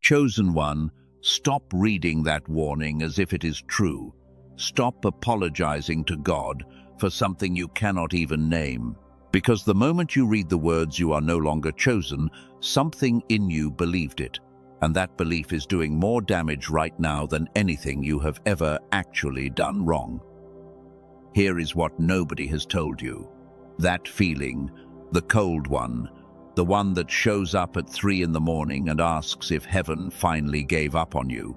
Chosen one, stop reading that warning as if it is true. Stop apologizing to God for something you cannot even name. Because the moment you read the words "you are no longer chosen," something in you believed it. And that belief is doing more damage right now than anything you have ever actually done wrong. Here is what nobody has told you. That feeling, the cold one, the one that shows up at 3 in the morning and asks if heaven finally gave up on you.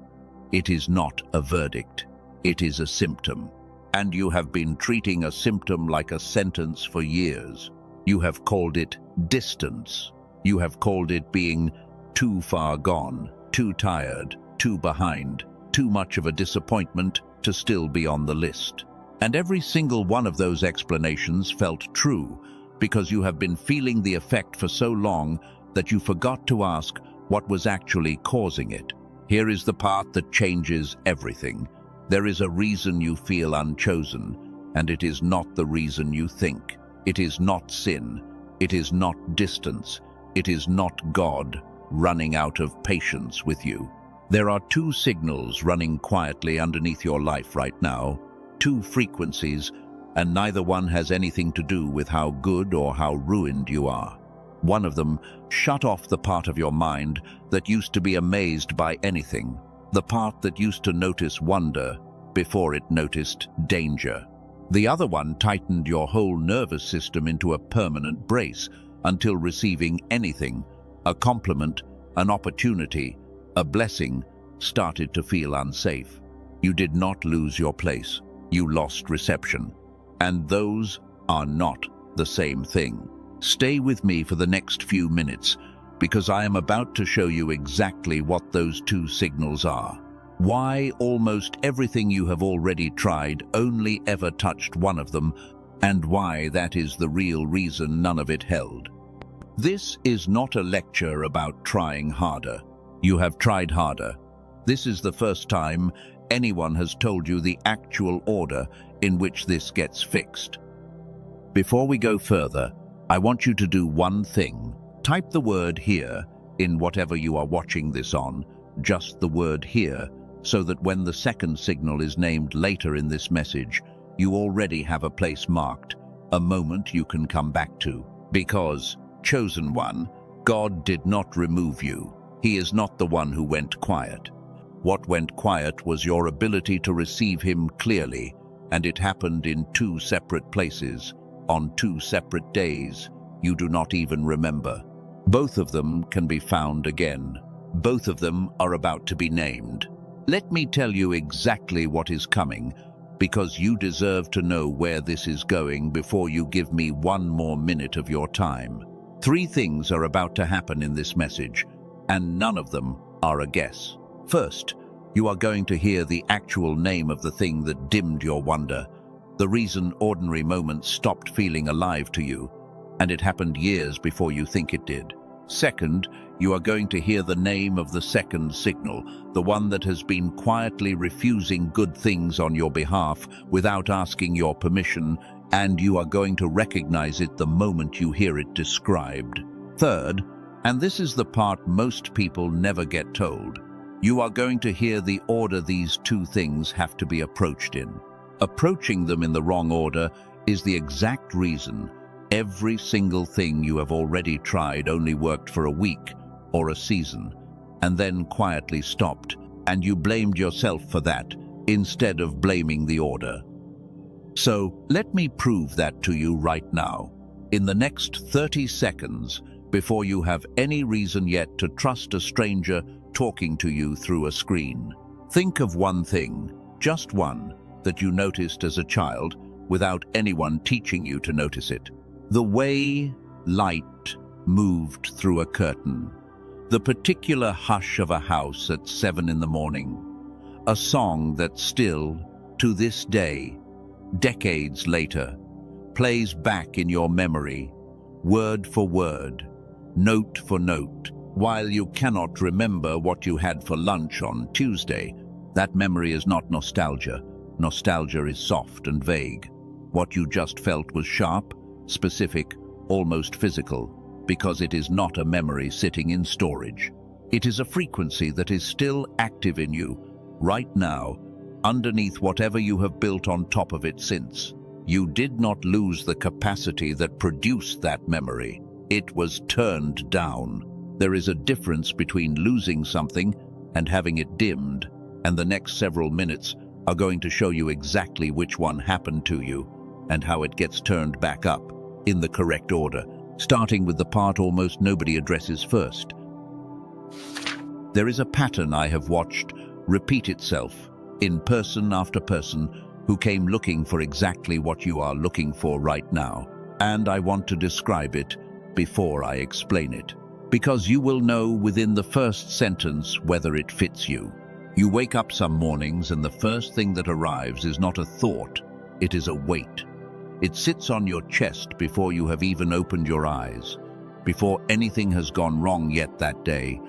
It is not a verdict. It is a symptom. And you have been treating a symptom like a sentence for years. You have called it distance. You have called it being too far gone, too tired, too behind, too much of a disappointment to still be on the list. And every single one of those explanations felt true because you have been feeling the effect for so long that you forgot to ask what was actually causing it. Here is the part that changes everything. There is a reason you feel unchosen, and it is not the reason you think. It is not sin. It is not distance. It is not God running out of patience with you. There are 2 signals running quietly underneath your life right now, 2 frequencies, and neither one has anything to do with how good or how ruined you are. One of them shut off the part of your mind that used to be amazed by anything, the part that used to notice wonder before it noticed danger. The other one tightened your whole nervous system into a permanent brace until receiving anything, a compliment, an opportunity, a blessing, started to feel unsafe. You did not lose your place. You lost reception. And those are not the same thing. Stay with me for the next few minutes, because I am about to show you exactly what those 2 signals are. Why almost everything you have already tried only ever touched one of them, and why that is the real reason none of it held. This is not a lecture about trying harder. You have tried harder. This is the first time anyone has told you the actual order in which this gets fixed. Before we go further, I want you to do one thing. Type the word "here" in whatever you are watching this on, just the word "here," so that when the second signal is named later in this message, you already have a place marked, a moment you can come back to. Because, chosen one, God did not remove you. He is not the one who went quiet. What went quiet was your ability to receive him clearly, and it happened in 2 separate places, on 2 separate days. You do not even remember. Both of them can be found again. Both of them are about to be named. Let me tell you exactly what is coming, because you deserve to know where this is going before you give me 1 more minute of your time. 3 things are about to happen in this message, and none of them are a guess. First, you are going to hear the actual name of the thing that dimmed your wonder, the reason ordinary moments stopped feeling alive to you, and it happened years before you think it did. Second, you are going to hear the name of the second signal, the one that has been quietly refusing good things on your behalf without asking your permission, and you are going to recognize it the moment you hear it described. Third, and this is the part most people never get told, you are going to hear the order these 2 things have to be approached in. Approaching them in the wrong order is the exact reason every single thing you have already tried only worked for a week or a season, and then quietly stopped, and you blamed yourself for that instead of blaming the order. So let me prove that to you right now, in the next 30 seconds, before you have any reason yet to trust a stranger talking to you through a screen. Think of one thing, just one, that you noticed as a child without anyone teaching you to notice it. The way light moved through a curtain. The particular hush of a house at 7 in the morning. A song that still, to this day, decades later, plays back in your memory, word for word, note for note. While you cannot remember what you had for lunch on Tuesday, that memory is not nostalgia. Nostalgia is soft and vague. What you just felt was sharp, specific, almost physical, because it is not a memory sitting in storage. It is a frequency that is still active in you, right now, underneath whatever you have built on top of it since. You did not lose the capacity that produced that memory. It was turned down. There is a difference between losing something and having it dimmed, and the next several minutes are going to show you exactly which one happened to you and how it gets turned back up in the correct order, starting with the part almost nobody addresses first. There is a pattern I have watched repeat itself in person after person who came looking for exactly what you are looking for right now, and I want to describe it before I explain it, because you will know within the first sentence whether it fits you. You wake up some mornings and the first thing that arrives is not a thought, it is a weight. It sits on your chest before you have even opened your eyes, before anything has gone wrong yet that day,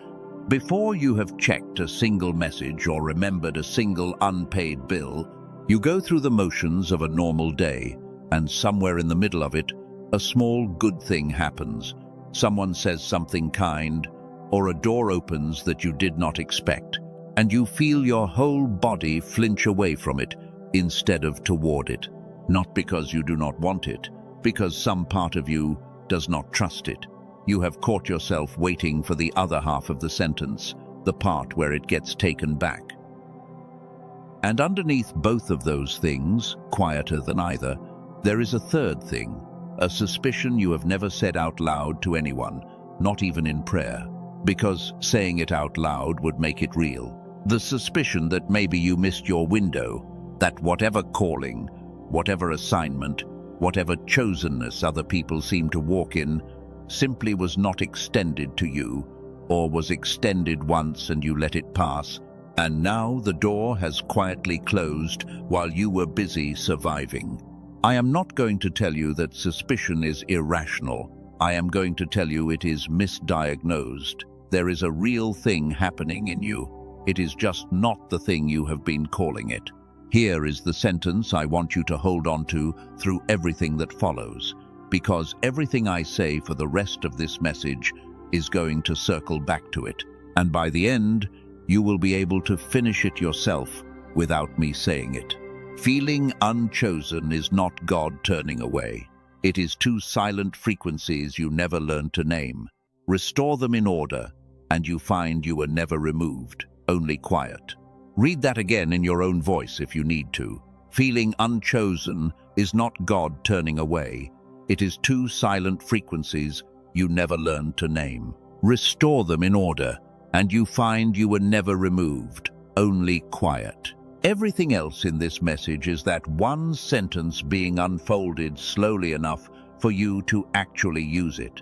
before you have checked a single message or remembered a single unpaid bill. You go through the motions of a normal day, and somewhere in the middle of it, a small good thing happens. Someone says something kind, or a door opens that you did not expect, and you feel your whole body flinch away from it instead of toward it. Not because you do not want it, because some part of you does not trust it. You have caught yourself waiting for the other half of the sentence, the part where it gets taken back. And underneath both of those things, quieter than either, there is a third thing, a suspicion you have never said out loud to anyone, not even in prayer, because saying it out loud would make it real. The suspicion that maybe you missed your window, that whatever calling, whatever assignment, whatever chosenness other people seem to walk in, simply was not extended to you, or was extended once and you let it pass, and now the door has quietly closed while you were busy surviving. I am not going to tell you that suspicion is irrational. I am going to tell you it is misdiagnosed. There is a real thing happening in you. It is just not the thing you have been calling it. Here is the sentence I want you to hold on to through everything that follows, because everything I say for the rest of this message is going to circle back to it, and by the end, you will be able to finish it yourself without me saying it. Feeling unchosen is not God turning away. It is two silent frequencies you never learned to name. Restore them in order, and you find you were never removed, only quiet. Read that again in your own voice if you need to. Feeling unchosen is not God turning away. It is two silent frequencies you never learned to name. Restore them in order, and you find you were never removed, only quiet. Everything else in this message is that one sentence being unfolded slowly enough for you to actually use it.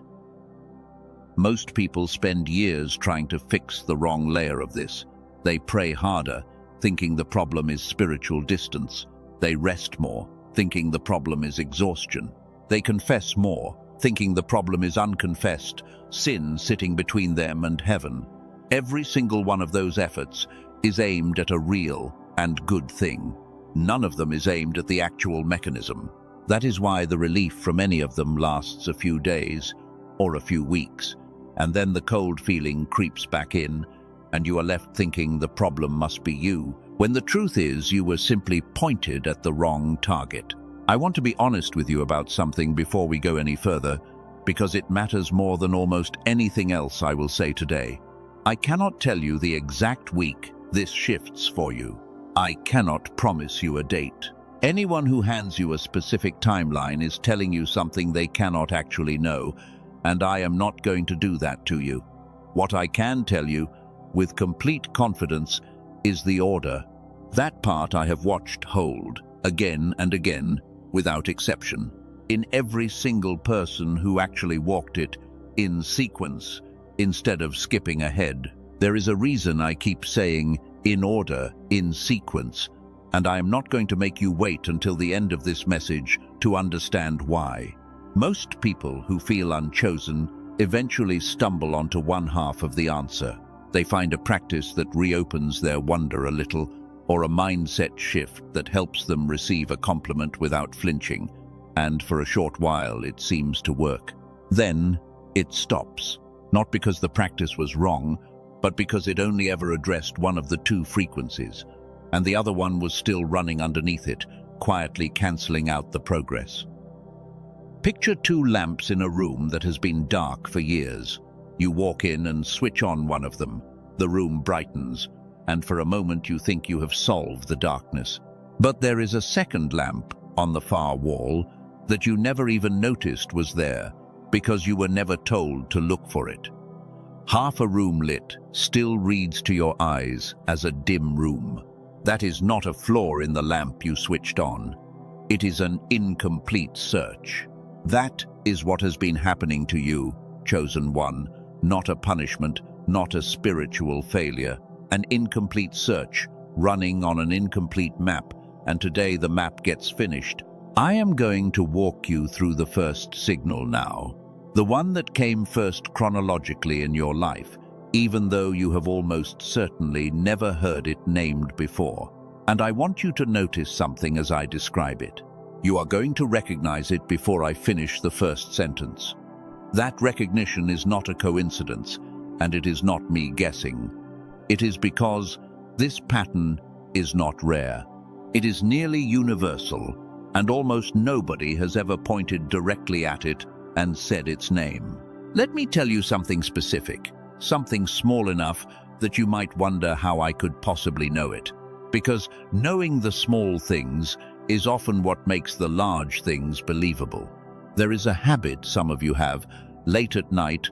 Most people spend years trying to fix the wrong layer of this. They pray harder, thinking the problem is spiritual distance. They rest more, thinking the problem is exhaustion. They confess more, thinking the problem is unconfessed, sin sitting between them and heaven. Every single one of those efforts is aimed at a real and good thing. None of them is aimed at the actual mechanism. That is why the relief from any of them lasts a few days or a few weeks, and then the cold feeling creeps back in, and you are left thinking the problem must be you, when the truth is you were simply pointed at the wrong target. I want to be honest with you about something before we go any further, because it matters more than almost anything else I will say today. I cannot tell you the exact week this shifts for you. I cannot promise you a date. Anyone who hands you a specific timeline is telling you something they cannot actually know, and I am not going to do that to you. What I can tell you, with complete confidence, is the order. That part I have watched hold, again and again, without exception, in every single person who actually walked it in sequence, instead of skipping ahead. There is a reason I keep saying in order, in sequence, and I am not going to make you wait until the end of this message to understand why. Most people who feel unchosen eventually stumble onto one half of the answer. They find a practice that reopens their wonder a little, or a mindset shift that helps them receive a compliment without flinching, and for a short while it seems to work. Then it stops, not because the practice was wrong, but because it only ever addressed one of the two frequencies, and the other one was still running underneath it, quietly cancelling out the progress. Picture two lamps in a room that has been dark for years. You walk in and switch on one of them. The room brightens, and for a moment you think you have solved the darkness. But there is a second lamp on the far wall that you never even noticed was there, because you were never told to look for it. Half a room lit still reads to your eyes as a dim room. That is not a flaw in the lamp you switched on. It is an incomplete search. That is what has been happening to you, chosen one, not a punishment, not a spiritual failure. An incomplete search, running on an incomplete map, and today the map gets finished. I am going to walk you through the first signal now, the one that came first chronologically in your life, even though you have almost certainly never heard it named before. And I want you to notice something as I describe it. You are going to recognize it before I finish the first sentence. That recognition is not a coincidence, and it is not me guessing. It is because this pattern is not rare. It is nearly universal, and almost nobody has ever pointed directly at it and said its name. Let me tell you something specific, something small enough that you might wonder how I could possibly know it. Because knowing the small things is often what makes the large things believable. There is a habit some of you have, late at night,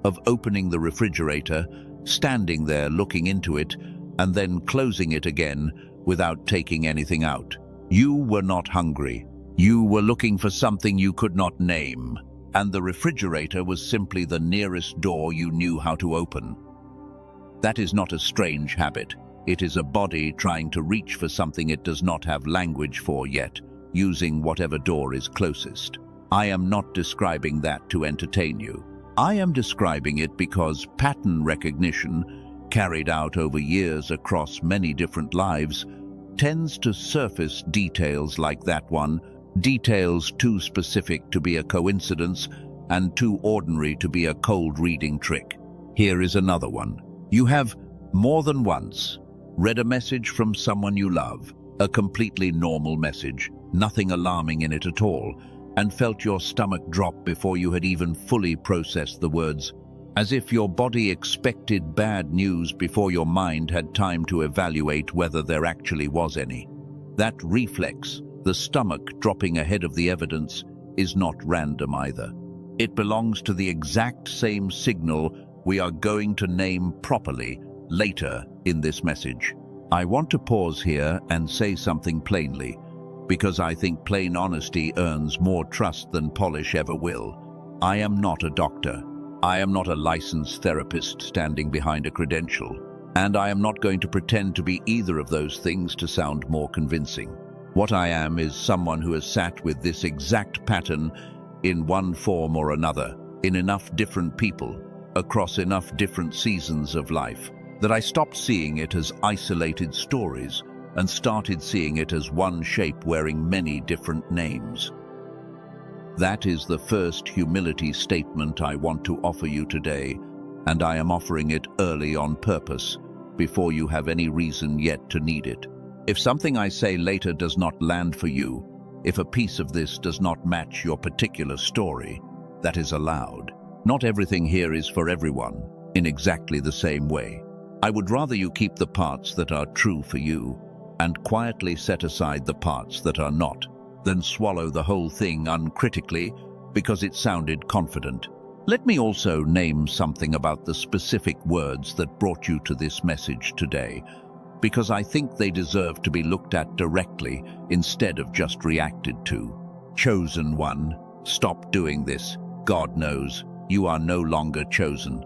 of opening the refrigerator, standing there looking into it, and then closing it again without taking anything out. You were not hungry. You were looking for something you could not name, and the refrigerator was simply the nearest door you knew how to open. That is not a strange habit. It is a body trying to reach for something it does not have language for yet, using whatever door is closest. I am not describing that to entertain you. I am describing it because pattern recognition, carried out over years across many different lives, tends to surface details like that one, details too specific to be a coincidence and too ordinary to be a cold reading trick. Here is another one. You have, more than once, read a message from someone you love, a completely normal message, nothing alarming in it at all, and felt your stomach drop before you had even fully processed the words, as if your body expected bad news before your mind had time to evaluate whether there actually was any. That reflex, the stomach dropping ahead of the evidence, is not random either. It belongs to the exact same signal we are going to name properly later in this message. I want to pause here and say something plainly, because I think plain honesty earns more trust than polish ever will. I am not a doctor. I am not a licensed therapist standing behind a credential, and I am not going to pretend to be either of those things to sound more convincing. What I am is someone who has sat with this exact pattern in one form or another, in enough different people, across enough different seasons of life, that I stopped seeing it as isolated stories and started seeing it as one shape wearing many different names. That is the first humility statement I want to offer you today, and I am offering it early on purpose, before you have any reason yet to need it. If something I say later does not land for you, if a piece of this does not match your particular story, that is allowed. Not everything here is for everyone, in exactly the same way. I would rather you keep the parts that are true for you, and quietly set aside the parts that are not, than swallow the whole thing uncritically because it sounded confident. Let me also name something about the specific words that brought you to this message today, because I think they deserve to be looked at directly instead of just reacted to. Chosen one, stop doing this. God knows, you are no longer chosen.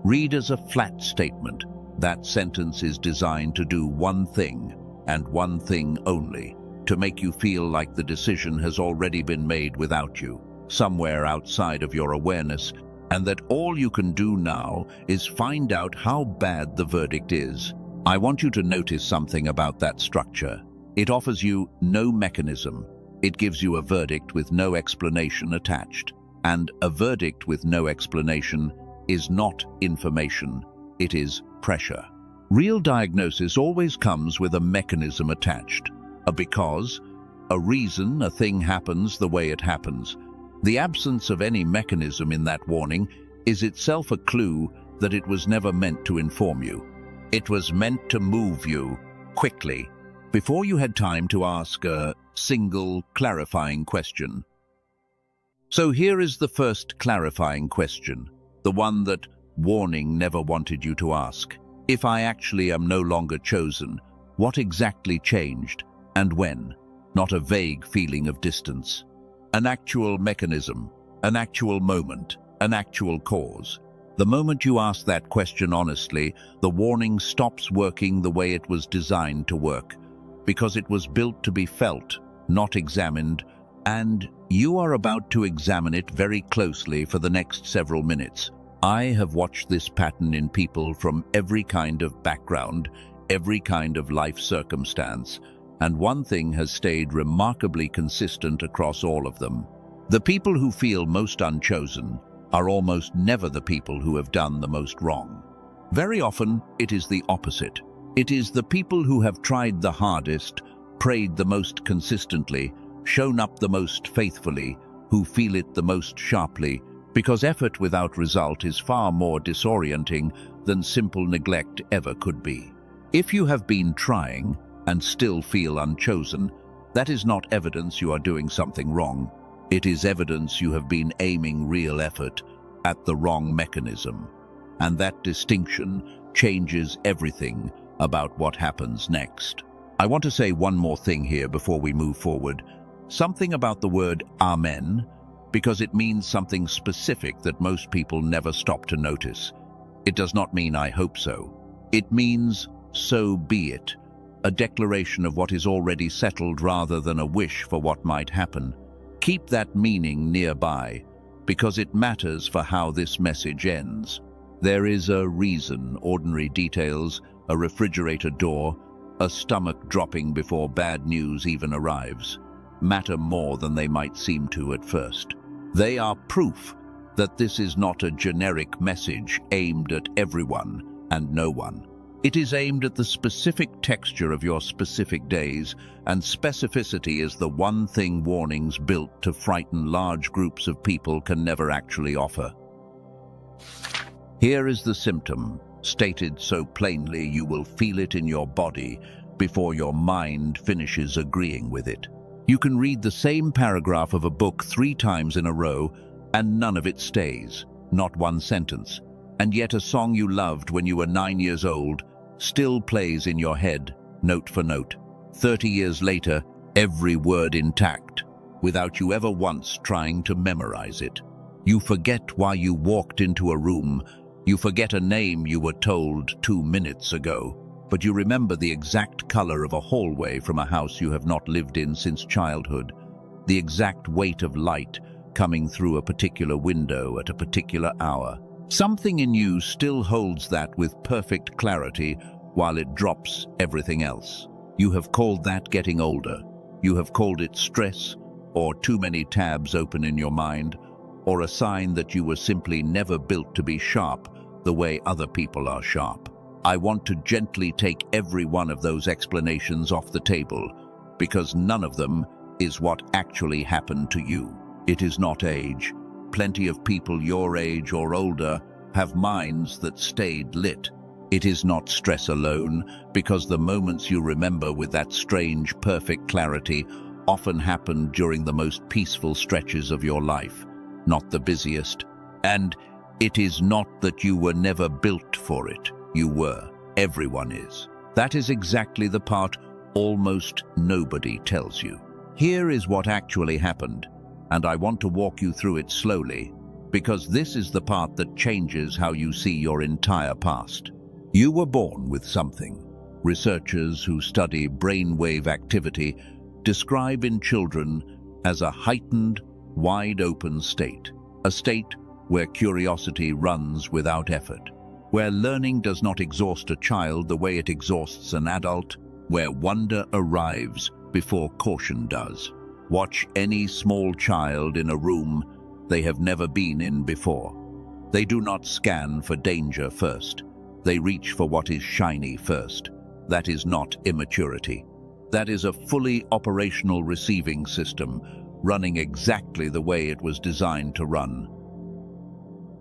Read as a flat statement. That sentence is designed to do one thing, and one thing only, to make you feel like the decision has already been made without you, somewhere outside of your awareness, and that all you can do now is find out how bad the verdict is. I want you to notice something about that structure. It offers you no mechanism. It gives you a verdict with no explanation attached. And a verdict with no explanation is not information. it is pressure. Real diagnosis always comes with a mechanism attached. A because, a reason a thing happens the way it happens. The absence of any mechanism in that warning is itself a clue that it was never meant to inform you. It was meant to move you quickly, before you had time to ask a single clarifying question. So here is the first clarifying question, the one that warning never wanted you to ask. If I actually am no longer chosen, what exactly changed and when? Not a vague feeling of distance. An actual mechanism, an actual moment, an actual cause. The moment you ask that question honestly, the warning stops working the way it was designed to work, because it was built to be felt, not examined, and you are about to examine it very closely for the next several minutes. I have watched this pattern in people from every kind of background, every kind of life circumstance, and one thing has stayed remarkably consistent across all of them. The people who feel most unchosen are almost never the people who have done the most wrong. Very often, it is the opposite. It is the people who have tried the hardest, prayed the most consistently, shown up the most faithfully, who feel it the most sharply, because effort without result is far more disorienting than simple neglect ever could be. If you have been trying and still feel unchosen, that is not evidence you are doing something wrong. It is evidence you have been aiming real effort at the wrong mechanism. And that distinction changes everything about what happens next. I want to say one more thing here before we move forward. Something about the word Amen, because it means something specific that most people never stop to notice. It does not mean I hope so. It means so be it, a declaration of what is already settled rather than a wish for what might happen. Keep that meaning nearby, because it matters for how this message ends. There is a reason ordinary details, a refrigerator door, a stomach dropping before bad news even arrives, matter more than they might seem to at first. They are proof that this is not a generic message aimed at everyone and no one. It is aimed at the specific texture of your specific days, and specificity is the one thing warnings built to frighten large groups of people can never actually offer. Here is the symptom, stated so plainly you will feel it in your body before your mind finishes agreeing with it. You can read the same paragraph of a book 3 times in a row, and none of it stays, not one sentence. And yet a song you loved when you were 9 years old still plays in your head, note for note. 30 years later, every word intact, without you ever once trying to memorize it. You forget why you walked into a room. You forget a name you were told 2 minutes ago, but you remember the exact color of a hallway from a house you have not lived in since childhood, the exact weight of light coming through a particular window at a particular hour. Something in you still holds that with perfect clarity while it drops everything else. You have called that getting older. You have called it stress, or too many tabs open in your mind, or a sign that you were simply never built to be sharp the way other people are sharp. I want to gently take every one of those explanations off the table, because none of them is what actually happened to you. It is not age. Plenty of people your age or older have minds that stayed lit. It is not stress alone, because the moments you remember with that strange, perfect clarity often happened during the most peaceful stretches of your life, not the busiest. And it is not that you were never built for it. You were. Everyone is. That is exactly the part almost nobody tells you. Here is what actually happened, and I want to walk you through it slowly, because this is the part that changes how you see your entire past. You were born with something. Researchers who study brainwave activity describe in children as a heightened, wide-open state, a state where curiosity runs without effort, where learning does not exhaust a child the way it exhausts an adult, where wonder arrives before caution does. Watch any small child in a room they have never been in before. They do not scan for danger first. They reach for what is shiny first. That is not immaturity. That is a fully operational receiving system, running exactly the way it was designed to run.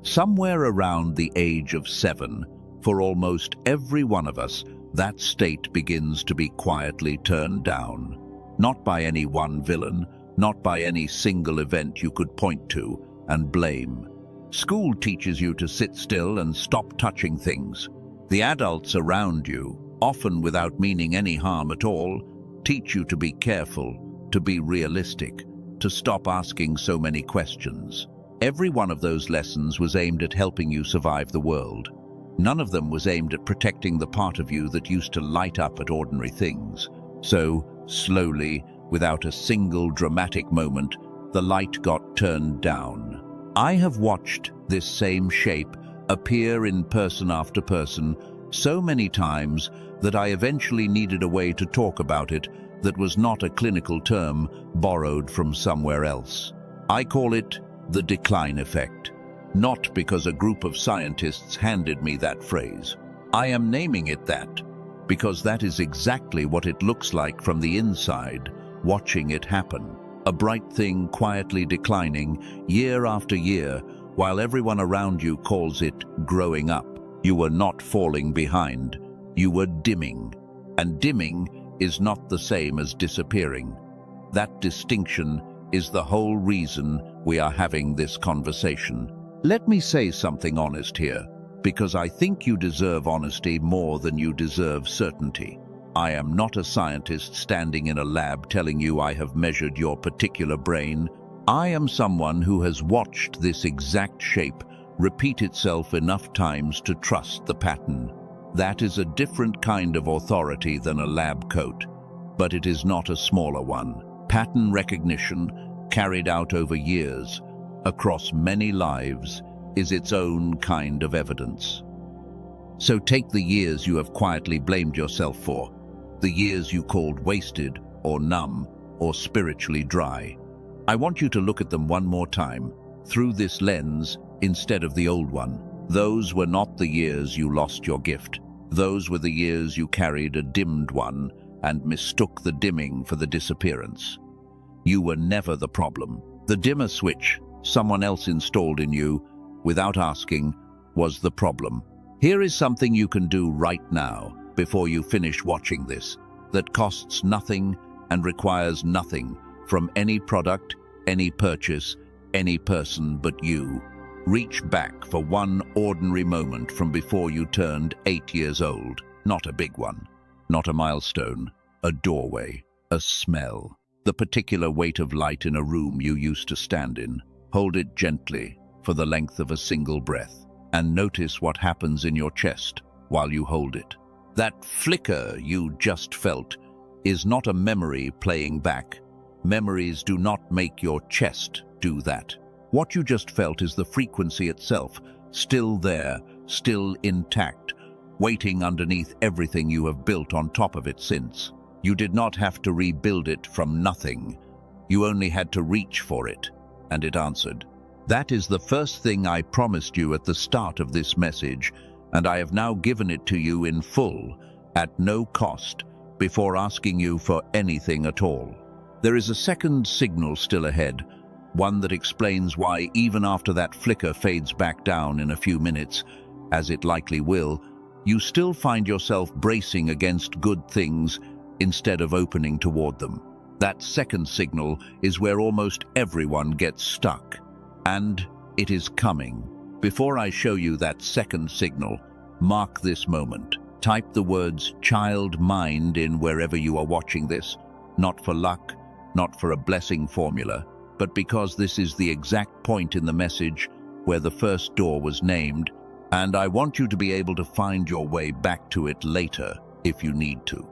Somewhere around the age of 7, for almost every one of us, that state begins to be quietly turned down. Not by any one villain, not by any single event you could point to and blame. School teaches you to sit still and stop touching things. The adults around you, often without meaning any harm at all, teach you to be careful, to be realistic, to stop asking so many questions. Every one of those lessons was aimed at helping you survive the world. None of them was aimed at protecting the part of you that used to light up at ordinary things. So, slowly, without a single dramatic moment, the light got turned down. I have watched this same shape appear in person after person so many times that I eventually needed a way to talk about it that was not a clinical term borrowed from somewhere else. I call it the decline effect, not because a group of scientists handed me that phrase. I am naming it that because that is exactly what it looks like from the inside, watching it happen. A bright thing quietly declining year after year, while everyone around you calls it growing up. You were not falling behind, you were dimming. And dimming is not the same as disappearing. That distinction is the whole reason we are having this conversation. Let me say something honest here, because I think you deserve honesty more than you deserve certainty. I am not a scientist standing in a lab telling you I have measured your particular brain. I am someone who has watched this exact shape repeat itself enough times to trust the pattern. That is a different kind of authority than a lab coat, but it is not a smaller one. Pattern recognition, carried out over years, across many lives, is its own kind of evidence. So take the years you have quietly blamed yourself for, the years you called wasted or numb or spiritually dry. I want you to look at them one more time, through this lens instead of the old one. Those were not the years you lost your gift. Those were the years you carried a dimmed one and mistook the dimming for the disappearance. You were never the problem. The dimmer switch someone else installed in you, without asking, was the problem. Here is something you can do right now, before you finish watching this, that costs nothing and requires nothing from any product, any purchase, any person but you. Reach back for one ordinary moment from before you turned 8 years old. Not a big one, not a milestone, a doorway, a smell, the particular weight of light in a room you used to stand in. Hold it gently for the length of a single breath, and notice what happens in your chest while you hold it. That flicker you just felt is not a memory playing back. Memories do not make your chest do that. What you just felt is the frequency itself, still there, still intact, waiting underneath everything you have built on top of it since. You did not have to rebuild it from nothing. You only had to reach for it, and it answered. That is the first thing I promised you at the start of this message, and I have now given it to you in full, at no cost, before asking you for anything at all. There is a second signal still ahead, one that explains why even after that flicker fades back down in a few minutes, as it likely will, you still find yourself bracing against good things instead of opening toward them. That second signal is where almost everyone gets stuck, and it is coming. Before I show you that second signal, mark this moment. Type the words child mind in wherever you are watching this, not for luck, not for a blessing formula, but because this is the exact point in the message where the first door was named, and I want you to be able to find your way back to it later if you need to.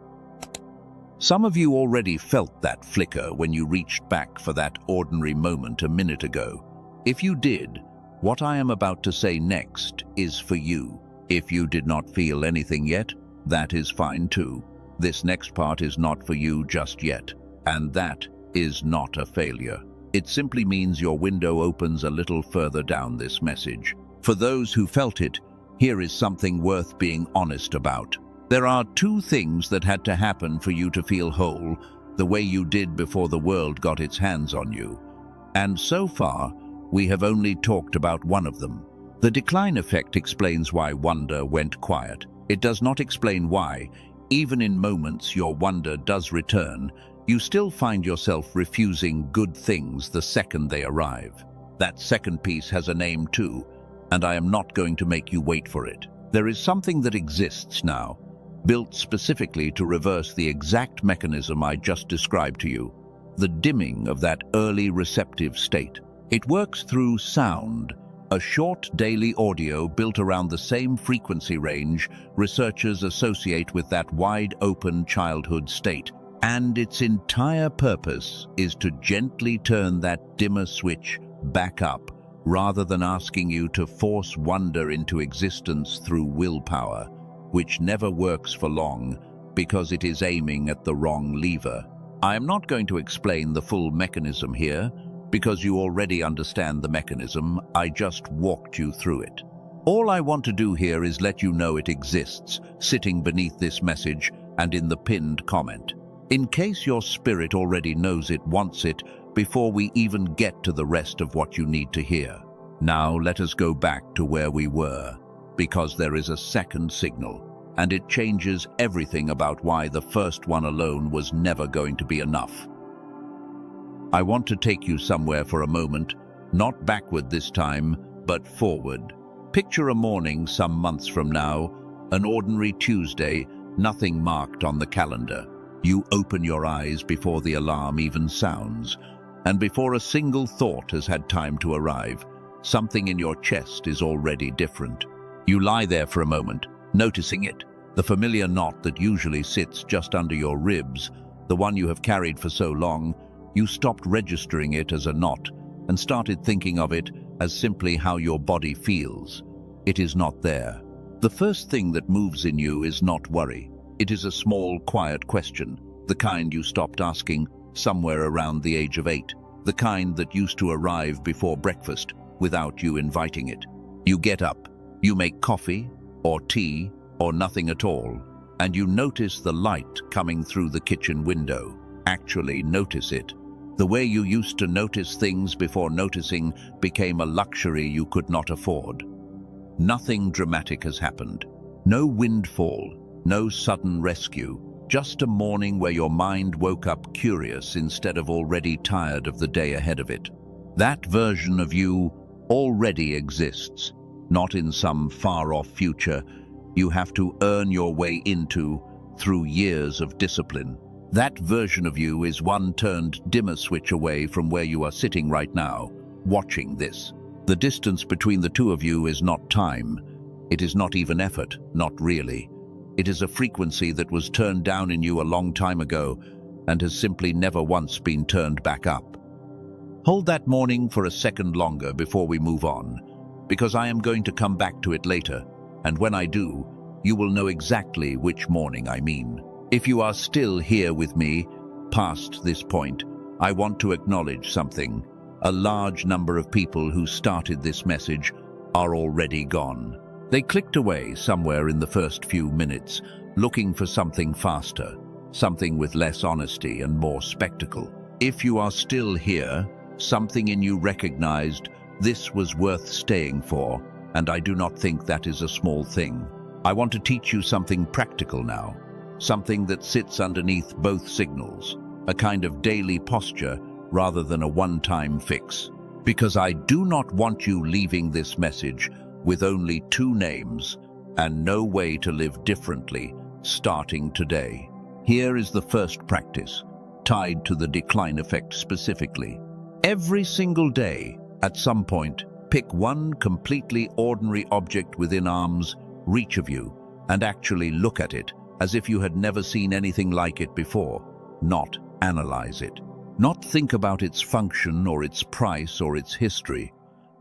Some of you already felt that flicker when you reached back for that ordinary moment a minute ago. If you did, what I am about to say next is for you. If you did not feel anything yet, that is fine too. This next part is not for you just yet, and that is not a failure. It simply means your window opens a little further down this message. For those who felt it, Here is something worth being honest about. There are two things that had to happen for you to feel whole, the way you did before the world got its hands on you. And so far, we have only talked about one of them. The decline effect explains why wonder went quiet. It does not explain why, even in moments your wonder does return, you still find yourself refusing good things the second they arrive. That second piece has a name too, and I am not going to make you wait for it. There is something that exists now, built specifically to reverse the exact mechanism I just described to you, the dimming of that early receptive state. It works through sound, a short daily audio built around the same frequency range researchers associate with that wide-open childhood state, and its entire purpose is to gently turn that dimmer switch back up, rather than asking you to force wonder into existence through willpower, which never works for long because it is aiming at the wrong lever. I am not going to explain the full mechanism here, because you already understand the mechanism. I just walked you through it. All I want to do here is let you know it exists, sitting beneath this message and in the pinned comment. In case your spirit already knows it, wants it, before we even get to the rest of what you need to hear. Now let us go back to where we were, because there is a second signal, and it changes everything about why the first one alone was never going to be enough. I want to take you somewhere for a moment, not backward this time, but forward. Picture a morning some months from now, an ordinary Tuesday, nothing marked on the calendar. You open your eyes before the alarm even sounds, and before a single thought has had time to arrive, something in your chest is already different. You lie there for a moment, noticing it, the familiar knot that usually sits just under your ribs, the one you have carried for so long. You stopped registering it as a knot and started thinking of it as simply how your body feels. It is not there. The first thing that moves in you is not worry. It is a small, quiet question, the kind you stopped asking somewhere around the age of 8, the kind that used to arrive before breakfast without you inviting it. You get up, you make coffee or tea or nothing at all, and you notice the light coming through the kitchen window. Actually notice it. The way you used to notice things before noticing became a luxury you could not afford. Nothing dramatic has happened. No windfall, no sudden rescue, just a morning where your mind woke up curious instead of already tired of the day ahead of it. That version of you already exists, not in some far-off future you have to earn your way into through years of discipline. That version of you is one turned dimmer switch away from where you are sitting right now, watching this. The distance between the two of you is not time. It is not even effort, not really. It is a frequency that was turned down in you a long time ago and has simply never once been turned back up. Hold that morning for a second longer before we move on, because I am going to come back to it later, and when I do, you will know exactly which morning I mean. If you are still here with me, past this point, I want to acknowledge something. A large number of people who started this message are already gone. They clicked away somewhere in the first few minutes, looking for something faster, something with less honesty and more spectacle. If you are still here, something in you recognized this was worth staying for, and I do not think that is a small thing. I want to teach you something practical now, something that sits underneath both signals, a kind of daily posture rather than a one-time fix. Because I do not want you leaving this message with only 2 names and no way to live differently starting today. Here is the first practice, tied to the decline effect specifically. Every single day, at some point, pick one completely ordinary object within arm's reach of you and actually look at it as if you had never seen anything like it before. Not analyze it. Not think about its function or its price or its history.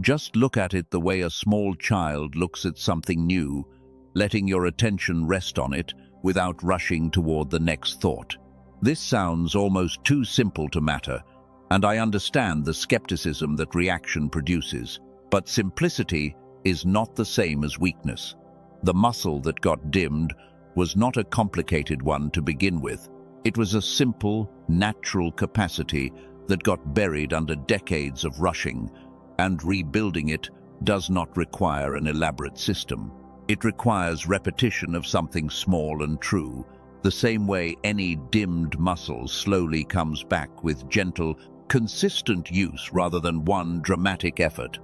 Just look at it the way a small child looks at something new, letting your attention rest on it without rushing toward the next thought. This sounds almost too simple to matter, and I understand the skepticism that reaction produces. But simplicity is not the same as weakness. The muscle that got dimmed was not a complicated one to begin with. It was a simple, natural capacity that got buried under decades of rushing, and rebuilding it does not require an elaborate system. It requires repetition of something small and true, the same way any dimmed muscle slowly comes back with gentle, consistent use rather than one dramatic effort.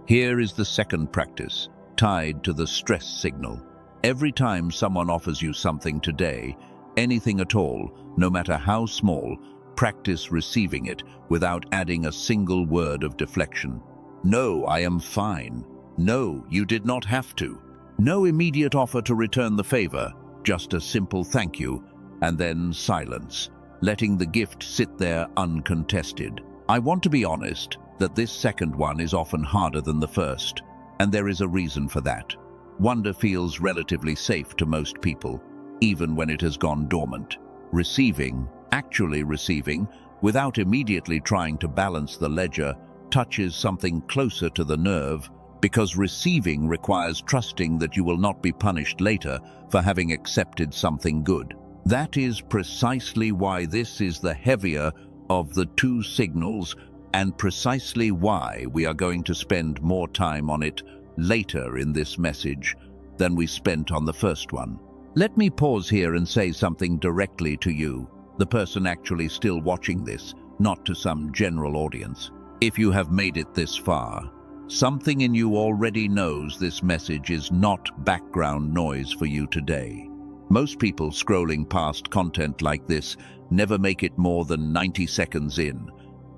Here is the second practice, tied to the stress signal. Every time someone offers you something today, anything at all, no matter how small, practice receiving it without adding a single word of deflection. No, I am fine. No, you did not have to. No immediate offer to return the favor, just a simple thank you, and then silence, letting the gift sit there uncontested. I want to be honest that this second one is often harder than the first, and there is a reason for that. Wonder feels relatively safe to most people, even when it has gone dormant. Receiving, actually receiving, without immediately trying to balance the ledger, touches something closer to the nerve, because receiving requires trusting that you will not be punished later for having accepted something good. That is precisely why this is the heavier of the two signals, and precisely why we are going to spend more time on it later in this message than we spent on the first one. Let me pause here and say something directly to you, the person actually still watching this, not to some general audience. If you have made it this far, something in you already knows this message is not background noise for you today. Most people scrolling past content like this never make it more than 90 seconds in.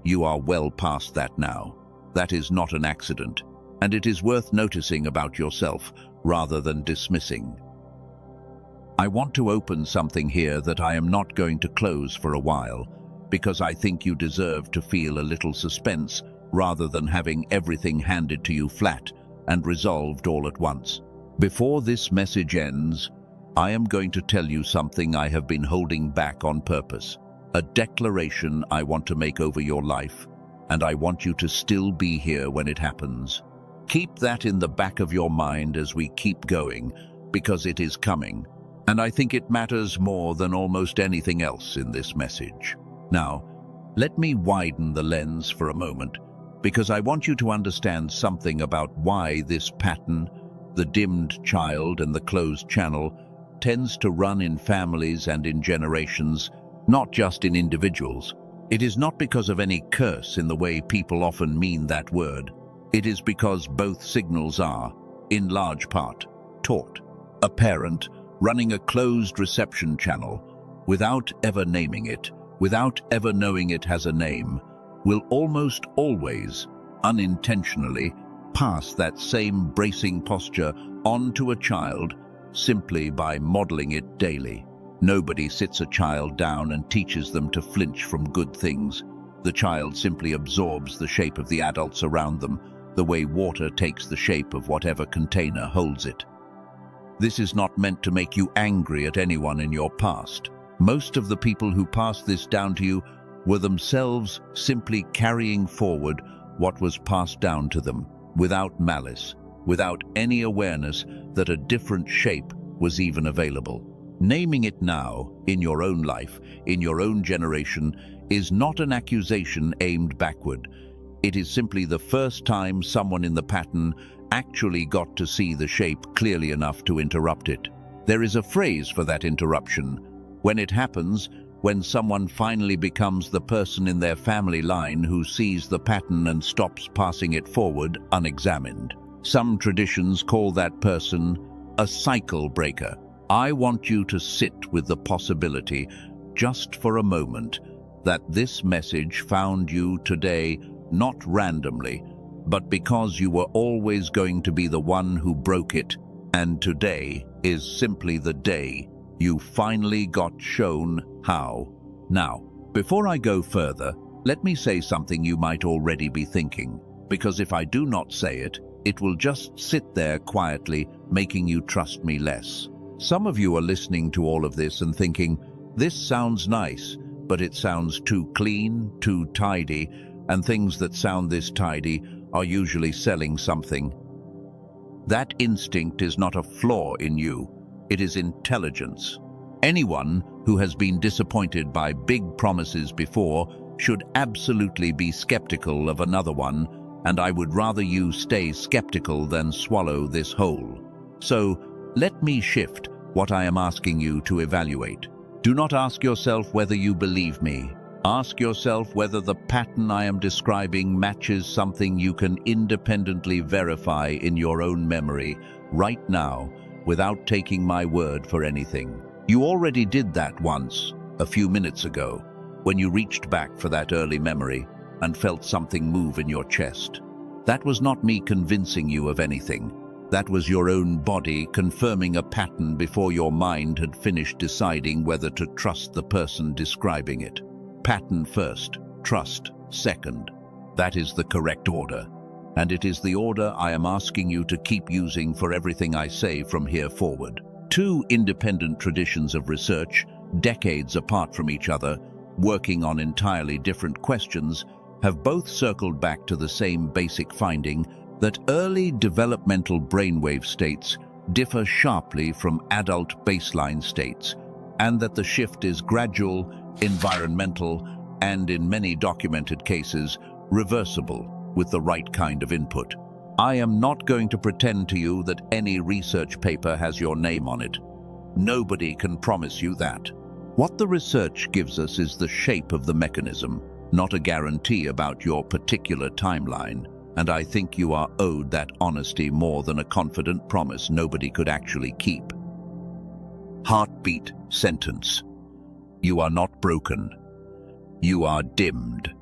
You are well past that now. That is not an accident, and it is worth noticing about yourself rather than dismissing. I want to open something here that I am not going to close for a while, because I think you deserve to feel a little suspense rather than having everything handed to you flat and resolved all at once. Before this message ends, I am going to tell you something I have been holding back on purpose, a declaration I want to make over your life, and I want you to still be here when it happens. Keep that in the back of your mind as we keep going, because it is coming, and I think it matters more than almost anything else in this message. Now, let me widen the lens for a moment, because I want you to understand something about why this pattern, the dimmed child and the closed channel, tends to run in families and in generations, not just in individuals. It is not because of any curse in the way people often mean that word. It is because both signals are, in large part, taught. A parent running a closed reception channel, without ever naming it, without ever knowing it has a name, will almost always, unintentionally, pass that same bracing posture on to a child simply by modeling it daily. Nobody sits a child down and teaches them to flinch from good things. The child simply absorbs the shape of the adults around them, the way water takes the shape of whatever container holds it. This is not meant to make you angry at anyone in your past. Most of the people who passed this down to you were themselves simply carrying forward what was passed down to them, without malice, without any awareness that a different shape was even available. Naming it now, in your own life, in your own generation, is not an accusation aimed backward. It is simply the first time someone in the pattern actually got to see the shape clearly enough to interrupt it. There is a phrase for that interruption. When it happens, when someone finally becomes the person in their family line who sees the pattern and stops passing it forward unexamined. Some traditions call that person a cycle breaker. I want you to sit with the possibility, just for a moment, that this message found you today not randomly, but because you were always going to be the one who broke it, and today is simply the day you finally got shown how. Now, before I go further, let me say something you might already be thinking, because if I do not say it, it will just sit there quietly, making you trust me less. Some of you are listening to all of this and thinking, this sounds nice, but it sounds too clean, too tidy, and things that sound this tidy are usually selling something. That instinct is not a flaw in you, it is intelligence. Anyone who has been disappointed by big promises before should absolutely be skeptical of another one, and I would rather you stay skeptical than swallow this whole. So, let me shift what I am asking you to evaluate. Do not ask yourself whether you believe me. Ask yourself whether the pattern I am describing matches something you can independently verify in your own memory right now without taking my word for anything. You already did that once, a few minutes ago, when you reached back for that early memory and felt something move in your chest. That was not me convincing you of anything. That was your own body confirming a pattern before your mind had finished deciding whether to trust the person describing it. Pattern first, trust second. That is the correct order, and it is the order I am asking you to keep using for everything I say from here forward. Two independent traditions of research, decades apart from each other, working on entirely different questions, have both circled back to the same basic finding that early developmental brainwave states differ sharply from adult baseline states, and that the shift is gradual, environmental, and in many documented cases, reversible with the right kind of input. I am not going to pretend to you that any research paper has your name on it. Nobody can promise you that. What the research gives us is the shape of the mechanism, not a guarantee about your particular timeline, and I think you are owed that honesty more than a confident promise nobody could actually keep. Heartbeat sentence. You are not broken. You are dimmed.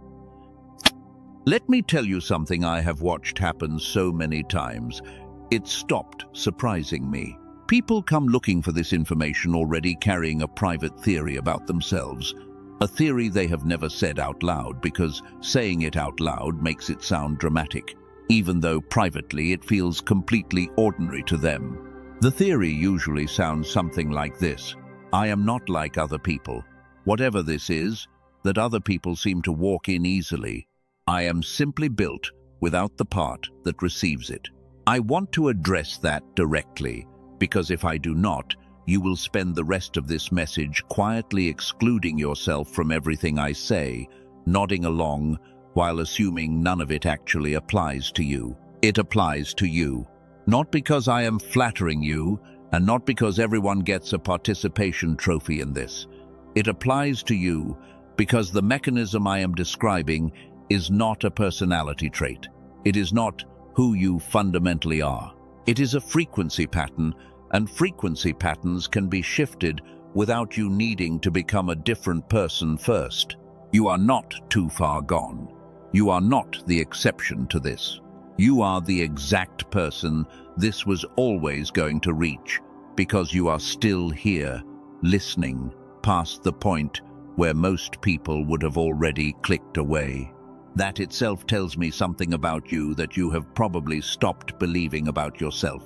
Let me tell you something I have watched happen so many times. It stopped surprising me. People come looking for this information already carrying a private theory about themselves, a theory they have never said out loud because saying it out loud makes it sound dramatic, even though privately it feels completely ordinary to them. The theory usually sounds something like this: I am not like other people. Whatever this is, that other people seem to walk in easily. I am simply built without the part that receives it. I want to address that directly, because if I do not, you will spend the rest of this message quietly excluding yourself from everything I say, nodding along while assuming none of it actually applies to you. It applies to you. Not because I am flattering you, and not because everyone gets a participation trophy in this. It applies to you because the mechanism I am describing is not a personality trait. It is not who you fundamentally are. It is a frequency pattern, and frequency patterns can be shifted without you needing to become a different person first. You are not too far gone. You are not the exception to this. You are the exact person this was always going to reach, because you are still here, listening, past the point where most people would have already clicked away. That itself tells me something about you that you have probably stopped believing about yourself.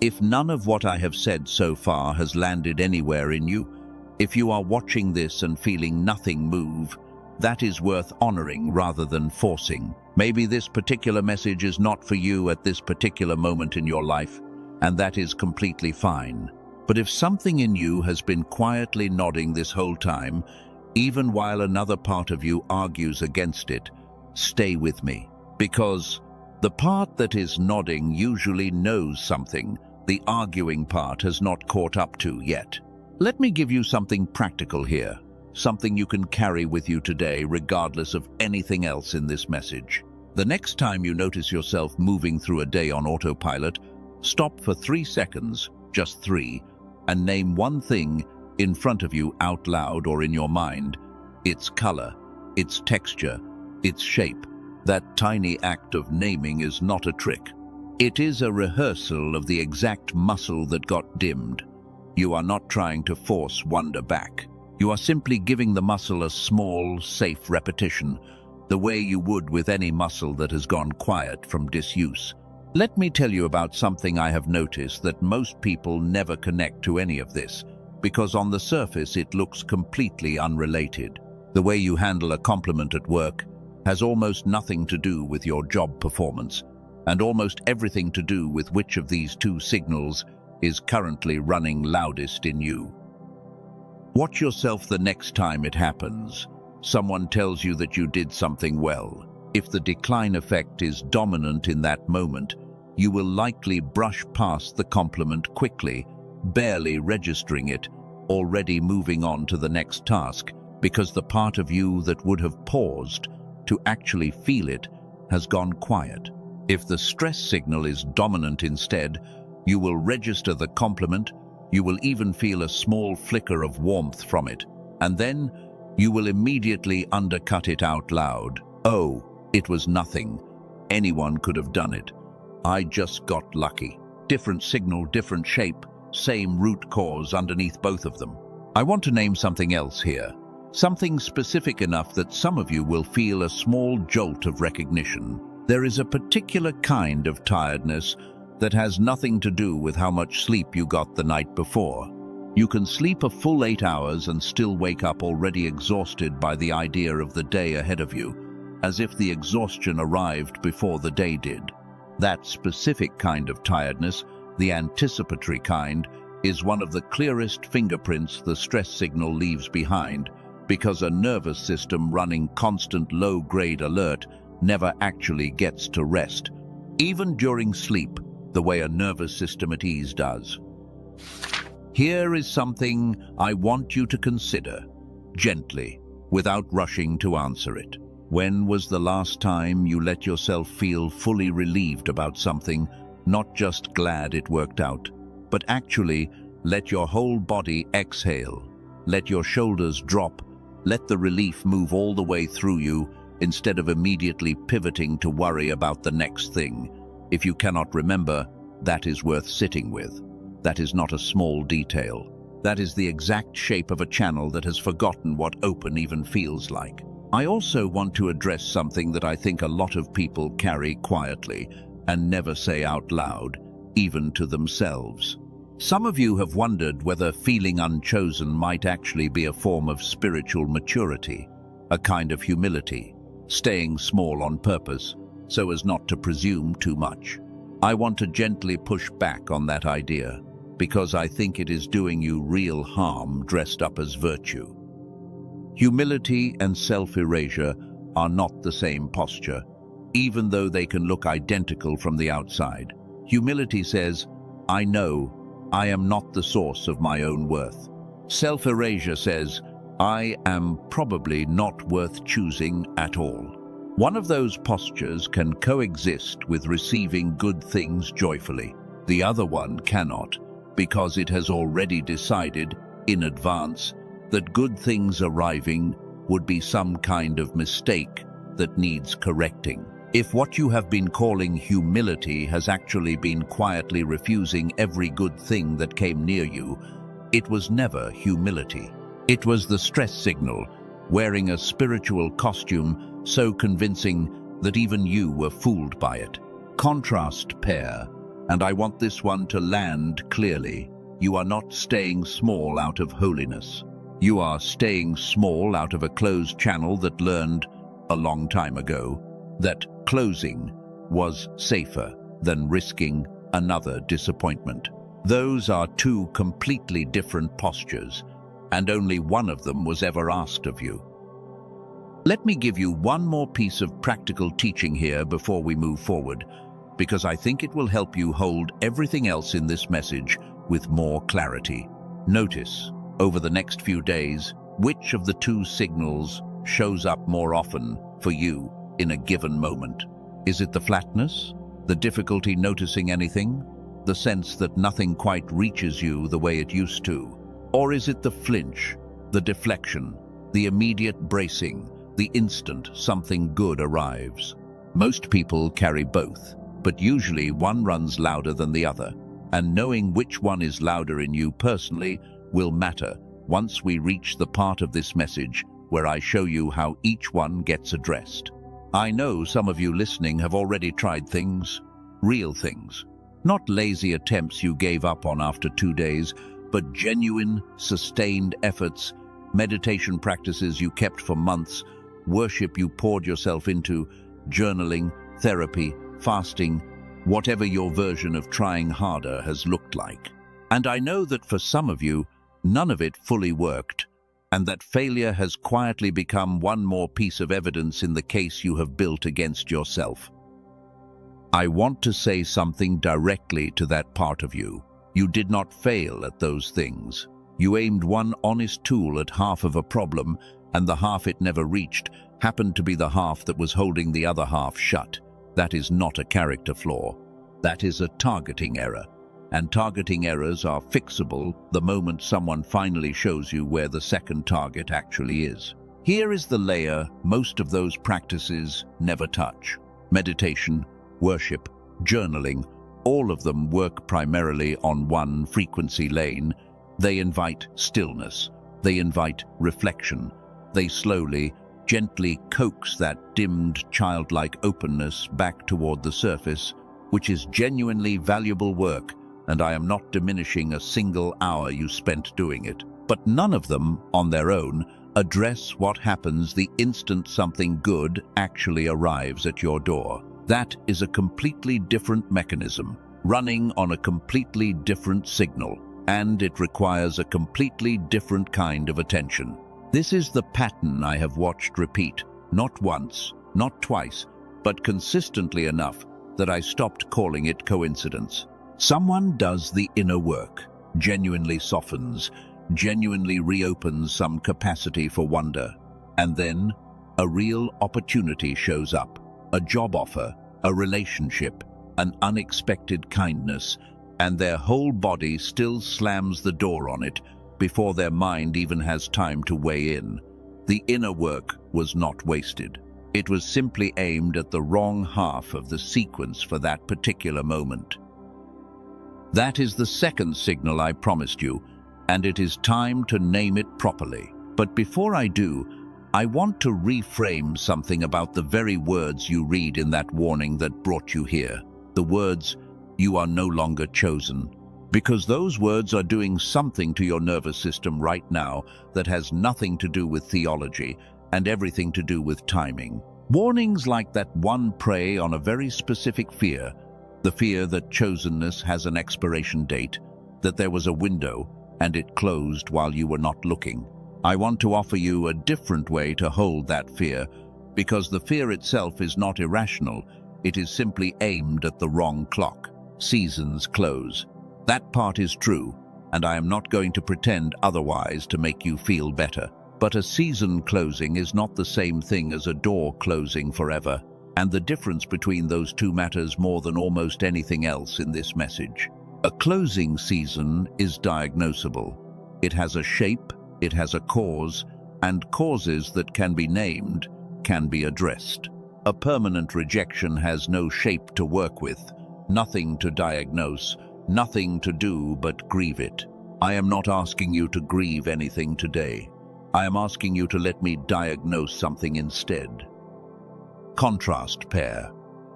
If none of what I have said so far has landed anywhere in you, if you are watching this and feeling nothing move, that is worth honoring rather than forcing. Maybe this particular message is not for you at this particular moment in your life, and that is completely fine. But if something in you has been quietly nodding this whole time, even while another part of you argues against it, stay with me. Because the part that is nodding usually knows something the arguing part has not caught up to yet. Let me give you something practical here, something you can carry with you today regardless of anything else in this message. The next time you notice yourself moving through a day on autopilot, stop for 3 seconds, just 3, and name one thing in front of you out loud or in your mind. Its color, its texture, its shape. That tiny act of naming is not a trick. It is a rehearsal of the exact muscle that got dimmed. You are not trying to force wonder back. You are simply giving the muscle a small, safe repetition, the way you would with any muscle that has gone quiet from disuse. Let me tell you about something I have noticed that most people never connect to any of this, because on the surface it looks completely unrelated. The way you handle a compliment at work has almost nothing to do with your job performance. and almost everything to do with which of these two signals is currently running loudest in you. Watch yourself the next time it happens. Someone tells you that you did something well. If the decline effect is dominant in that moment, you will likely brush past the compliment quickly, barely registering it, already moving on to the next task, because the part of you that would have paused to actually feel it has gone quiet. If the stress signal is dominant instead, you will register the compliment, you will even feel a small flicker of warmth from it, and then you will immediately undercut it out loud. Oh, it was nothing. Anyone could have done it. I just got lucky. Different signal, different shape, same root cause underneath both of them. I want to name something else here. Something specific enough that some of you will feel a small jolt of recognition. There is a particular kind of tiredness that has nothing to do with how much sleep you got the night before. You can sleep a full 8 hours and still wake up already exhausted by the idea of the day ahead of you, as if the exhaustion arrived before the day did. That specific kind of tiredness, the anticipatory kind, is one of the clearest fingerprints the stress signal leaves behind, because a nervous system running constant low-grade alert never actually gets to rest, even during sleep, the way a nervous system at ease does. Here is something I want you to consider, gently, without rushing to answer it. When was the last time you let yourself feel fully relieved about something, not just glad it worked out, but actually let your whole body exhale, let your shoulders drop, let the relief move all the way through you instead of immediately pivoting to worry about the next thing? If you cannot remember, that is worth sitting with. That is not a small detail. That is the exact shape of a channel that has forgotten what open even feels like. I also want to address something that I think a lot of people carry quietly and never say out loud, even to themselves. Some of you have wondered whether feeling unchosen might actually be a form of spiritual maturity, a kind of humility, staying small on purpose so as not to presume too much. I want to gently push back on that idea, because I think it is doing you real harm dressed up as virtue. Humility and self-erasure are not the same posture, even though they can look identical from the outside. Humility says, I know I am not the source of my own worth. Self-erasure says, I am probably not worth choosing at all. One of those postures can coexist with receiving good things joyfully. The other one cannot, because it has already decided, in advance, that good things arriving would be some kind of mistake that needs correcting. If what you have been calling humility has actually been quietly refusing every good thing that came near you, it was never humility. It was the stress signal, wearing a spiritual costume so convincing that even you were fooled by it. Contrast pair, and I want this one to land clearly. You are not staying small out of holiness. You are staying small out of a closed channel that learned, a long time ago, that closing was safer than risking another disappointment. Those are two completely different postures, and only one of them was ever asked of you. Let me give you one more piece of practical teaching here before we move forward, because I think it will help you hold everything else in this message with more clarity. Notice, over the next few days, which of the two signals shows up more often for you in a given moment. Is it the flatness, the difficulty noticing anything, the sense that nothing quite reaches you the way it used to? Or is it the flinch, the deflection, the immediate bracing, the instant something good arrives? Most people carry both, but usually one runs louder than the other, and knowing which one is louder in you personally will matter once we reach the part of this message where I show you how each one gets addressed. I know some of you listening have already tried things, real things, not lazy attempts you gave up on after 2 days, but genuine, sustained efforts, meditation practices you kept for months, worship you poured yourself into, journaling, therapy, fasting, whatever your version of trying harder has looked like. And I know that for some of you, none of it fully worked, and that failure has quietly become one more piece of evidence in the case you have built against yourself. I want to say something directly to that part of you. You did not fail at those things. You aimed one honest tool at half of a problem, and the half it never reached happened to be the half that was holding the other half shut. That is not a character flaw. That is a targeting error. And targeting errors are fixable the moment someone finally shows you where the second target actually is. Here is the layer most of those practices never touch. Meditation, worship, journaling, all of them work primarily on one frequency lane. They invite stillness. They invite reflection. They slowly, gently coax that dimmed, childlike openness back toward the surface, which is genuinely valuable work, and I am not diminishing a single hour you spent doing it. But none of them, on their own, address what happens the instant something good actually arrives at your door. That is a completely different mechanism, running on a completely different signal, and it requires a completely different kind of attention. This is the pattern I have watched repeat, not once, not twice, but consistently enough that I stopped calling it coincidence. Someone does the inner work, genuinely softens, genuinely reopens some capacity for wonder, and then a real opportunity shows up, a job offer, a relationship, an unexpected kindness, and their whole body still slams the door on it before their mind even has time to weigh in. The inner work was not wasted. It was simply aimed at the wrong half of the sequence for that particular moment. That is the second signal I promised you, and it is time to name it properly. But before I do, I want to reframe something about the very words you read in that warning that brought you here. The words, "You are no longer chosen." Because those words are doing something to your nervous system right now that has nothing to do with theology and everything to do with timing. Warnings like that one prey on a very specific fear, the fear that chosenness has an expiration date, that there was a window and it closed while you were not looking. I want to offer you a different way to hold that fear, because the fear itself is not irrational, it is simply aimed at the wrong clock. Seasons close. That part is true, and I am not going to pretend otherwise to make you feel better. But a season closing is not the same thing as a door closing forever, and the difference between those two matters more than almost anything else in this message. A closing season is diagnosable. It has a shape, it has a cause, and causes that can be named, can be addressed. A permanent rejection has no shape to work with, nothing to diagnose, nothing to do but grieve it. I am not asking you to grieve anything today. I am asking you to let me diagnose something instead. Contrast pair.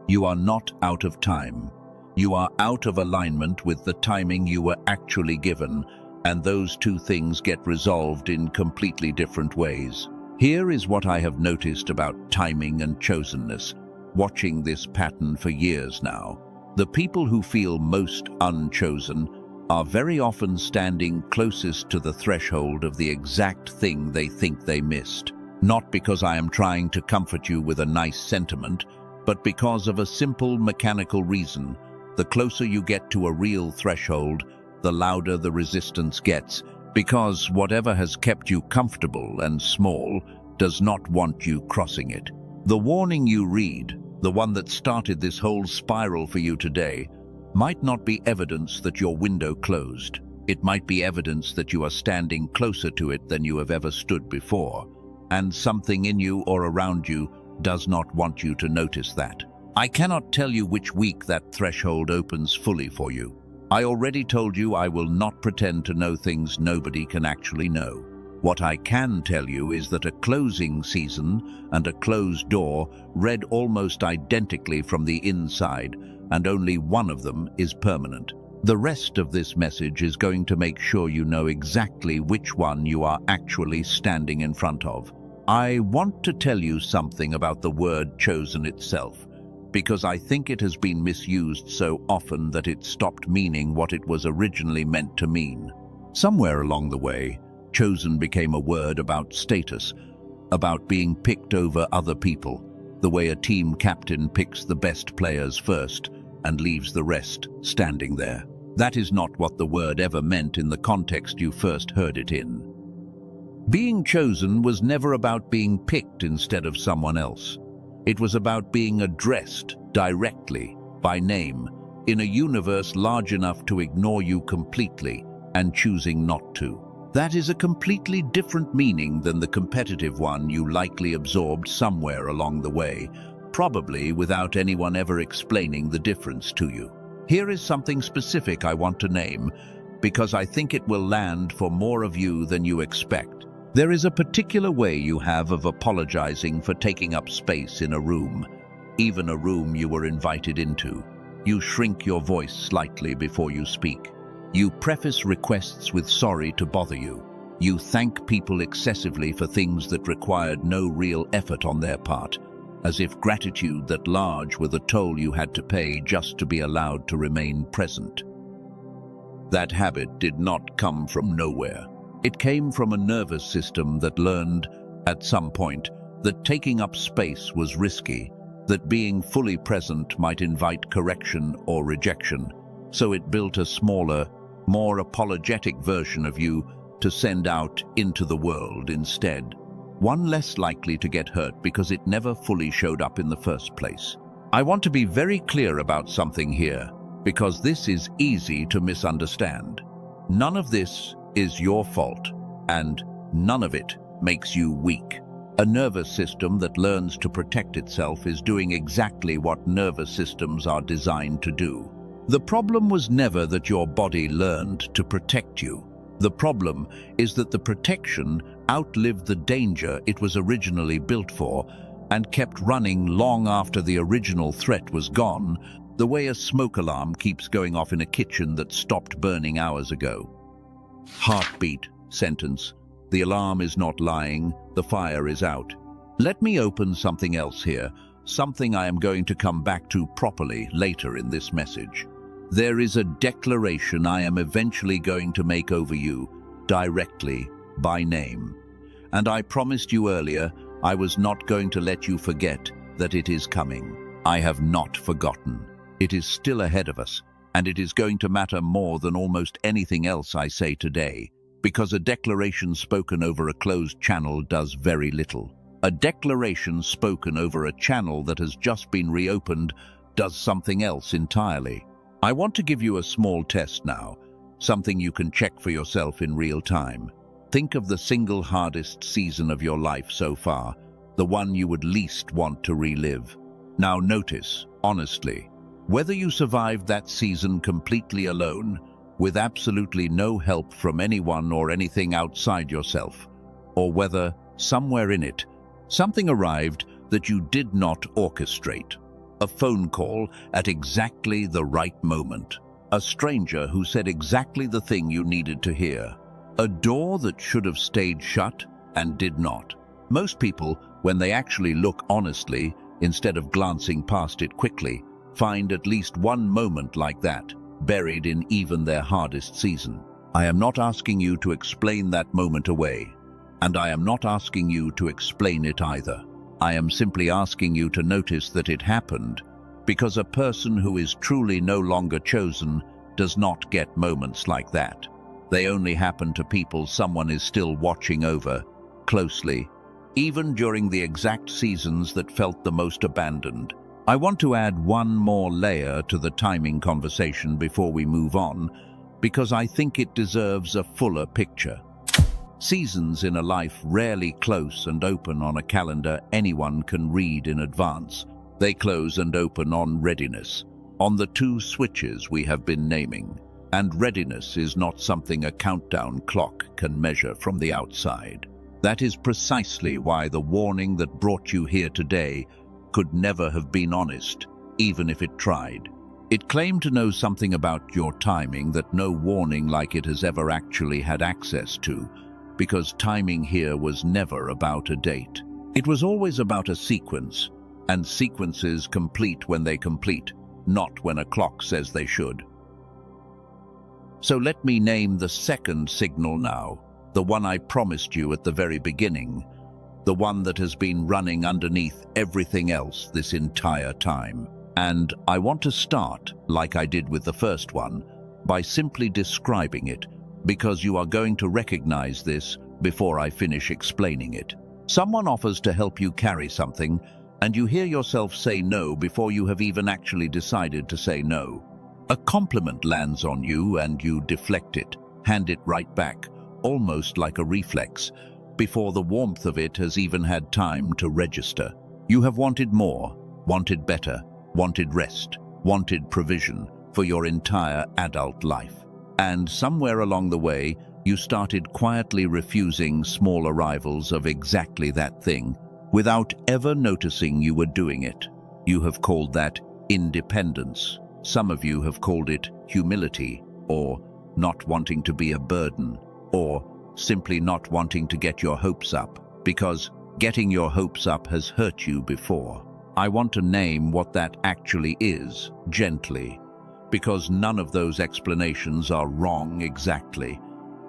You are not out of time. You are out of alignment with the timing you were actually given, and those two things get resolved in completely different ways. Here is what I have noticed about timing and chosenness, watching this pattern for years now. The people who feel most unchosen are very often standing closest to the threshold of the exact thing they think they missed. Not because I am trying to comfort you with a nice sentiment, but because of a simple mechanical reason. The closer you get to a real threshold, the louder the resistance gets, because whatever has kept you comfortable and small does not want you crossing it. The warning you read, the one that started this whole spiral for you today, might not be evidence that your window closed. It might be evidence that you are standing closer to it than you have ever stood before, and something in you or around you does not want you to notice that. I cannot tell you which week that threshold opens fully for you. I already told you I will not pretend to know things nobody can actually know. What I can tell you is that a closing season and a closed door read almost identically from the inside, and only one of them is permanent. The rest of this message is going to make sure you know exactly which one you are actually standing in front of. I want to tell you something about the word chosen itself, because I think it has been misused so often that it stopped meaning what it was originally meant to mean. Somewhere along the way, chosen became a word about status, about being picked over other people, the way a team captain picks the best players first and leaves the rest standing there. That is not what the word ever meant in the context you first heard it in. Being chosen was never about being picked instead of someone else. It was about being addressed directly, by name, in a universe large enough to ignore you completely and choosing not to. That is a completely different meaning than the competitive one you likely absorbed somewhere along the way, probably without anyone ever explaining the difference to you. Here is something specific I want to name, because I think it will land for more of you than you expect. There is a particular way you have of apologizing for taking up space in a room, even a room you were invited into. You shrink your voice slightly before you speak. You preface requests with sorry to bother you. You thank people excessively for things that required no real effort on their part, as if gratitude that large were the toll you had to pay just to be allowed to remain present. That habit did not come from nowhere. It came from a nervous system that learned, at some point, that taking up space was risky, that being fully present might invite correction or rejection, so it built a smaller, more apologetic version of you to send out into the world instead. One less likely to get hurt because it never fully showed up in the first place. I want to be very clear about something here, because this is easy to misunderstand. None of this is your fault, and none of it makes you weak. A nervous system that learns to protect itself is doing exactly what nervous systems are designed to do. The problem was never that your body learned to protect you. The problem is that the protection outlived the danger it was originally built for and kept running long after the original threat was gone, the way a smoke alarm keeps going off in a kitchen that stopped burning hours ago. Heartbeat, sentence. The alarm is not lying, the fire is out. Let me open something else here, something I am going to come back to properly later in this message. There is a declaration I am eventually going to make over you, directly, by name. And I promised you earlier I was not going to let you forget that it is coming. I have not forgotten. It is still ahead of us, and it is going to matter more than almost anything else I say today, because a declaration spoken over a closed channel does very little. A declaration spoken over a channel that has just been reopened does something else entirely. I want to give you a small test now, something you can check for yourself in real time. Think of the single hardest season of your life so far, the one you would least want to relive. Now notice, honestly, whether you survived that season completely alone, with absolutely no help from anyone or anything outside yourself, or whether, somewhere in it, something arrived that you did not orchestrate. A phone call at exactly the right moment. A stranger who said exactly the thing you needed to hear. A door that should have stayed shut and did not. Most people, when they actually look honestly, instead of glancing past it quickly, find at least one moment like that, buried in even their hardest season. I am not asking you to explain that moment away, and I am not asking you to explain it either. I am simply asking you to notice that it happened, because a person who is truly no longer chosen does not get moments like that. They only happen to people someone is still watching over, closely, even during the exact seasons that felt the most abandoned. I want to add one more layer to the timing conversation before we move on, because I think it deserves a fuller picture. Seasons in a life rarely close and open on a calendar anyone can read in advance. They close and open on readiness, on the two switches we have been naming. And readiness is not something a countdown clock can measure from the outside. That is precisely why the warning that brought you here today could never have been honest, even if it tried. It claimed to know something about your timing that no warning like it has ever actually had access to, because timing here was never about a date. It was always about a sequence, and sequences complete when they complete, not when a clock says they should. So let me name the second signal now, the one I promised you at the very beginning, the one that has been running underneath everything else this entire time. And I want to start, like I did with the first one, by simply describing it, because you are going to recognize this before I finish explaining it. Someone offers to help you carry something, and you hear yourself say no before you have even actually decided to say no. A compliment lands on you and you deflect it, hand it right back, almost like a reflex, before the warmth of it has even had time to register. You have wanted more, wanted better, wanted rest, wanted provision for your entire adult life. And somewhere along the way, you started quietly refusing small arrivals of exactly that thing, without ever noticing you were doing it. You have called that independence. Some of you have called it humility, or not wanting to be a burden, or simply not wanting to get your hopes up, because getting your hopes up has hurt you before. I want to name what that actually is, gently, because none of those explanations are wrong exactly.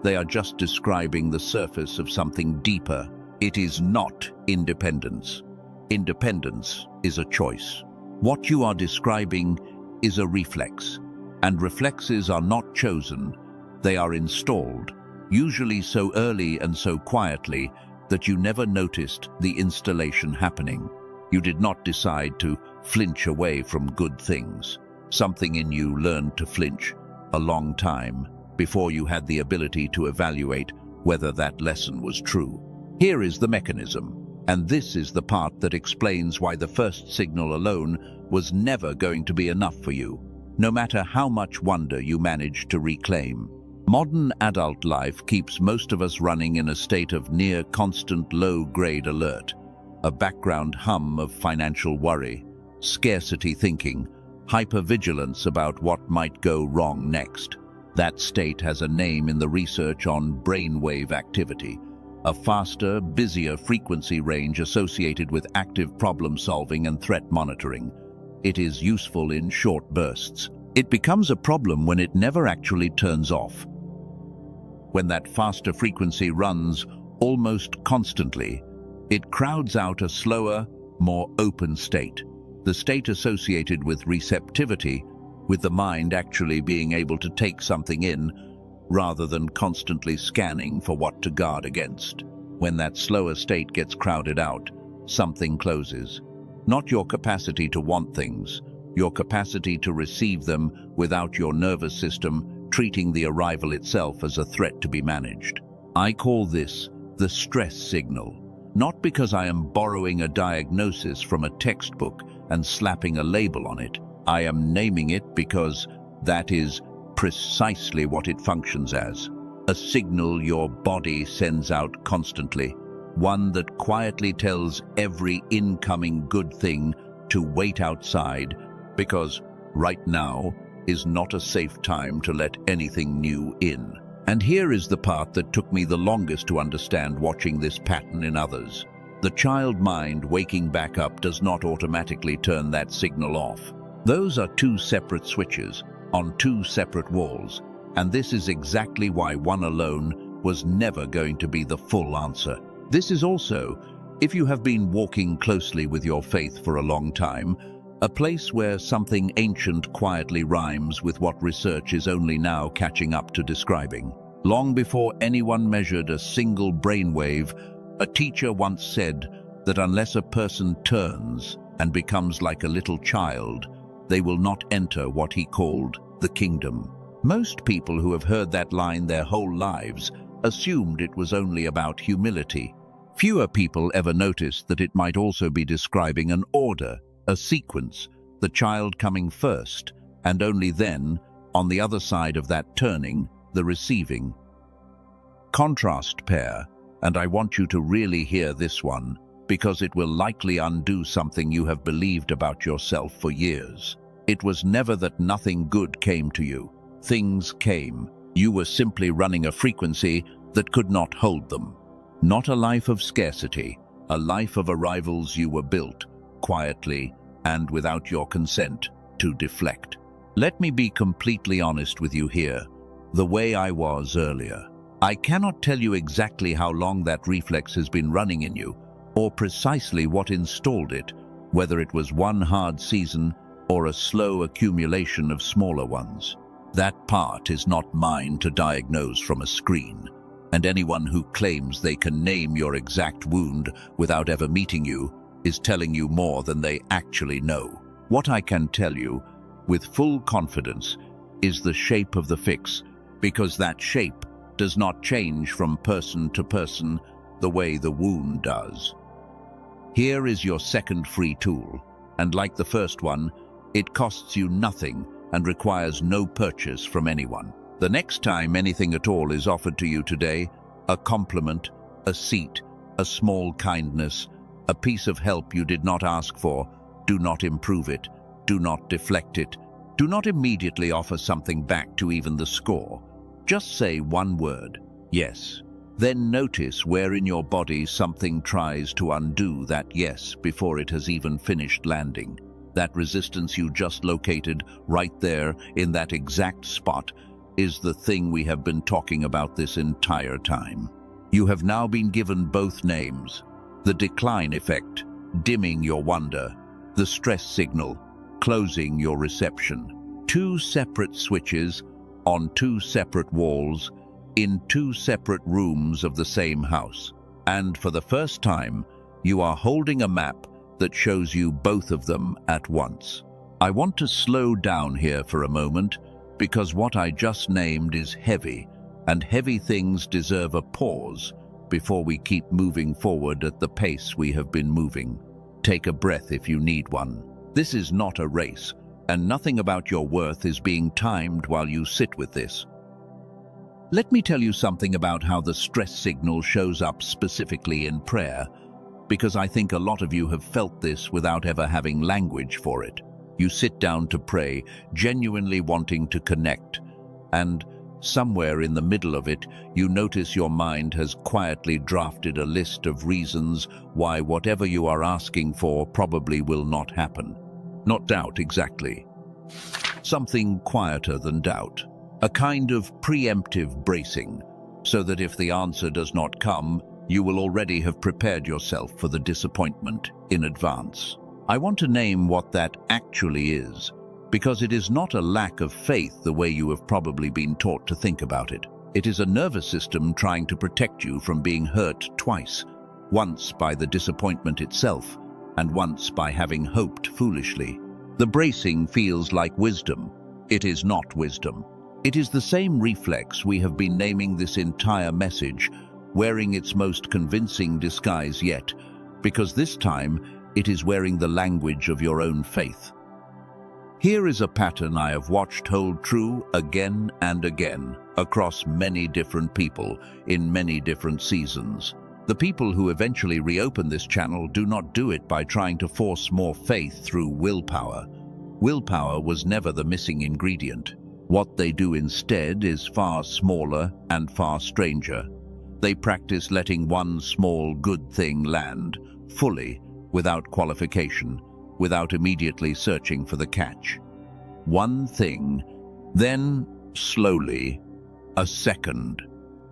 They are just describing the surface of something deeper. It is not independence. Independence is a choice. What you are describing is a reflex, and reflexes are not chosen. They are installed, usually so early and so quietly that you never noticed the installation happening. You did not decide to flinch away from good things. Something in you learned to flinch a long time before you had the ability to evaluate whether that lesson was true. Here is the mechanism, and this is the part that explains why the first signal alone was never going to be enough for you, no matter how much wonder you managed to reclaim. Modern adult life keeps most of us running in a state of near constant low-grade alert, a background hum of financial worry, scarcity thinking, hypervigilance about what might go wrong next. That state has a name in the research on brainwave activity, a faster, busier frequency range associated with active problem-solving and threat monitoring. It is useful in short bursts. It becomes a problem when it never actually turns off. When that faster frequency runs almost constantly, it crowds out a slower, more open state, the state associated with receptivity, with the mind actually being able to take something in rather than constantly scanning for what to guard against. When that slower state gets crowded out, something closes. Not your capacity to want things, your capacity to receive them without your nervous system treating the arrival itself as a threat to be managed. I call this the stress signal, not because I am borrowing a diagnosis from a textbook and slapping a label on it. I am naming it because that is precisely what it functions as. A signal your body sends out constantly, one that quietly tells every incoming good thing to wait outside, because right now is not a safe time to let anything new in. And here is the part that took me the longest to understand watching this pattern in others. The child mind waking back up does not automatically turn that signal off. Those are two separate switches on two separate walls, and this is exactly why one alone was never going to be the full answer. This is also, if you have been walking closely with your faith for a long time, a place where something ancient quietly rhymes with what research is only now catching up to describing. Long before anyone measured a single brainwave, a teacher once said that unless a person turns and becomes like a little child, they will not enter what he called the kingdom. Most people who have heard that line their whole lives assumed it was only about humility. Fewer people ever noticed that it might also be describing an order, a sequence, the child coming first, and only then, on the other side of that turning, the receiving. Contrast pair, and I want you to really hear this one, because it will likely undo something you have believed about yourself for years. It was never that nothing good came to you. Things came. You were simply running a frequency that could not hold them. Not a life of scarcity, a life of arrivals you were built, quietly, and without your consent, to deflect. Let me be completely honest with you here, the way I was earlier. I cannot tell you exactly how long that reflex has been running in you, or precisely what installed it, whether it was one hard season or a slow accumulation of smaller ones. That part is not mine to diagnose from a screen, and anyone who claims they can name your exact wound without ever meeting you is telling you more than they actually know. What I can tell you, with full confidence, is the shape of the fix, because that shape does not change from person to person the way the wound does. Here is your second free tool, and like the first one, it costs you nothing and requires no purchase from anyone. The next time anything at all is offered to you today, a compliment, a seat, a small kindness, a piece of help you did not ask for, do not improve it, do not deflect it, do not immediately offer something back to even the score. Just say one word, yes. Then notice where in your body something tries to undo that yes before it has even finished landing. That resistance you just located right there in that exact spot is the thing we have been talking about this entire time. You have now been given both names: the decline effect, dimming your wonder; the stress signal, closing your reception. Two separate switches on two separate walls in two separate rooms of the same house. And for the first time, you are holding a map that shows you both of them at once. I want to slow down here for a moment, because what I just named is heavy, and heavy things deserve a pause before we keep moving forward at the pace we have been moving. Take a breath if you need one. This is not a race, and nothing about your worth is being timed while you sit with this. Let me tell you something about how the stress signal shows up specifically in prayer, because I think a lot of you have felt this without ever having language for it. You sit down to pray, genuinely wanting to connect, and somewhere in the middle of it, you notice your mind has quietly drafted a list of reasons why whatever you are asking for probably will not happen. Not doubt exactly. Something quieter than doubt. A kind of preemptive bracing, so that if the answer does not come, you will already have prepared yourself for the disappointment in advance. I want to name what that actually is, because it is not a lack of faith the way you have probably been taught to think about it. It is a nervous system trying to protect you from being hurt twice, once by the disappointment itself, and once by having hoped foolishly. The bracing feels like wisdom. It is not wisdom. It is the same reflex we have been naming this entire message, wearing its most convincing disguise yet, because this time it is wearing the language of your own faith. Here is a pattern I have watched hold true again and again, across many different people, in many different seasons. The people who eventually reopen this channel do not do it by trying to force more faith through willpower. Willpower was never the missing ingredient. What they do instead is far smaller and far stranger. They practice letting one small good thing land, fully, without qualification, without immediately searching for the catch. One thing, then, slowly, a second.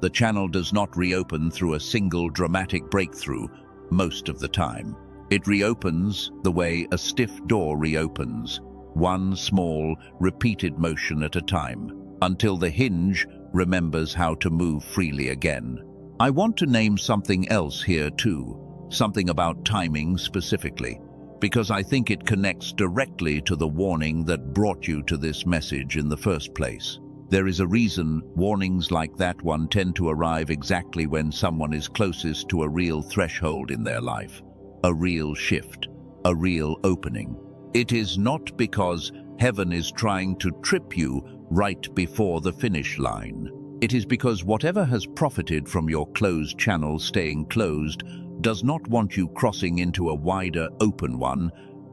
The channel does not reopen through a single dramatic breakthrough most of the time. It reopens the way a stiff door reopens, one small, repeated motion at a time, until the hinge remembers how to move freely again. I want to name something else here too, something about timing specifically, because I think it connects directly to the warning that brought you to this message in the first place. There is a reason warnings like that one tend to arrive exactly when someone is closest to a real threshold in their life, a real shift, a real opening. It is not because heaven is trying to trip you right before the finish line. It is because whatever has profited from your closed channel staying closed does not want you crossing into a wider, open one,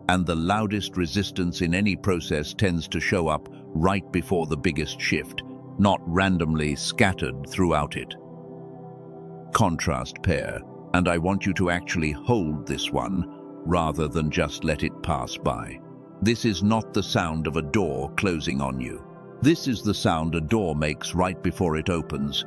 and the loudest resistance in any process tends to show up right before the biggest shift, not randomly scattered throughout it. Contrast pair, and I want you to actually hold this one, rather than just let it pass by. This is not the sound of a door closing on you. This is the sound a door makes right before it opens,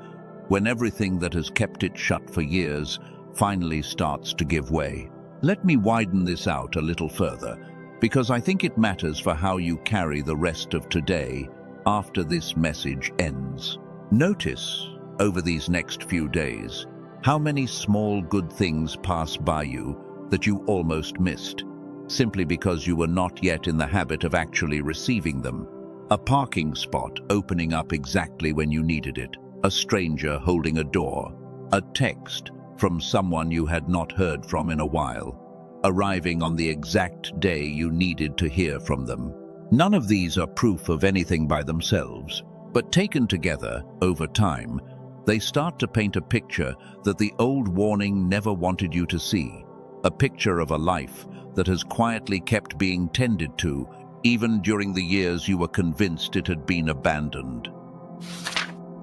when everything that has kept it shut for years finally starts to give way. Let me widen this out a little further, because I think it matters for how you carry the rest of today after this message ends. Notice, over these next few days, how many small good things pass by you that you almost missed, simply because you were not yet in the habit of actually receiving them. A parking spot opening up exactly when you needed it, a stranger holding a door, a text from someone you had not heard from in a while, arriving on the exact day you needed to hear from them. None of these are proof of anything by themselves, but taken together, over time, they start to paint a picture that the old warning never wanted you to see, a picture of a life that has quietly kept being tended to, even during the years you were convinced it had been abandoned.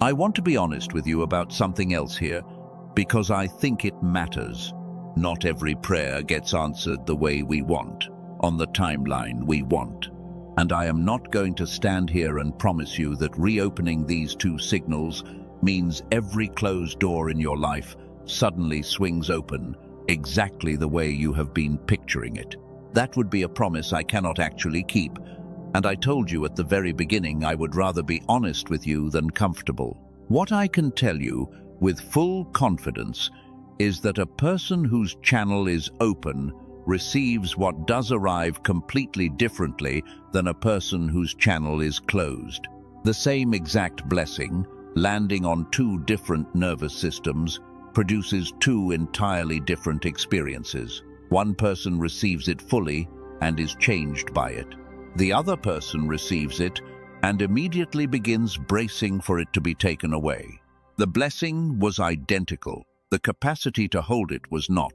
I want to be honest with you about something else here, because I think it matters. Not every prayer gets answered the way we want, on the timeline we want. And I am not going to stand here and promise you that reopening these two signals means every closed door in your life suddenly swings open exactly the way you have been picturing it. That would be a promise I cannot actually keep, and I told you at the very beginning I would rather be honest with you than comfortable. What I can tell you with full confidence is that a person whose channel is open receives what does arrive completely differently than a person whose channel is closed. The same exact blessing, landing on two different nervous systems, produces two entirely different experiences. One person receives it fully and is changed by it. The other person receives it and immediately begins bracing for it to be taken away. The blessing was identical. The capacity to hold it was not.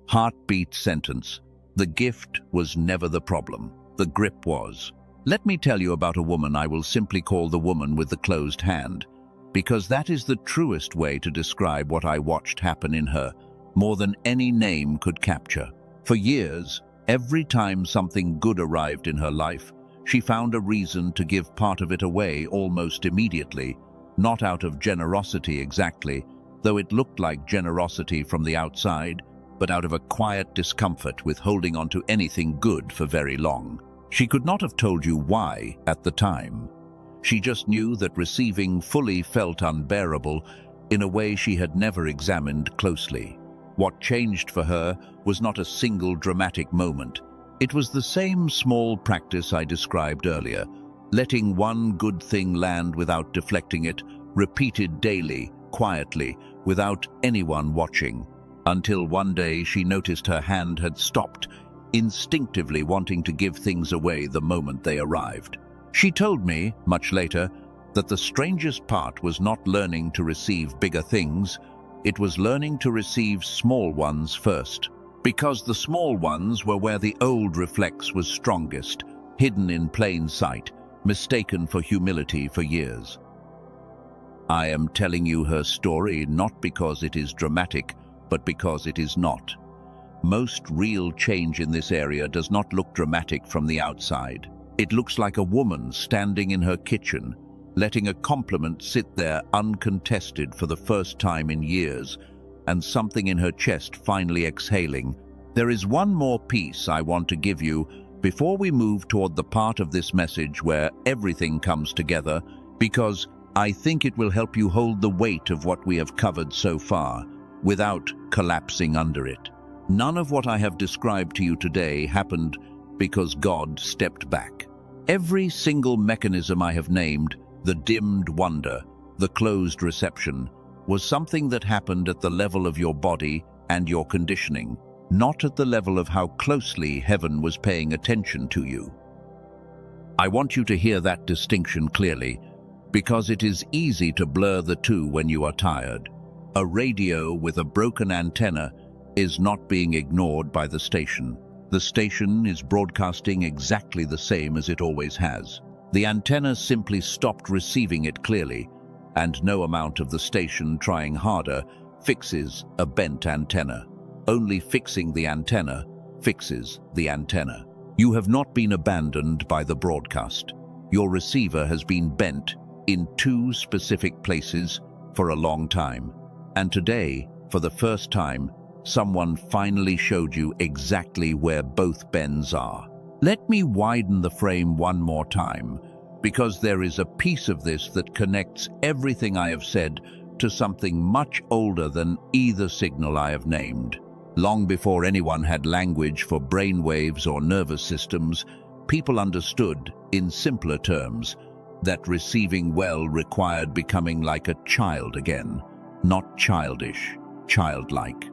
Heartbeat sentence. The gift was never the problem. The grip was. Let me tell you about a woman I will simply call the woman with the closed hand, because that is the truest way to describe what I watched happen in her, more than any name could capture. For years, every time something good arrived in her life, she found a reason to give part of it away almost immediately, not out of generosity exactly, though it looked like generosity from the outside, but out of a quiet discomfort with holding on to anything good for very long. She could not have told you why at the time. She just knew that receiving fully felt unbearable in a way she had never examined closely. What changed for her was not a single dramatic moment. It was the same small practice I described earlier, letting one good thing land without deflecting it, repeated daily, quietly, without anyone watching, until one day she noticed her hand had stopped, instinctively wanting to give things away the moment they arrived. She told me, much later, that the strangest part was not learning to receive bigger things, it was learning to receive small ones first, because the small ones were where the old reflex was strongest, hidden in plain sight, mistaken for humility for years. I am telling you her story not because it is dramatic, but because it is not. Most real change in this area does not look dramatic from the outside. It looks like a woman standing in her kitchen, letting a compliment sit there uncontested for the first time in years, and something in her chest finally exhaling. There is one more piece I want to give you before we move toward the part of this message where everything comes together, because I think it will help you hold the weight of what we have covered so far, without collapsing under it. None of what I have described to you today happened because God stepped back. Every single mechanism I have named, the dimmed wonder, the closed reception, was something that happened at the level of your body and your conditioning, not at the level of how closely heaven was paying attention to you. I want you to hear that distinction clearly, because it is easy to blur the two when you are tired. A radio with a broken antenna is not being ignored by the station. The station is broadcasting exactly the same as it always has. The antenna simply stopped receiving it clearly, and no amount of the station trying harder fixes a bent antenna. Only fixing the antenna fixes the antenna. You have not been abandoned by the broadcast. Your receiver has been bent in two specific places for a long time. And today, for the first time, someone finally showed you exactly where both bends are. Let me widen the frame one more time, because there is a piece of this that connects everything I have said to something much older than either signal I have named. Long before anyone had language for brainwaves or nervous systems, people understood, in simpler terms, that receiving well required becoming like a child again, not childish, childlike,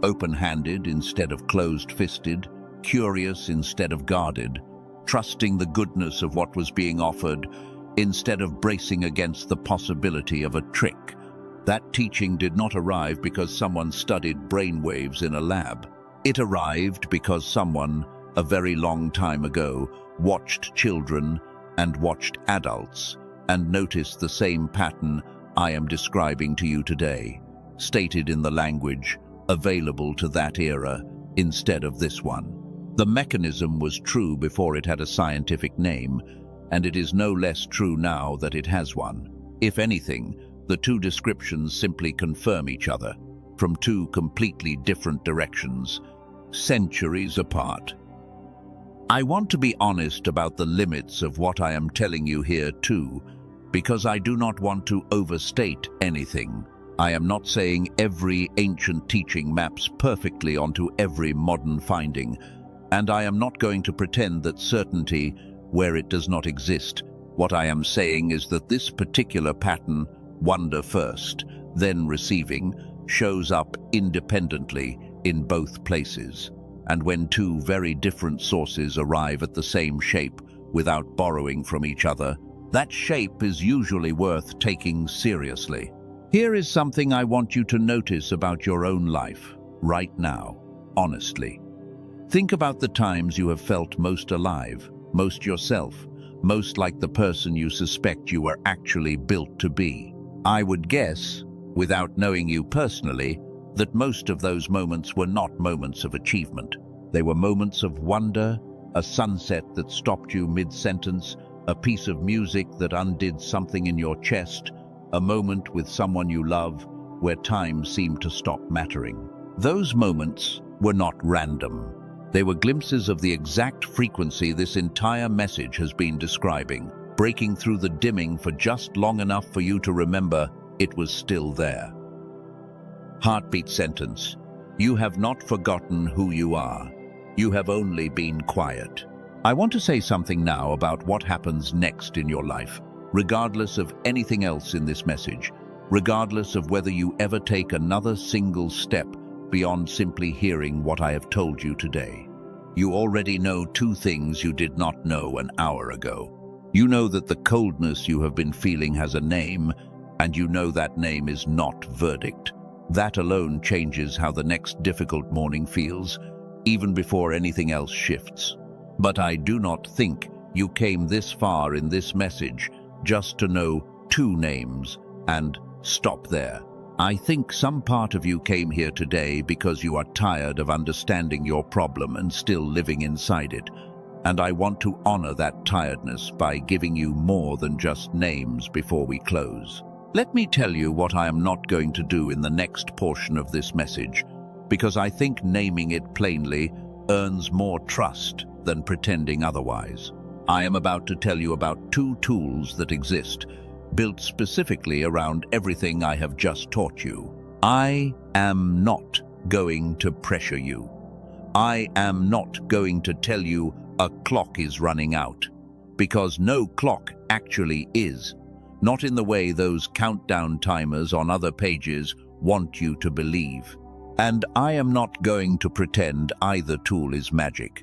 open-handed instead of closed-fisted, curious instead of guarded, trusting the goodness of what was being offered instead of bracing against the possibility of a trick. That teaching did not arrive because someone studied brainwaves in a lab. It arrived because someone, a very long time ago, watched children and watched adults and noticed the same pattern I am describing to you today, stated in the language available to that era instead of this one. The mechanism was true before it had a scientific name, and it is no less true now that it has one. If anything, the two descriptions simply confirm each other, from two completely different directions, centuries apart. I want to be honest about the limits of what I am telling you here too, because I do not want to overstate anything. I am not saying every ancient teaching maps perfectly onto every modern finding, and I am not going to pretend that certainty where it does not exist. What I am saying is that this particular pattern, wonder first, then receiving, shows up independently in both places. And when two very different sources arrive at the same shape without borrowing from each other, that shape is usually worth taking seriously. Here is something I want you to notice about your own life, right now, honestly. Think about the times you have felt most alive, most yourself, most like the person you suspect you were actually built to be. I would guess, without knowing you personally, that most of those moments were not moments of achievement. They were moments of wonder, a sunset that stopped you mid-sentence, a piece of music that undid something in your chest, a moment with someone you love where time seemed to stop mattering. Those moments were not random. They were glimpses of the exact frequency this entire message has been describing, breaking through the dimming for just long enough for you to remember it was still there. Heartbeat sentence. You have not forgotten who you are. You have only been quiet. I want to say something now about what happens next in your life, regardless of anything else in this message, regardless of whether you ever take another single step beyond simply hearing what I have told you today. You already know two things you did not know an hour ago. You know that the coldness you have been feeling has a name, and you know that name is not verdict. That alone changes how the next difficult morning feels, even before anything else shifts. But I do not think you came this far in this message just to know two names and stop there. I think some part of you came here today because you are tired of understanding your problem and still living inside it. And I want to honor that tiredness by giving you more than just names before we close. Let me tell you what I am not going to do in the next portion of this message, because I think naming it plainly earns more trust than pretending otherwise. I am about to tell you about two tools that exist, built specifically around everything I have just taught you. I am not going to pressure you. I am not going to tell you a clock is running out, because no clock actually is, not in the way those countdown timers on other pages want you to believe. And I am not going to pretend either tool is magic,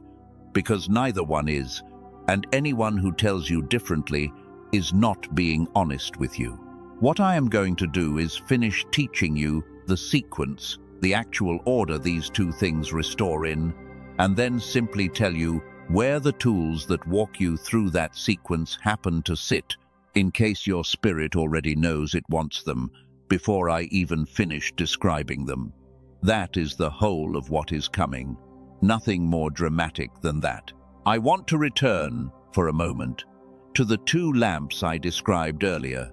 because neither one is, and anyone who tells you differently is not being honest with you. What I am going to do is finish teaching you the sequence, the actual order these two things restore in, and then simply tell you where the tools that walk you through that sequence happen to sit, in case your spirit already knows it wants them, before I even finish describing them. That is the whole of what is coming. Nothing more dramatic than that. I want to return, for a moment, to the two lamps I described earlier,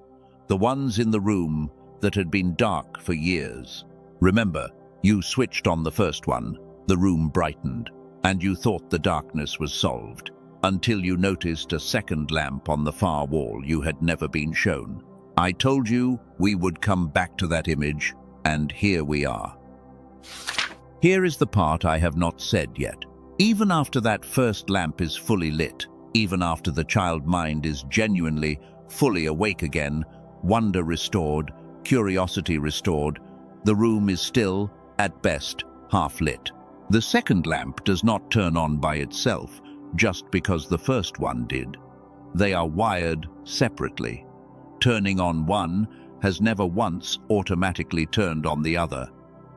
the ones in the room that had been dark for years. Remember, you switched on the first one, the room brightened, and you thought the darkness was solved, until you noticed a second lamp on the far wall you had never been shown. I told you we would come back to that image, and here we are. Here is the part I have not said yet. Even after that first lamp is fully lit, even after the child mind is genuinely, fully awake again, wonder restored, curiosity restored, the room is still, at best, half lit. The second lamp does not turn on by itself, just because the first one did. They are wired separately. Turning on one has never once automatically turned on the other,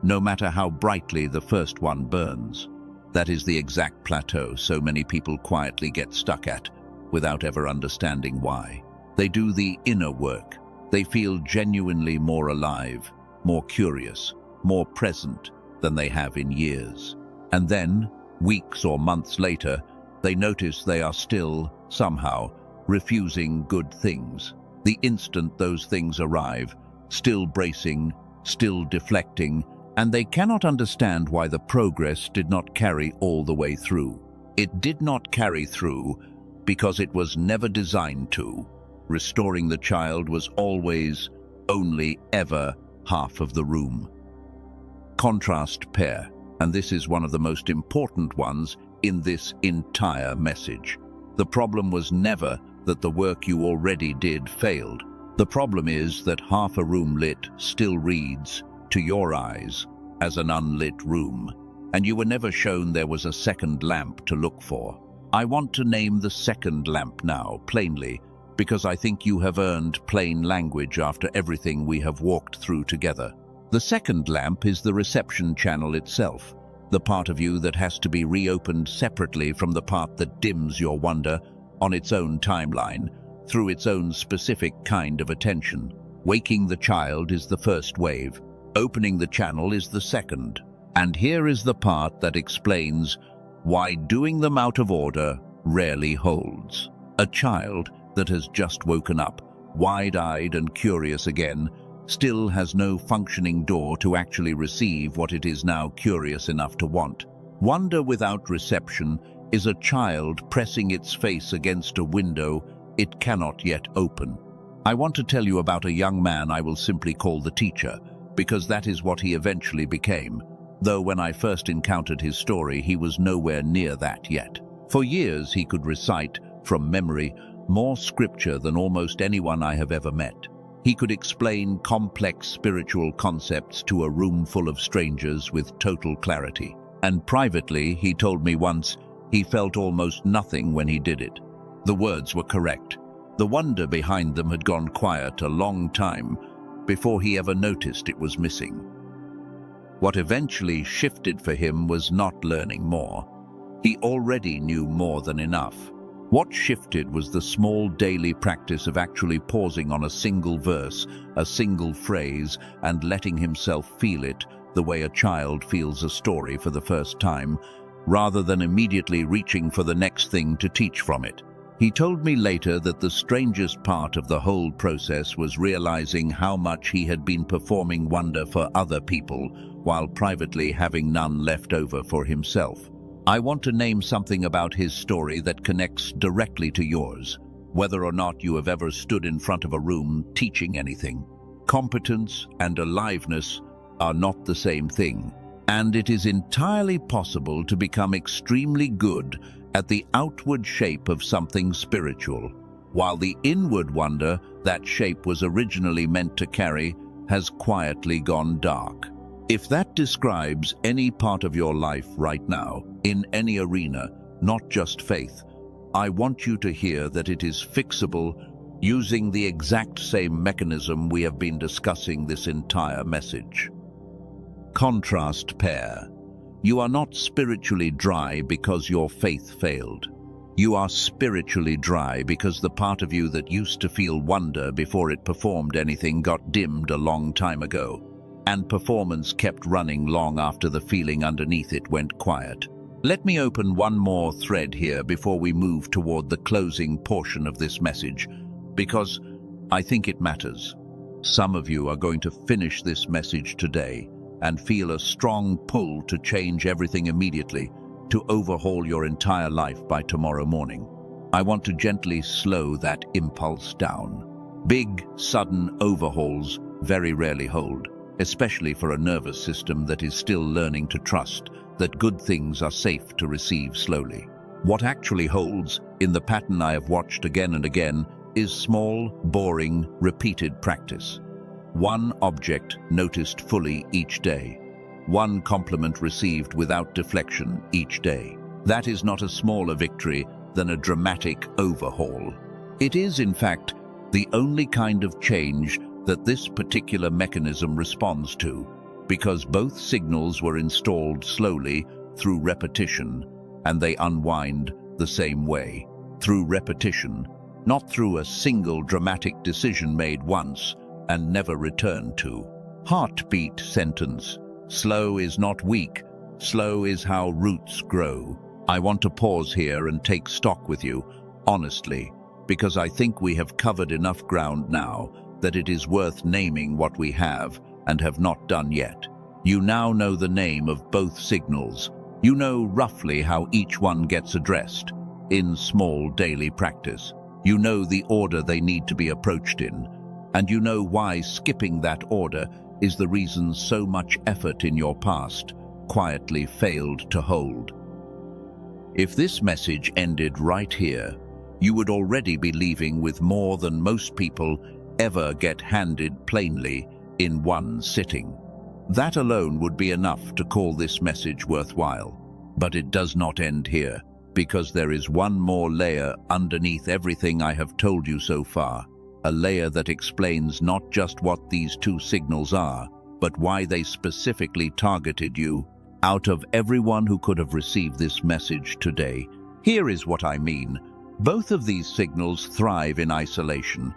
no matter how brightly the first one burns. That is the exact plateau so many people quietly get stuck at, without ever understanding why. They do the inner work. They feel genuinely more alive, more curious, more present than they have in years. And then, weeks or months later, they notice they are still, somehow, refusing good things. The instant those things arrive, still bracing, still deflecting, and they cannot understand why the progress did not carry all the way through. It did not carry through because it was never designed to. Restoring the child was always, only ever, half of the room. Contrast pair, and this is one of the most important ones in this entire message. The problem was never that the work you already did failed. The problem is that half a room lit still reads, to your eyes, as an unlit room, and you were never shown there was a second lamp to look for. I want to name the second lamp now, plainly, because I think you have earned plain language after everything we have walked through together. The second lamp is the reception channel itself, the part of you that has to be reopened separately from the part that dims your wonder on its own timeline, through its own specific kind of attention. Waking the child is the first wave. Opening the channel is the second. And here is the part that explains why doing them out of order rarely holds. A child that has just woken up, wide-eyed and curious again, still has no functioning door to actually receive what it is now curious enough to want. Wonder without reception is a child pressing its face against a window it cannot yet open. I want to tell you about a young man I will simply call the teacher, because that is what he eventually became, though when I first encountered his story he was nowhere near that yet. For years he could recite, from memory, more scripture than almost anyone I have ever met. He could explain complex spiritual concepts to a room full of strangers with total clarity. And privately, he told me once, he felt almost nothing when he did it. The words were correct. The wonder behind them had gone quiet a long time before he ever noticed it was missing. What eventually shifted for him was not learning more. He already knew more than enough. What shifted was the small daily practice of actually pausing on a single verse, a single phrase, and letting himself feel it the way a child feels a story for the first time, rather than immediately reaching for the next thing to teach from it. He told me later that the strangest part of the whole process was realizing how much he had been performing wonder for other people, while privately having none left over for himself. I want to name something about his story that connects directly to yours, whether or not you have ever stood in front of a room teaching anything. Competence and aliveness are not the same thing, and it is entirely possible to become extremely good at the outward shape of something spiritual, while the inward wonder that shape was originally meant to carry has quietly gone dark. If that describes any part of your life right now, in any arena, not just faith, I want you to hear that it is fixable using the exact same mechanism we have been discussing this entire message. Contrast pair. You are not spiritually dry because your faith failed. You are spiritually dry because the part of you that used to feel wonder before it performed anything got dimmed a long time ago, and performance kept running long after the feeling underneath it went quiet. Let me open one more thread here before we move toward the closing portion of this message, because I think it matters. Some of you are going to finish this message today and feel a strong pull to change everything immediately, to overhaul your entire life by tomorrow morning. I want to gently slow that impulse down. Big, sudden overhauls very rarely hold, especially for a nervous system that is still learning to trust that good things are safe to receive slowly. What actually holds, in the pattern I have watched again and again, is small, boring, repeated practice. One object noticed fully each day. One compliment received without deflection each day. That is not a smaller victory than a dramatic overhaul. It is, in fact, the only kind of change that this particular mechanism responds to, because both signals were installed slowly through repetition, and they unwind the same way, through repetition, not through a single dramatic decision made once and never returned to. Heartbeat sentence. Slow is not weak. Slow is how roots grow. I want to pause here and take stock with you, honestly, because I think we have covered enough ground now that it is worth naming what we have and have not done yet. You now know the name of both signals. You know roughly how each one gets addressed in small daily practice. You know the order they need to be approached in, and you know why skipping that order is the reason so much effort in your past quietly failed to hold. If this message ended right here, you would already be leaving with more than most people ever get handed plainly in one sitting. That alone would be enough to call this message worthwhile. But it does not end here, because there is one more layer underneath everything I have told you so far, a layer that explains not just what these two signals are, but why they specifically targeted you. Out of everyone who could have received this message today, here is what I mean. Both of these signals thrive in isolation.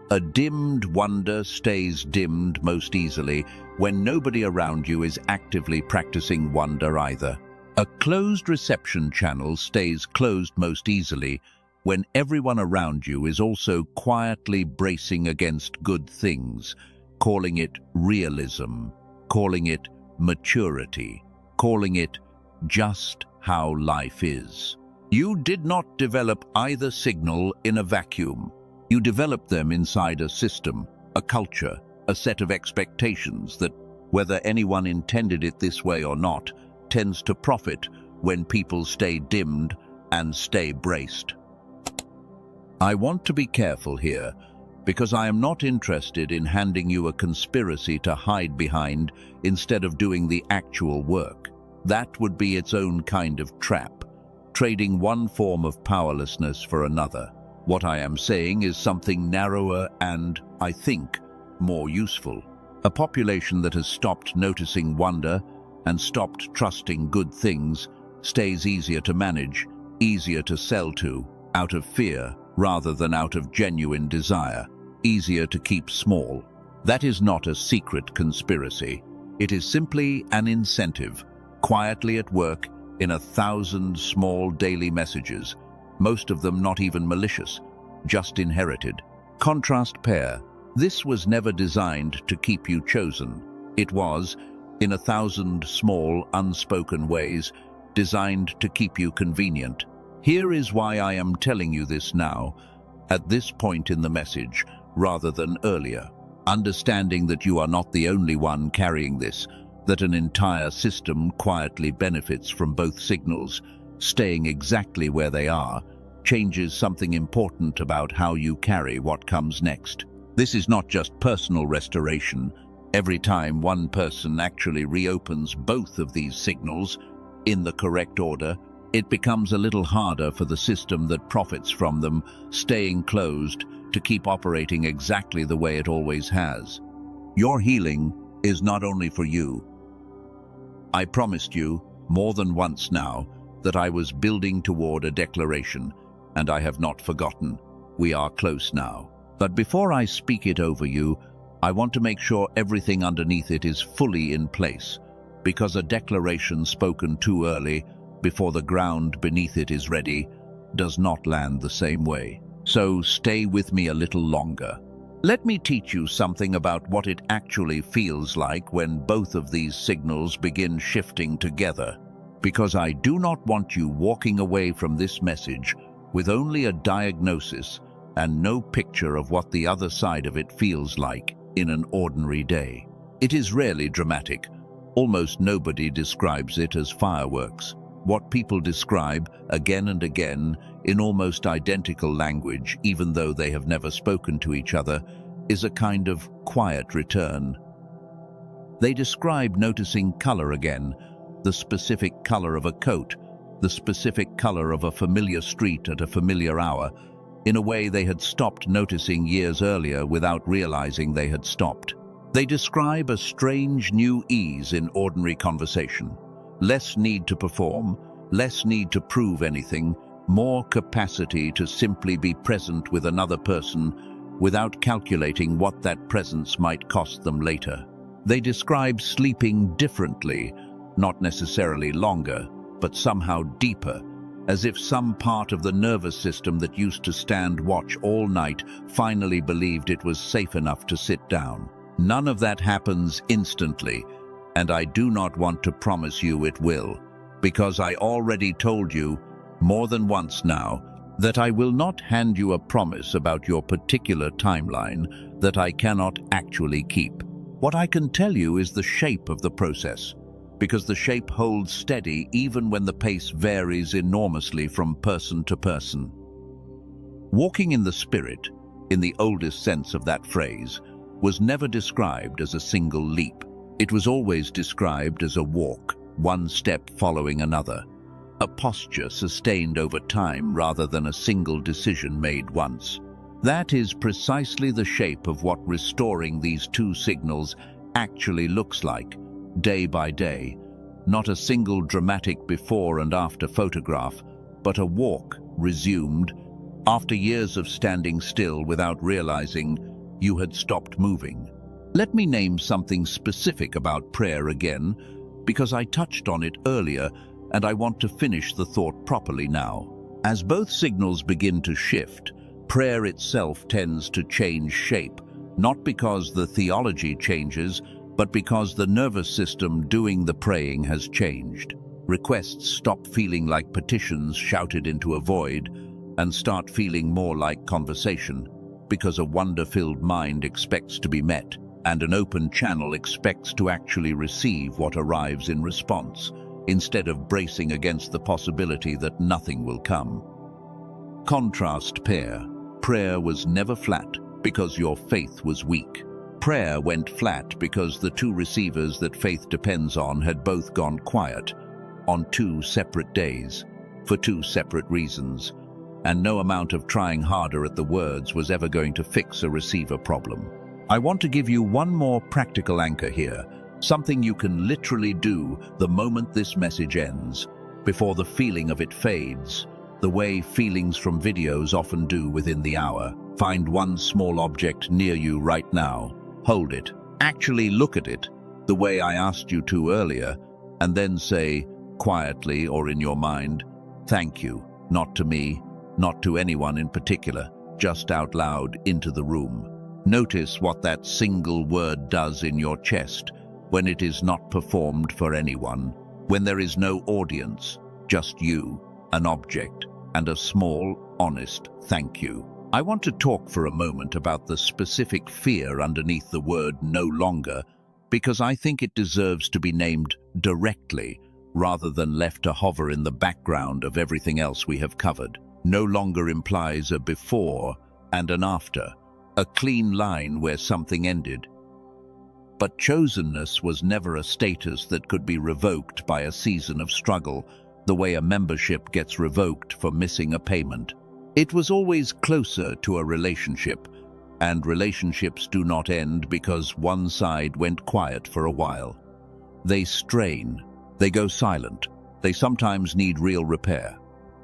A dimmed wonder stays dimmed most easily when nobody around you is actively practicing wonder either. A closed reception channel stays closed most easily when everyone around you is also quietly bracing against good things, calling it realism, calling it maturity, calling it just how life is. You did not develop either signal in a vacuum. You developed them inside a system, a culture, a set of expectations that, whether anyone intended it this way or not, tends to profit when people stay dimmed and stay braced. I want to be careful here, because I am not interested in handing you a conspiracy to hide behind instead of doing the actual work. That would be its own kind of trap, trading one form of powerlessness for another. What I am saying is something narrower and, I think, more useful. A population that has stopped noticing wonder and stopped trusting good things stays easier to manage, easier to sell to, out of fear rather than out of genuine desire, easier to keep small. That is not a secret conspiracy. It is simply an incentive, quietly at work in 1,000 small daily messages, most of them not even malicious, just inherited. Contrast pair. This was never designed to keep you chosen. It was, in 1,000 small, unspoken ways, designed to keep you convenient. Here is why I am telling you this now, at this point in the message, rather than earlier. Understanding that you are not the only one carrying this, that an entire system quietly benefits from both signals, staying exactly where they are, changes something important about how you carry what comes next. This is not just personal restoration. Every time one person actually reopens both of these signals in the correct order, it becomes a little harder for the system that profits from them staying closed to keep operating exactly the way it always has. Your healing is not only for you. I promised you, more than once now, that I was building toward a declaration, and I have not forgotten. We are close now. But before I speak it over you, I want to make sure everything underneath it is fully in place, because a declaration spoken too early before the ground beneath it is ready does not land the same way. So stay with me a little longer. Let me teach you something about what it actually feels like when both of these signals begin shifting together, because I do not want you walking away from this message with only a diagnosis and no picture of what the other side of it feels like in an ordinary day. It is rarely dramatic. Almost nobody describes it as fireworks. What people describe again and again in almost identical language, even though they have never spoken to each other, is a kind of quiet return. They describe noticing color again, the specific color of a coat, the specific color of a familiar street at a familiar hour, in a way they had stopped noticing years earlier without realizing they had stopped. They describe a strange new ease in ordinary conversation. Less need to perform, less need to prove anything, more capacity to simply be present with another person without calculating what that presence might cost them later. They describe sleeping differently, not necessarily longer, but somehow deeper, as if some part of the nervous system that used to stand watch all night finally believed it was safe enough to sit down. None of that happens instantly, and I do not want to promise you it will, because I already told you more than once now that I will not hand you a promise about your particular timeline that I cannot actually keep. What I can tell you is the shape of the process, because the shape holds steady even when the pace varies enormously from person to person. Walking in the Spirit, in the oldest sense of that phrase, was never described as a single leap. It was always described as a walk, one step following another, a posture sustained over time rather than a single decision made once. That is precisely the shape of what restoring these two signals actually looks like, day by day. Not a single dramatic before and after photograph, but a walk resumed after years of standing still without realizing you had stopped moving. Let me name something specific about prayer again, because I touched on it earlier and I want to finish the thought properly now. As both signals begin to shift, prayer itself tends to change shape, not because the theology changes, but because the nervous system doing the praying has changed. Requests stop feeling like petitions shouted into a void and start feeling more like conversation, because a wonder-filled mind expects to be met, and an open channel expects to actually receive what arrives in response, instead of bracing against the possibility that nothing will come. Contrast pair. Prayer was never flat because your faith was weak. Prayer went flat because the two receivers that faith depends on had both gone quiet on two separate days, for two separate reasons, and no amount of trying harder at the words was ever going to fix a receiver problem. I want to give you one more practical anchor here, something you can literally do the moment this message ends, before the feeling of it fades, the way feelings from videos often do within the hour. Find one small object near you right now. Hold it. Actually look at it, the way I asked you to earlier, and then say, quietly or in your mind, "Thank you," not to me, not to anyone in particular, just out loud into the room. Notice what that single word does in your chest when it is not performed for anyone, when there is no audience, just you, an object, and a small, honest thank you. I want to talk for a moment about the specific fear underneath the word "no longer," because I think it deserves to be named directly rather than left to hover in the background of everything else we have covered. No longer implies a before and an after, a clean line where something ended. But chosenness was never a status that could be revoked by a season of struggle, the way a membership gets revoked for missing a payment. It was always closer to a relationship, and relationships do not end because one side went quiet for a while. They strain, they go silent, they sometimes need real repair.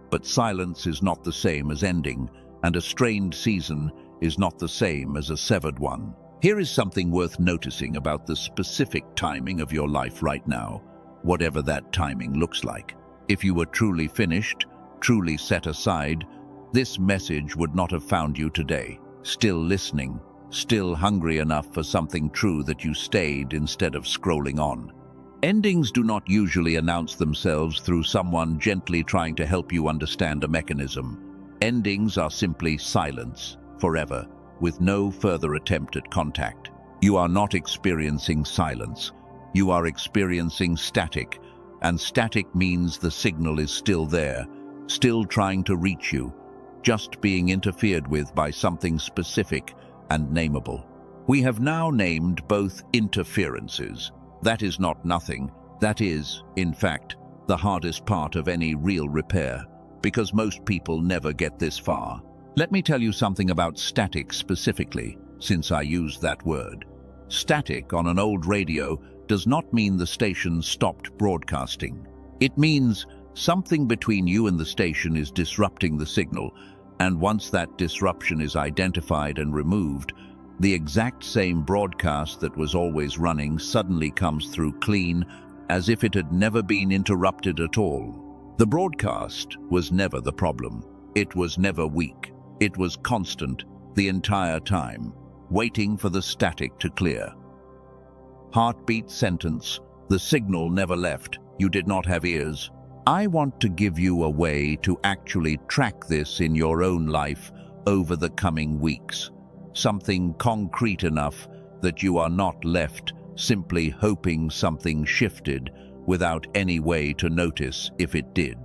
But silence is not the same as ending, and a strained season is not the same as a severed one. Here is something worth noticing about the specific timing of your life right now, whatever that timing looks like. If you were truly finished, truly set aside, this message would not have found you today. Still listening, still hungry enough for something true that you stayed instead of scrolling on. Endings do not usually announce themselves through someone gently trying to help you understand a mechanism. Endings are simply silence, forever, with no further attempt at contact. You are not experiencing silence. You are experiencing static, and static means the signal is still there, still trying to reach you, just being interfered with by something specific and nameable. We have now named both interferences. That is not nothing. That is, in fact, the hardest part of any real repair, because most people never get this far. Let me tell you something about static specifically, since I used that word. Static on an old radio does not mean the station stopped broadcasting. It means something between you and the station is disrupting the signal, and once that disruption is identified and removed, the exact same broadcast that was always running suddenly comes through clean, as if it had never been interrupted at all. The broadcast was never the problem. It was never weak. It was constant the entire time, waiting for the static to clear. Heartbeat sentence: the signal never left. You did not have ears. I want to give you a way to actually track this in your own life over the coming weeks. Something concrete enough that you are not left simply hoping something shifted without any way to notice if it did.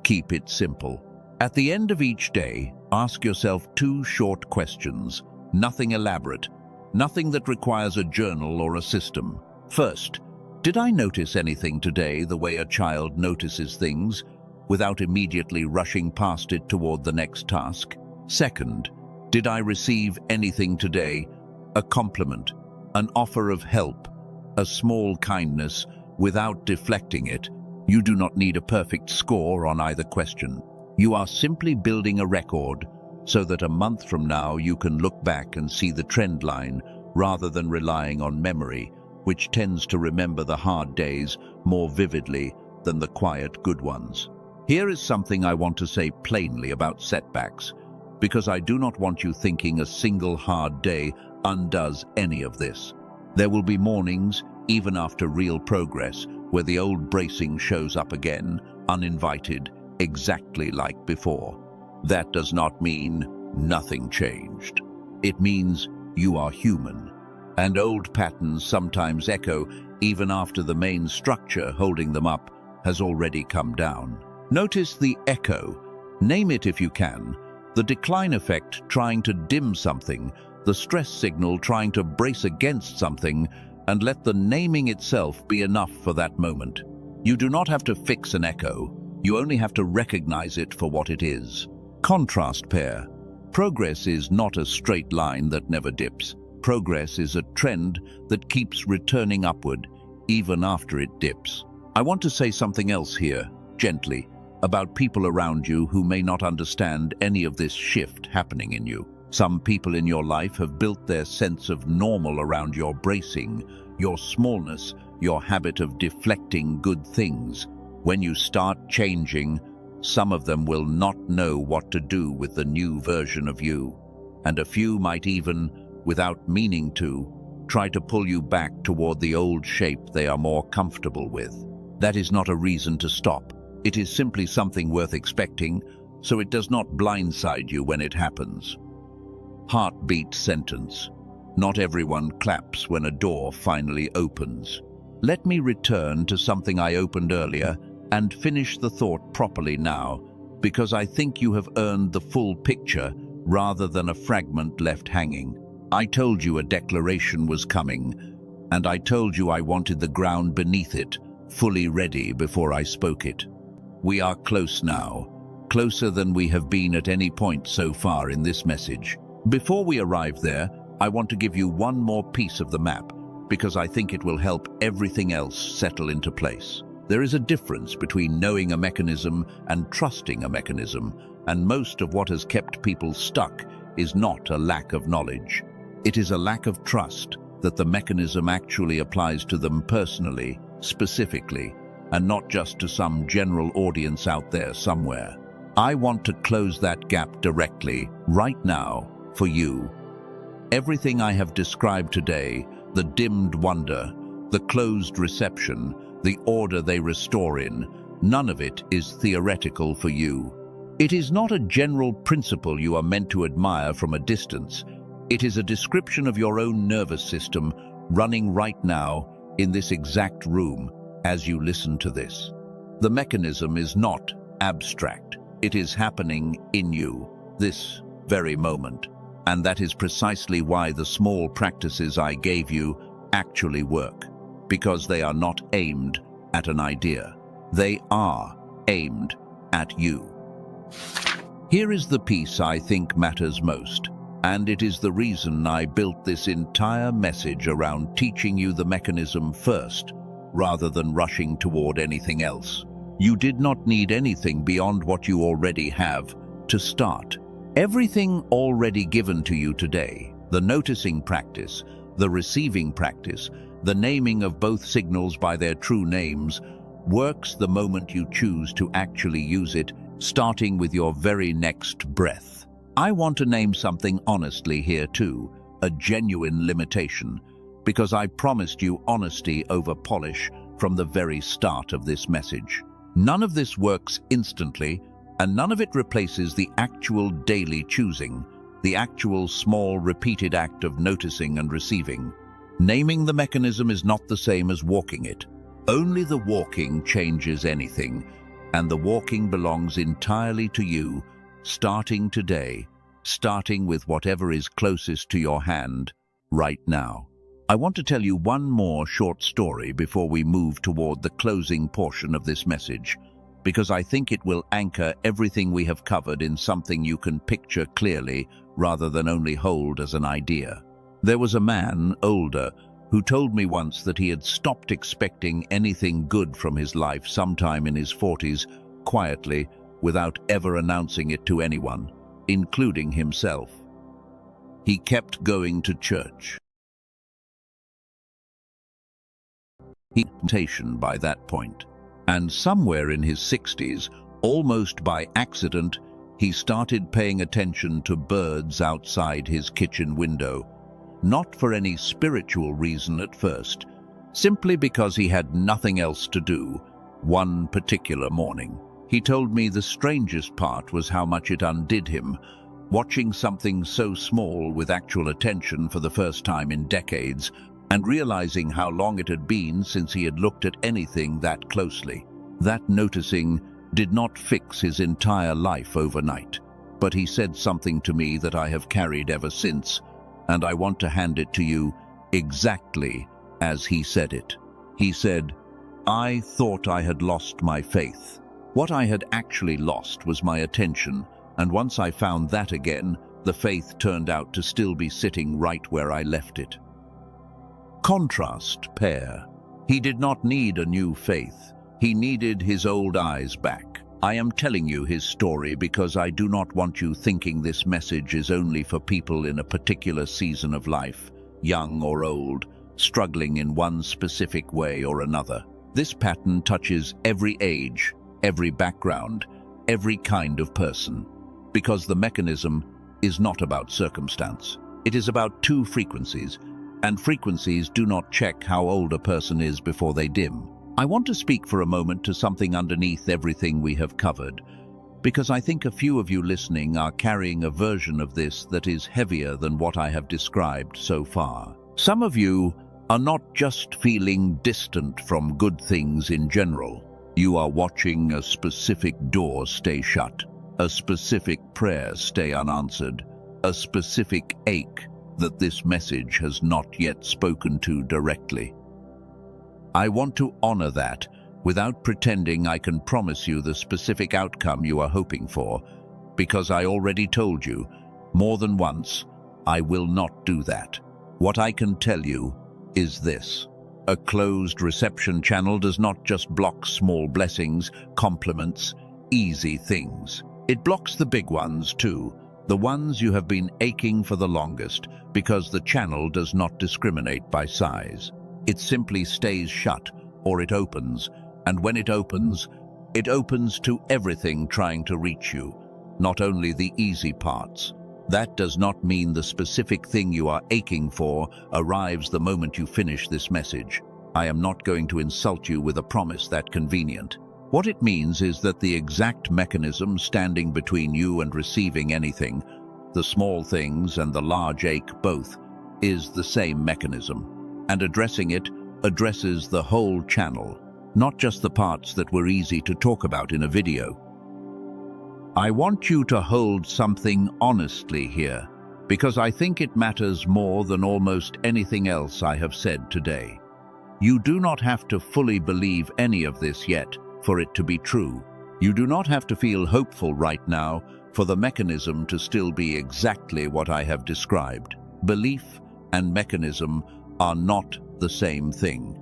Keep it simple. At the end of each day, ask yourself 2 short questions. Nothing elaborate. Nothing that requires a journal or a system. First, did I notice anything today the way a child notices things, without immediately rushing past it toward the next task? Second, did I receive anything today, a compliment, an offer of help, a small kindness, without deflecting it? You do not need a perfect score on either question. You are simply building a record so that a month from now you can look back and see the trend line rather than relying on memory, which tends to remember the hard days more vividly than the quiet good ones. Here is something I want to say plainly about setbacks, because I do not want you thinking a single hard day undoes any of this. There will be mornings, even after real progress, where the old bracing shows up again, uninvited, exactly like before. That does not mean nothing changed. It means you are human, and old patterns sometimes echo even after the main structure holding them up has already come down. Notice the echo. Name it if you can. The decline effect trying to dim something, the stress signal trying to brace against something, and let the naming itself be enough for that moment. You do not have to fix an echo. You only have to recognize it for what it is. Contrast pair. Progress is not a straight line that never dips. Progress is a trend that keeps returning upward, even after it dips. I want to say something else here, gently, about people around you who may not understand any of this shift happening in you. Some people in your life have built their sense of normal around your bracing, your smallness, your habit of deflecting good things. When you start changing, some of them will not know what to do with the new version of you, and a few might even, without meaning to, try to pull you back toward the old shape they are more comfortable with. That is not a reason to stop. It is simply something worth expecting, so it does not blindside you when it happens. Heartbeat sentence. Not everyone claps when a door finally opens. Let me return to something I opened earlier and finish the thought properly now, because I think you have earned the full picture rather than a fragment left hanging. I told you a declaration was coming, and I told you I wanted the ground beneath it fully ready before I spoke it. We are close now, closer than we have been at any point so far in this message. Before we arrive there, I want to give you one more piece of the map, because I think it will help everything else settle into place. There is a difference between knowing a mechanism and trusting a mechanism, and most of what has kept people stuck is not a lack of knowledge. It is a lack of trust that the mechanism actually applies to them personally, specifically, and not just to some general audience out there somewhere. I want to close that gap directly, right now, for you. Everything I have described today, the dimmed wonder, the closed reception, the order they restore in, none of it is theoretical for you. It is not a general principle you are meant to admire from a distance. It is a description of your own nervous system running right now in this exact room as you listen to this. The mechanism is not abstract. It is happening in you, this very moment. And that is precisely why the small practices I gave you actually work, because they are not aimed at an idea. They are aimed at you. Here is the piece I think matters most, and it is the reason I built this entire message around teaching you the mechanism first, rather than rushing toward anything else. You did not need anything beyond what you already have to start. Everything already given to you today, the noticing practice, the receiving practice, the naming of both signals by their true names, works the moment you choose to actually use it, starting with your very next breath. I want to name something honestly here too, a genuine limitation, because I promised you honesty over polish from the very start of this message. None of this works instantly, and none of it replaces the actual daily choosing, the actual small repeated act of noticing and receiving. Naming the mechanism is not the same as walking it. Only the walking changes anything, and the walking belongs entirely to you, starting today, starting with whatever is closest to your hand right now. I want to tell you one more short story before we move toward the closing portion of this message, because I think it will anchor everything we have covered in something you can picture clearly rather than only hold as an idea. There was a man, older, who told me once that he had stopped expecting anything good from his life sometime in his 40s, quietly, without ever announcing it to anyone, including himself. He kept going to church. He had temptation by that point, and somewhere in his 60s, almost by accident, he started paying attention to birds outside his kitchen window. Not for any spiritual reason at first, simply because he had nothing else to do one particular morning. He told me the strangest part was how much it undid him, watching something so small with actual attention for the first time in decades, and realizing how long it had been since he had looked at anything that closely. That noticing did not fix his entire life overnight, but he said something to me that I have carried ever since, and I want to hand it to you exactly as he said it. He said, "I thought I had lost my faith. What I had actually lost was my attention, and once I found that again, the faith turned out to still be sitting right where I left it." Contrast pair. He did not need a new faith. He needed his old eyes back. I am telling you his story because I do not want you thinking this message is only for people in a particular season of life, young or old, struggling in one specific way or another. This pattern touches every age, every background, every kind of person, because the mechanism is not about circumstance. It is about two frequencies, and frequencies do not check how old a person is before they dim. I want to speak for a moment to something underneath everything we have covered, because I think a few of you listening are carrying a version of this that is heavier than what I have described so far. Some of you are not just feeling distant from good things in general. You are watching a specific door stay shut, a specific prayer stay unanswered, a specific ache that this message has not yet spoken to directly. I want to honor that without pretending I can promise you the specific outcome you are hoping for, because I already told you, more than once, I will not do that. What I can tell you is this. A closed reception channel does not just block small blessings, compliments, easy things. It blocks the big ones too, the ones you have been aching for the longest, because the channel does not discriminate by size. It simply stays shut, or it opens, And when it opens to everything trying to reach you, not only the easy parts. That does not mean the specific thing you are aching for arrives the moment you finish this message. I am not going to insult you with a promise that convenient. What it means is that the exact mechanism standing between you and receiving anything, the small things and the large ache both, is the same mechanism. And addressing it addresses the whole channel, not just the parts that were easy to talk about in a video. I want you to hold something honestly here, because I think it matters more than almost anything else I have said today. You do not have to fully believe any of this yet for it to be true. You do not have to feel hopeful right now for the mechanism to still be exactly what I have described. Belief and mechanism are not the same thing.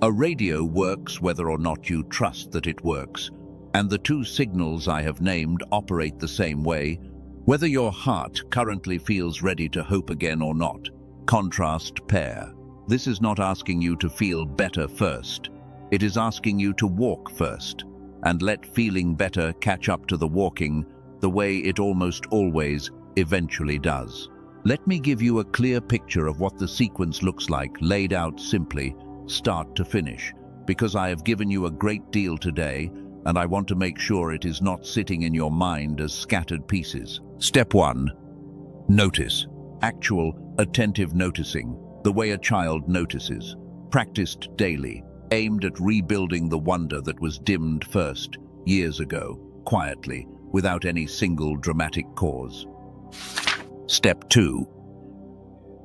A radio works whether or not you trust that it works, and the two signals I have named operate the same way, whether your heart currently feels ready to hope again or not. Contrast pair. This is not asking you to feel better first. It is asking you to walk first, and let feeling better catch up to the walking the way it almost always eventually does. Let me give you a clear picture of what the sequence looks like, laid out simply, start to finish, because I have given you a great deal today, and I want to make sure it is not sitting in your mind as scattered pieces. Step 1. Notice. Actual, attentive noticing, the way a child notices. Practiced daily, aimed at rebuilding the wonder that was dimmed first, years ago, quietly, without any single dramatic cause. Step 2.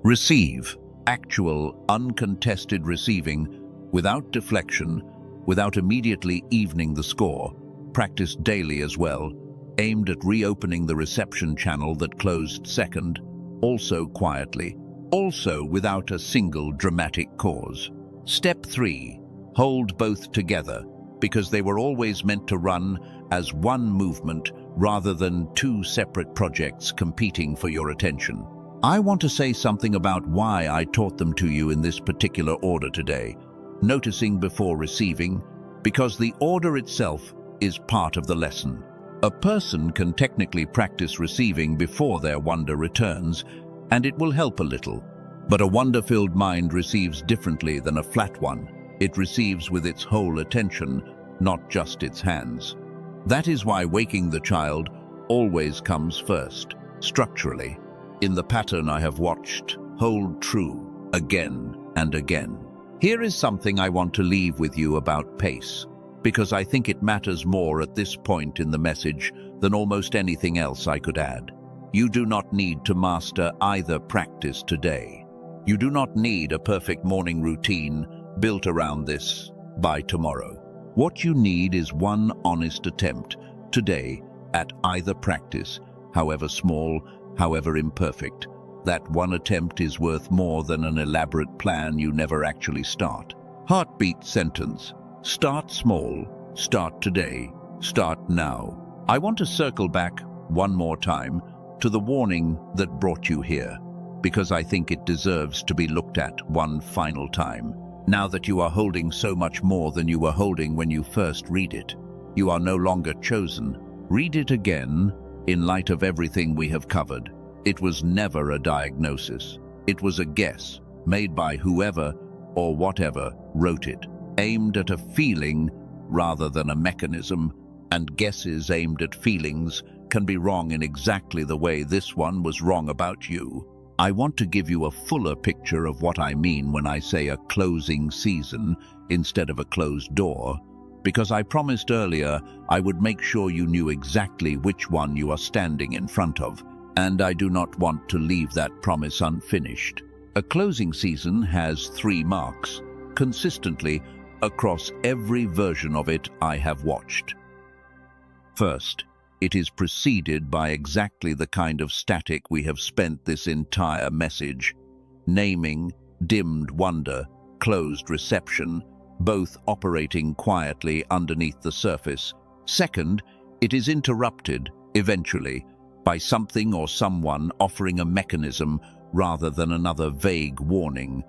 Receive. Actual, uncontested receiving, without deflection, without immediately evening the score, practiced daily as well, aimed at reopening the reception channel that closed second, also quietly, also without a single dramatic cause. Step 3. Hold both together, because they were always meant to run as one movement rather than two separate projects competing for your attention. I want to say something about why I taught them to you in this particular order today. Noticing before receiving, because the order itself is part of the lesson. A person can technically practice receiving before their wonder returns, and it will help a little. But a wonder-filled mind receives differently than a flat one. It receives with its whole attention, not just its hands. That is why waking the child always comes first, structurally. In the pattern I have watched, hold true, again and again. Here is something I want to leave with you about pace, because I think it matters more at this point in the message than almost anything else I could add. You do not need to master either practice today. You do not need a perfect morning routine built around this by tomorrow. What you need is one honest attempt today at either practice, however small, however imperfect. That one attempt is worth more than an elaborate plan you never actually start. Heartbeat sentence. Start small, start today, start now. I want to circle back one more time to the warning that brought you here, because I think it deserves to be looked at one final time. Now that you are holding so much more than you were holding when you first read it, you are no longer chosen. Read it again in light of everything we have covered. It was never a diagnosis. It was a guess made by whoever or whatever wrote it, aimed at a feeling rather than a mechanism, and guesses aimed at feelings can be wrong in exactly the way this one was wrong about you. I want to give you a fuller picture of what I mean when I say a closing season instead of a closed door, because I promised earlier I would make sure you knew exactly which one you are standing in front of, and I do not want to leave that promise unfinished. A closing season has 3 marks, consistently across every version of it I have watched. First, it is preceded by exactly the kind of static we have spent this entire message: naming, dimmed wonder, closed reception, both operating quietly underneath the surface. Second, it is interrupted, eventually, by something or someone offering a mechanism rather than another vague warning,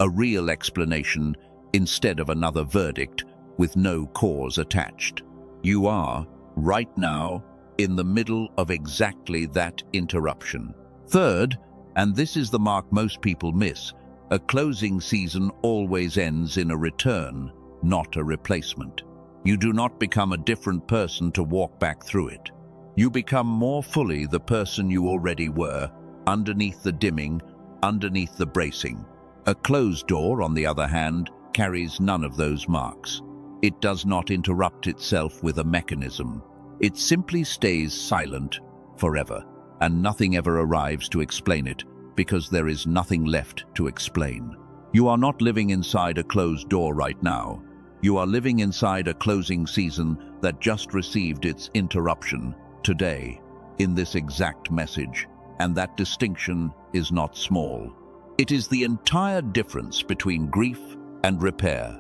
a real explanation instead of another verdict, with no cause attached. You are, right now, in the middle of exactly that interruption. Third, and this is the mark most people miss, a closing season always ends in a return, not a replacement. You do not become a different person to walk back through it. You become more fully the person you already were, underneath the dimming, underneath the bracing. A closed door, on the other hand, carries none of those marks. It does not interrupt itself with a mechanism. It simply stays silent forever, and nothing ever arrives to explain it, because there is nothing left to explain. You are not living inside a closed door right now. You are living inside a closing season that just received its interruption today, in this exact message, and that distinction is not small. It is the entire difference between grief and repair.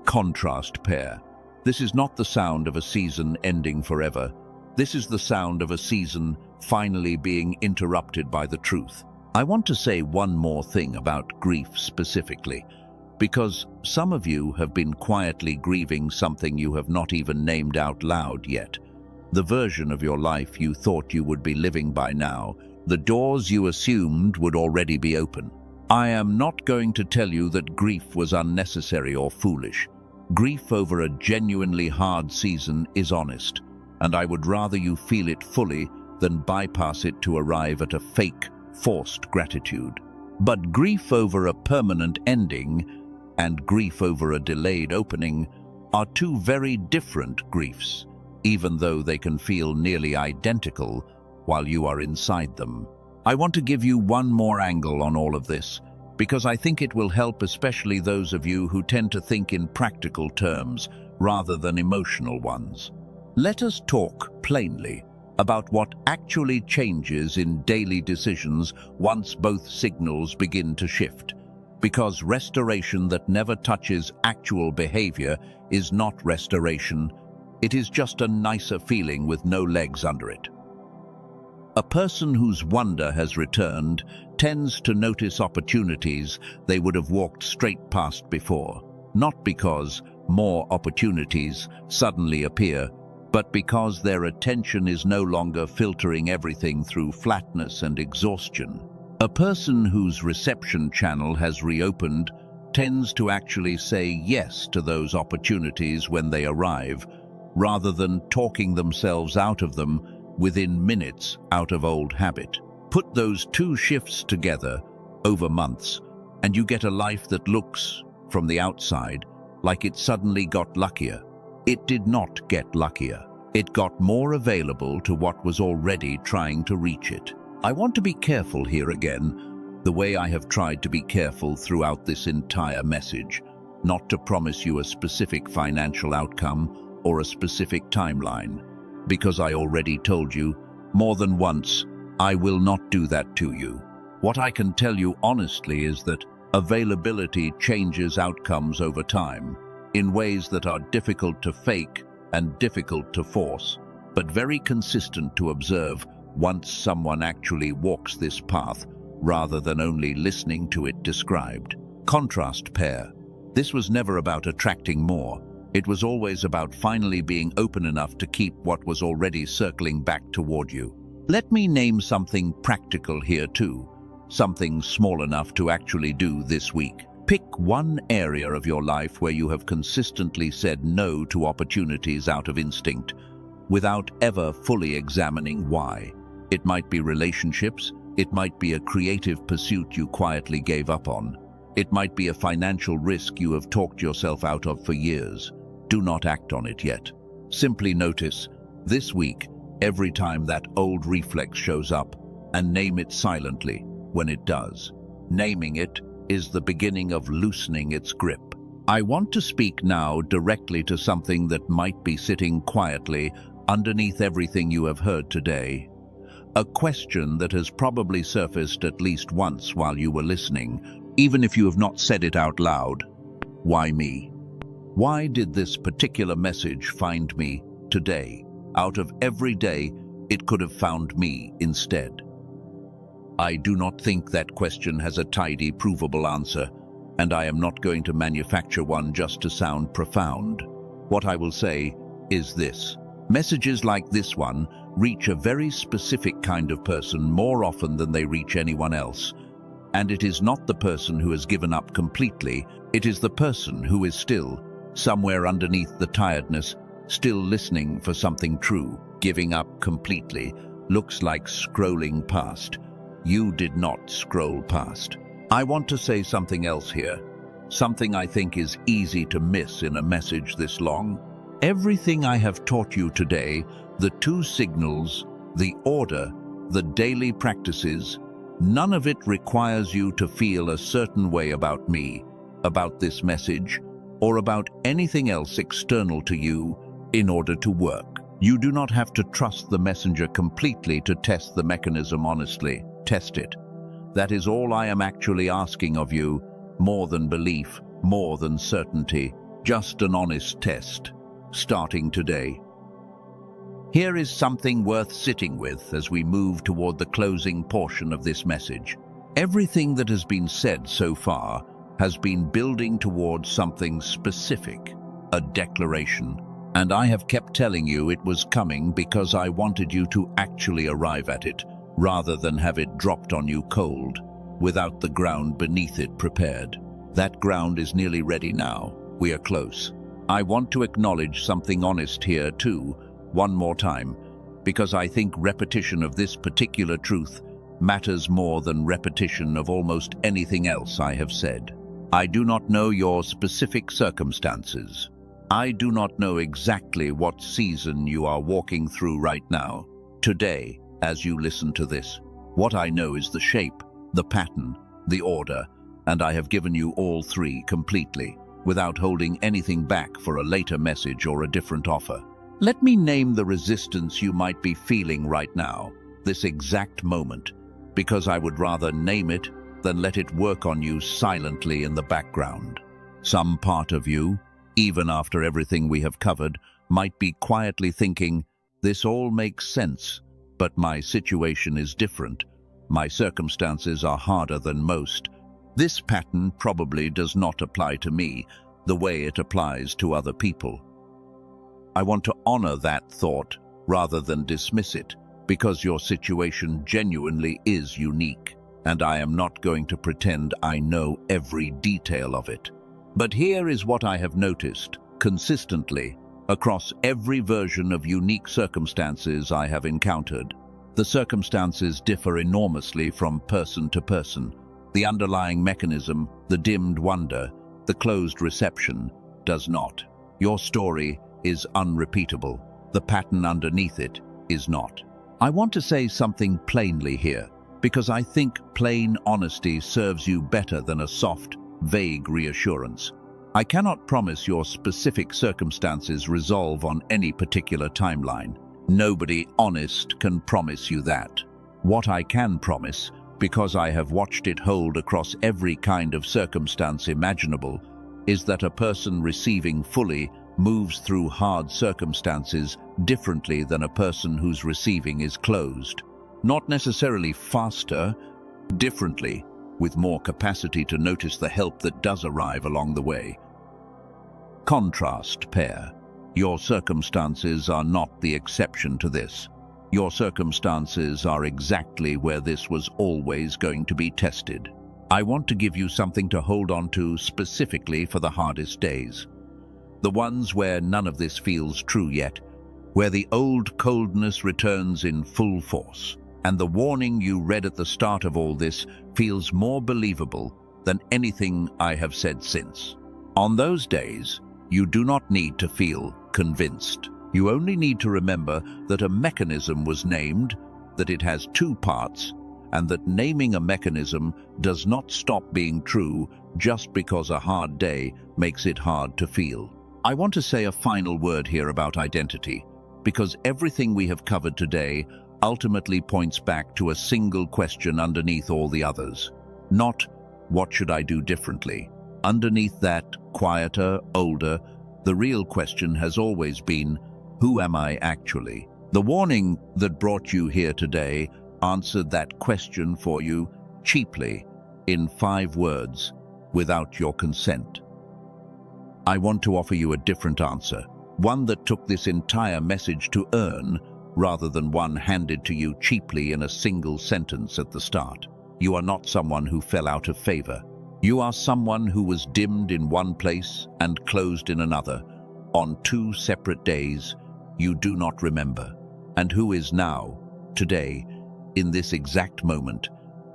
Contrast pair. This is not the sound of a season ending forever. This is the sound of a season finally being interrupted by the truth. I want to say one more thing about grief specifically, because some of you have been quietly grieving something you have not even named out loud yet. The version of your life you thought you would be living by now, the doors you assumed would already be open. I am not going to tell you that grief was unnecessary or foolish. Grief over a genuinely hard season is honest, and I would rather you feel it fully than bypass it to arrive at a fake, forced gratitude. But grief over a permanent ending and grief over a delayed opening are two very different griefs, even though they can feel nearly identical while you are inside them. I want to give you one more angle on all of this, because I think it will help especially those of you who tend to think in practical terms rather than emotional ones. Let us talk plainly about what actually changes in daily decisions once both signals begin to shift, because restoration that never touches actual behavior is not restoration. It is just a nicer feeling with no legs under it. A person whose wonder has returned tends to notice opportunities they would have walked straight past before, not because more opportunities suddenly appear, but because their attention is no longer filtering everything through flatness and exhaustion. A person whose reception channel has reopened tends to actually say yes to those opportunities when they arrive, rather than talking themselves out of them within minutes out of old habit. Put those two shifts together over months, and you get a life that looks, from the outside, like it suddenly got luckier. It did not get luckier. It got more available to what was already trying to reach it. I want to be careful here again, the way I have tried to be careful throughout this entire message, not to promise you a specific financial outcome or a specific timeline, because I already told you, more than once, I will not do that to you. What I can tell you honestly is that availability changes outcomes over time, in ways that are difficult to fake and difficult to force, but very consistent to observe once someone actually walks this path, rather than only listening to it described. Contrast pair. This was never about attracting more. It was always about finally being open enough to keep what was already circling back toward you. Let me name something practical here too, something small enough to actually do this week. Pick one area of your life where you have consistently said no to opportunities out of instinct, without ever fully examining why. It might be relationships, it might be a creative pursuit you quietly gave up on. It might be a financial risk you have talked yourself out of for years. Do not act on it yet. Simply notice, this week, every time that old reflex shows up, and name it silently when it does. Naming it is the beginning of loosening its grip. I want to speak now directly to something that might be sitting quietly underneath everything you have heard today. A question that has probably surfaced at least once while you were listening, even if you have not said it out loud. Why me? Why did this particular message find me today? Out of every day, it could have found me instead. I do not think that question has a tidy, provable answer, and I am not going to manufacture one just to sound profound. What I will say is this. Messages like this one reach a very specific kind of person more often than they reach anyone else. And it is not the person who has given up completely, it is the person who is still, somewhere underneath the tiredness, still listening for something true. Giving up completely looks like scrolling past. You did not scroll past. I want to say something else here, something I think is easy to miss in a message this long. Everything I have taught you today, the 2 signals, the order, the daily practices, none of it requires you to feel a certain way about me, about this message, or about anything else external to you in order to work. You do not have to trust the messenger completely to test the mechanism honestly. Test it. That is all I am actually asking of you, more than belief, more than certainty, just an honest test, starting today. Here is something worth sitting with as we move toward the closing portion of this message. Everything that has been said so far has been building towards something specific, a declaration. And I have kept telling you it was coming because I wanted you to actually arrive at it, rather than have it dropped on you cold, without the ground beneath it prepared. That ground is nearly ready now. We are close. I want to acknowledge something honest here too, one more time, because I think repetition of this particular truth matters more than repetition of almost anything else I have said. I do not know your specific circumstances. I do not know exactly what season you are walking through right now, today, as you listen to this. What I know is the shape, the pattern, the order, and I have given you all 3 completely, without holding anything back for a later message or a different offer. Let me name the resistance you might be feeling right now, this exact moment, because I would rather name it than let it work on you silently in the background. Some part of you, even after everything we have covered, might be quietly thinking, this all makes sense, but my situation is different. My circumstances are harder than most. This pattern probably does not apply to me the way it applies to other people. I want to honor that thought rather than dismiss it, because your situation genuinely is unique, and I am not going to pretend I know every detail of it. But here is what I have noticed consistently across every version of unique circumstances I have encountered. The circumstances differ enormously from person to person. The underlying mechanism, the dimmed wonder, the closed reception, does not. Your story is unrepeatable. The pattern underneath it is not. I want to say something plainly here, because I think plain honesty serves you better than a soft, vague reassurance. I cannot promise your specific circumstances resolve on any particular timeline. Nobody honest can promise you that. What I can promise, because I have watched it hold across every kind of circumstance imaginable, is that a person receiving fully moves through hard circumstances differently than a person whose receiving is closed. Not necessarily faster, differently, with more capacity to notice the help that does arrive along the way. Contrast pair. Your circumstances are not the exception to this. Your circumstances are exactly where this was always going to be tested. I want to give you something to hold on to specifically for the hardest days. The ones where none of this feels true yet, where the old coldness returns in full force, and the warning you read at the start of all this feels more believable than anything I have said since. On those days, you do not need to feel convinced. You only need to remember that a mechanism was named, that it has 2 parts, and that naming a mechanism does not stop being true just because a hard day makes it hard to feel. I want to say a final word here about identity, because everything we have covered today ultimately points back to a single question underneath all the others. Not, what should I do differently? Underneath that, quieter, older, the real question has always been, who am I actually? The warning that brought you here today answered that question for you cheaply in 5 words. without your consent. I want to offer you a different answer, one that took this entire message to earn, rather than one handed to you cheaply in a single sentence at the start. You are not someone who fell out of favor. You are someone who was dimmed in one place and closed in another, on 2 separate days you do not remember, and who is now, today, in this exact moment,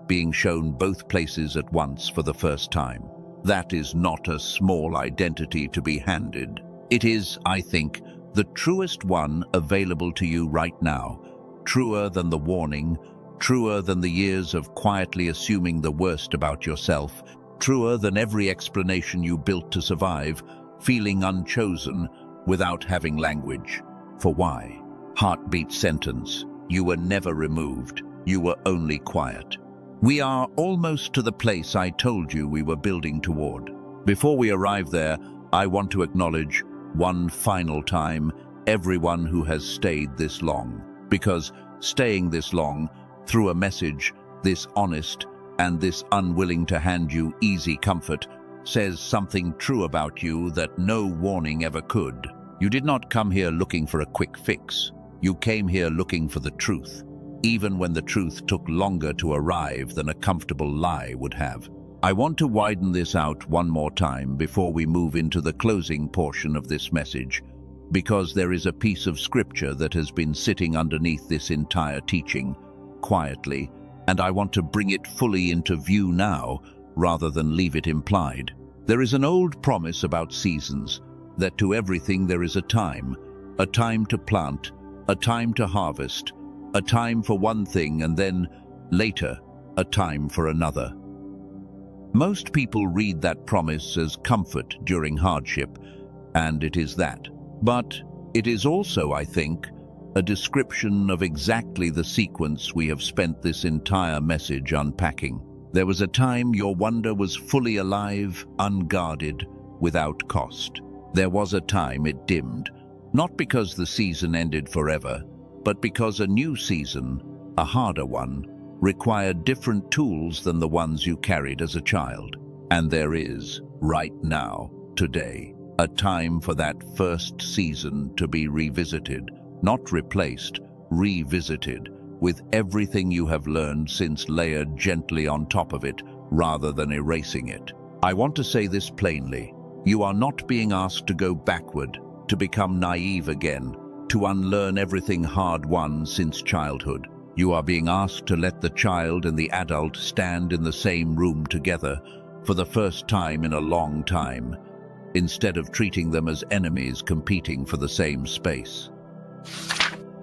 being shown both places at once for the first time. That is not a small identity to be handed. It is, I think, the truest one available to you right now, truer than the warning, truer than the years of quietly assuming the worst about yourself, truer than every explanation you built to survive, feeling unchosen without having language. For why? Heartbeat sentence. You were never removed. You were only quiet. We are almost to the place I told you we were building toward. Before we arrive there, I want to acknowledge one final time everyone who has stayed this long. Because staying this long, through a message this honest and this unwilling to hand you easy comfort, says something true about you that no warning ever could. You did not come here looking for a quick fix. You came here looking for the truth, even when the truth took longer to arrive than a comfortable lie would have. I want to widen this out one more time before we move into the closing portion of this message, because there is a piece of scripture that has been sitting underneath this entire teaching, quietly, and I want to bring it fully into view now, rather than leave it implied. There is an old promise about seasons, that to everything there is a time to plant, a time to harvest, a time for one thing and then, later, a time for another. Most people read that promise as comfort during hardship, and it is that. But it is also, I think, a description of exactly the sequence we have spent this entire message unpacking. There was a time your wonder was fully alive, unguarded, without cost. There was a time it dimmed, not because the season ended forever, but because a new season, a harder one, required different tools than the ones you carried as a child. And there is, right now, today, a time for that first season to be revisited, not replaced, revisited, with everything you have learned since layered gently on top of it, rather than erasing it. I want to say this plainly. You are not being asked to go backward, to become naive again, to unlearn everything hard-won since childhood. You are being asked to let the child and the adult stand in the same room together for the first time in a long time, instead of treating them as enemies competing for the same space.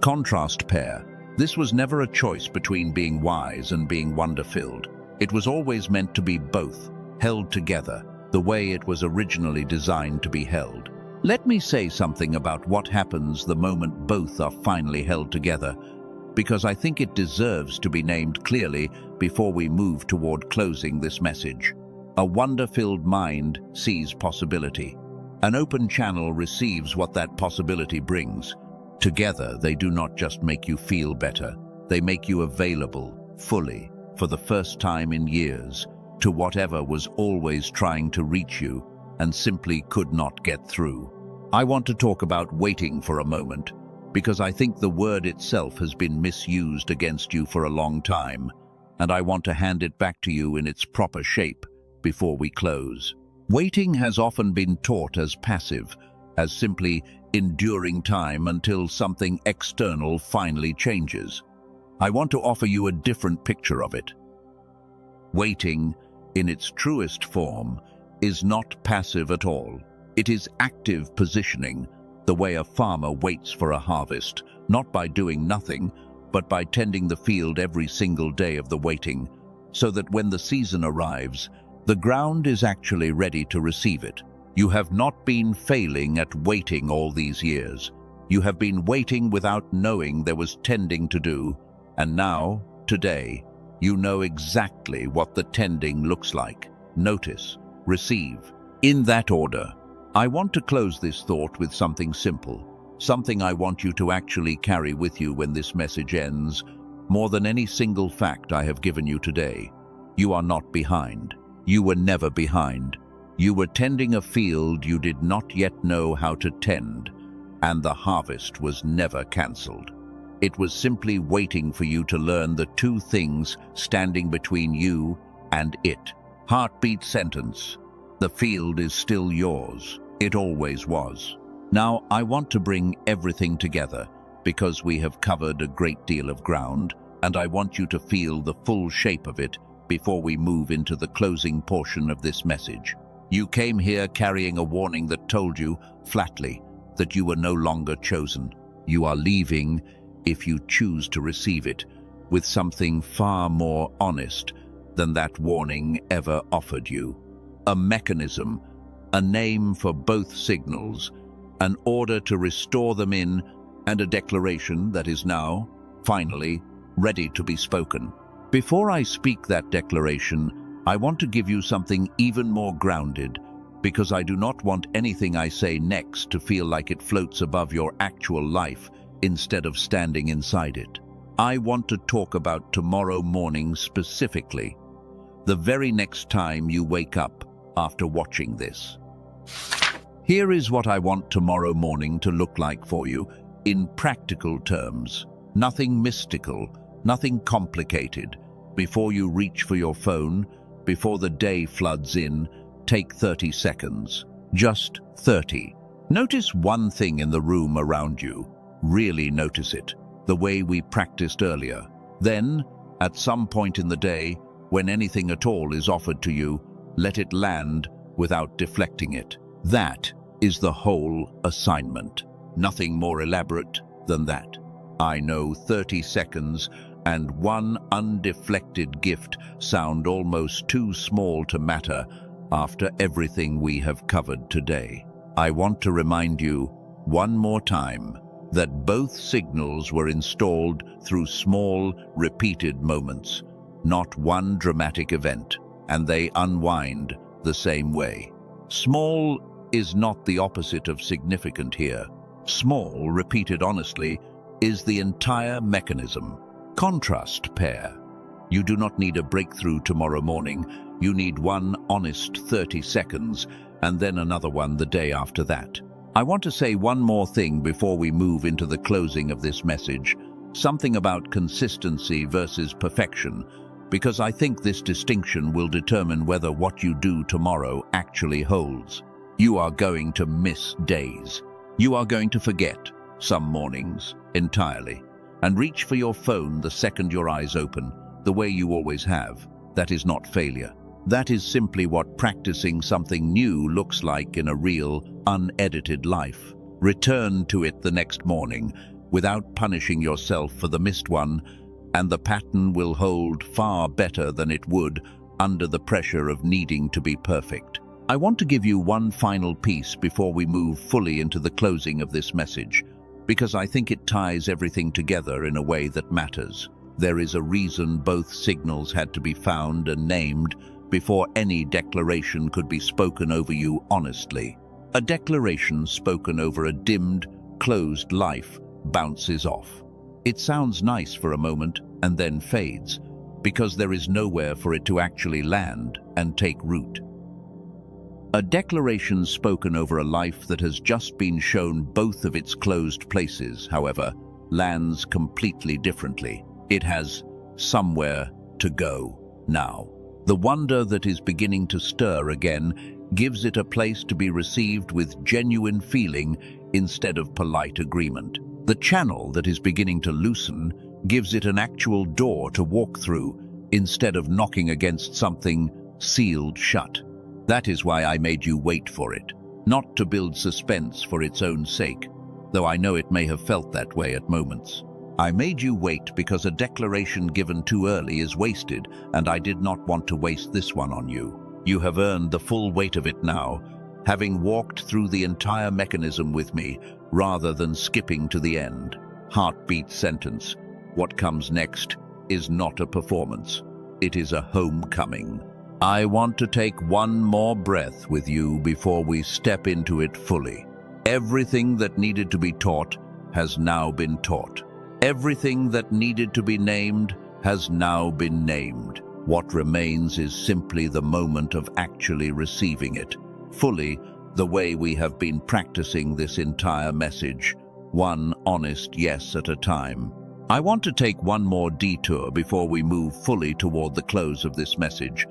Contrast pair. This was never a choice between being wise and being wonder-filled. It was always meant to be both, held together, the way it was originally designed to be held. Let me say something about what happens the moment both are finally held together, because I think it deserves to be named clearly before we move toward closing this message. A wonder-filled mind sees possibility. An open channel receives what that possibility brings. Together, they do not just make you feel better, they make you available, fully, for the first time in years, to whatever was always trying to reach you and simply could not get through. I want to talk about waiting for a moment, because I think the word itself has been misused against you for a long time, and I want to hand it back to you in its proper shape before we close. Waiting has often been taught as passive, as simply enduring time until something external finally changes. I want to offer you a different picture of it. Waiting, in its truest form, is not passive at all. It is active positioning, the way a farmer waits for a harvest, not by doing nothing, but by tending the field every single day of the waiting, so that when the season arrives, the ground is actually ready to receive it. You have not been failing at waiting all these years. You have been waiting without knowing there was tending to do, and now, today, you know exactly what the tending looks like. Notice, receive. In that order, I want to close this thought with something simple, something I want you to actually carry with you when this message ends, more than any single fact I have given you today. You are not behind. You were never behind. You were tending a field you did not yet know how to tend, and the harvest was never cancelled. It was simply waiting for you to learn the two things standing between you and it. Heartbeat sentence. The field is still yours. It always was. Now, I want to bring everything together because we have covered a great deal of ground, and I want you to feel the full shape of it before we move into the closing portion of this message. You came here carrying a warning that told you, flatly, that you were no longer chosen. You are leaving, if you choose to receive it, with something far more honest than that warning ever offered you. A mechanism, a name for both signals, an order to restore them in, and a declaration that is now, finally, ready to be spoken. Before I speak that declaration, I want to give you something even more grounded, because I do not want anything I say next to feel like it floats above your actual life instead of standing inside it. I want to talk about tomorrow morning specifically, the very next time you wake up after watching this. Here is what I want tomorrow morning to look like for you in practical terms. Nothing mystical, nothing complicated. Before you reach for your phone, before the day floods in, take 30 seconds. Just 30. Notice one thing in the room around you. Really notice it, the way we practiced earlier. Then, at some point in the day, when anything at all is offered to you, let it land without deflecting it. That is the whole assignment. Nothing more elaborate than that. I know 30 seconds and one undeflected gift sound almost too small to matter after everything we have covered today. I want to remind you one more time that both signals were installed through small, repeated moments, not one dramatic event, and they unwind the same way. Small is not the opposite of significant here. Small, repeated honestly, is the entire mechanism. Contrast pair. You do not need a breakthrough tomorrow morning. You need one honest 30 seconds, and then another one the day after that. I want to say one more thing before we move into the closing of this message, something about consistency versus perfection, because I think this distinction will determine whether what you do tomorrow actually holds. You are going to miss days. You are going to forget some mornings entirely, and reach for your phone the second your eyes open, the way you always have. That is not failure. That is simply what practicing something new looks like in a real, unedited life. Return to it the next morning without punishing yourself for the missed one, and the pattern will hold far better than it would under the pressure of needing to be perfect. I want to give you one final piece before we move fully into the closing of this message, because I think it ties everything together in a way that matters. There is a reason both signals had to be found and named before any declaration could be spoken over you honestly. A declaration spoken over a dimmed, closed life bounces off. It sounds nice for a moment and then fades, because there is nowhere for it to actually land and take root. A declaration spoken over a life that has just been shown both of its closed places, however, lands completely differently. It has somewhere to go now. The wonder that is beginning to stir again gives it a place to be received with genuine feeling instead of polite agreement. The channel that is beginning to loosen gives it an actual door to walk through instead of knocking against something sealed shut. That is why I made you wait for it, not to build suspense for its own sake, though I know it may have felt that way at moments. I made you wait because a declaration given too early is wasted, and I did not want to waste this one on you. You have earned the full weight of it now, having walked through the entire mechanism with me, rather than skipping to the end. Heartbeat sentence. What comes next is not a performance. It is a homecoming. I want to take one more breath with you before we step into it fully. Everything that needed to be taught has now been taught. Everything that needed to be named has now been named. What remains is simply the moment of actually receiving it, fully, the way we have been practicing this entire message, one honest yes at a time. I want to take one more detour before we move fully toward the close of this message,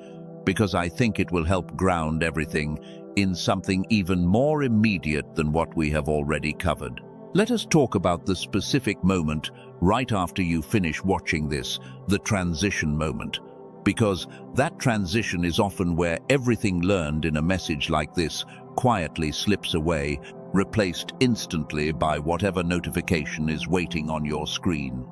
because I think it will help ground everything in something even more immediate than what we have already covered. Let us talk about the specific moment right after you finish watching this, the transition moment, because that transition is often where everything learned in a message like this quietly slips away, replaced instantly by whatever notification is waiting on your screen.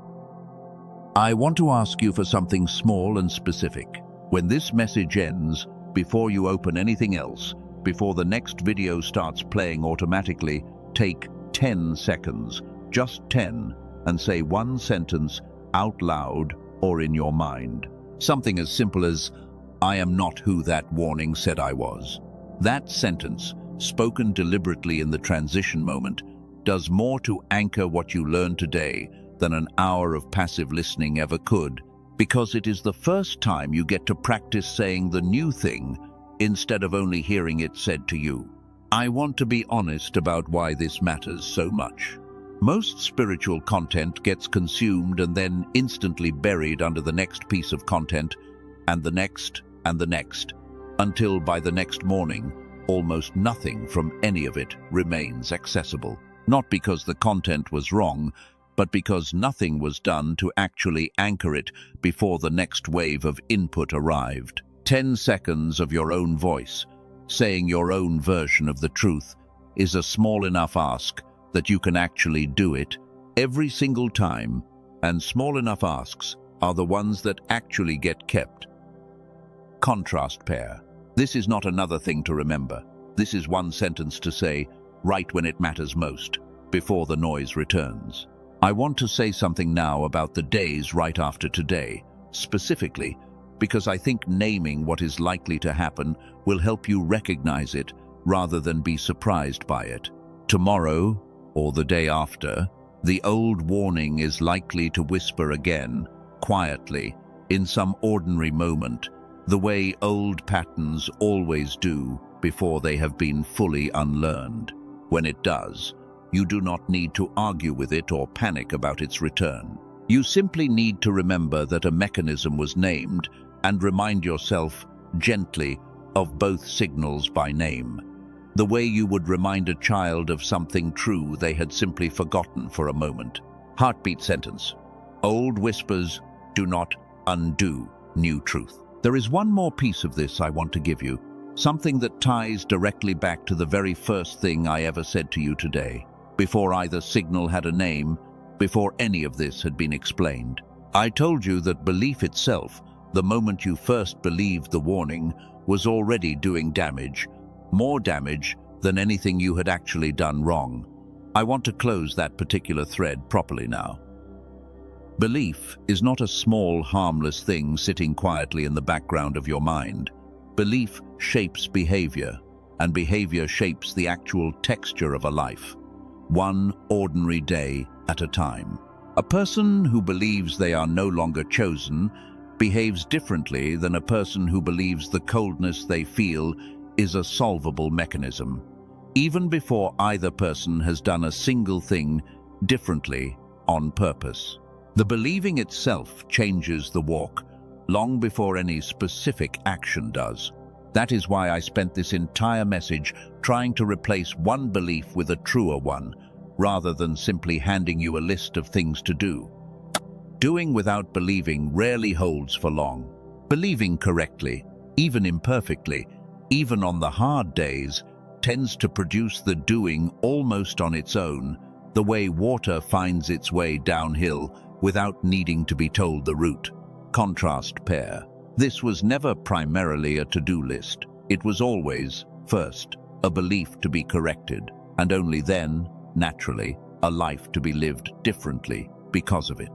I want to ask you for something small and specific. When this message ends, before you open anything else, before the next video starts playing automatically, take 10 seconds, just 10, and say one sentence out loud or in your mind. Something as simple as, "I am not who that warning said I was." That sentence, spoken deliberately in the transition moment, does more to anchor what you learned today than an hour of passive listening ever could, because it is the first time you get to practice saying the new thing instead of only hearing it said to you. I want to be honest about why this matters so much. Most spiritual content gets consumed and then instantly buried under the next piece of content, and the next, until by the next morning, almost nothing from any of it remains accessible. Not because the content was wrong, but because nothing was done to actually anchor it before the next wave of input arrived. 10 seconds of your own voice, saying your own version of the truth, is a small enough ask that you can actually do it every single time, and small enough asks are the ones that actually get kept. Contrast pair. This is not another thing to remember. This is one sentence to say right when it matters most, before the noise returns. I want to say something now about the days right after today, specifically because I think naming what is likely to happen will help you recognize it rather than be surprised by it. Tomorrow, or the day after, the old warning is likely to whisper again, quietly, in some ordinary moment, the way old patterns always do before they have been fully unlearned. When it does, you do not need to argue with it or panic about its return. You simply need to remember that a mechanism was named and remind yourself, gently, of both signals by name. The way you would remind a child of something true they had simply forgotten for a moment. Heartbeat sentence. Old whispers do not undo new truth. There is one more piece of this I want to give you, something that ties directly back to the very first thing I ever said to you today, before either signal had a name, before any of this had been explained. I told you that belief itself, the moment you first believed the warning, was already doing damage, more damage than anything you had actually done wrong. I want to close that particular thread properly now. Belief is not a small, harmless thing sitting quietly in the background of your mind. Belief shapes behavior, and behavior shapes the actual texture of a life, one ordinary day at a time. A person who believes they are no longer chosen behaves differently than a person who believes the coldness they feel is a solvable mechanism, even before either person has done a single thing differently on purpose. The believing itself changes the walk long before any specific action does. That is why I spent this entire message trying to replace one belief with a truer one, rather than simply handing you a list of things to do. Doing without believing rarely holds for long. Believing correctly, even imperfectly, even on the hard days, tends to produce the doing almost on its own, the way water finds its way downhill without needing to be told the route. Contrast pair. This was never primarily a to-do list. It was always, first, a belief to be corrected, and only then, naturally, a life to be lived differently because of it.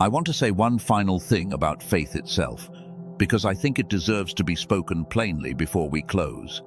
I want to say one final thing about faith itself, because I think it deserves to be spoken plainly before we close.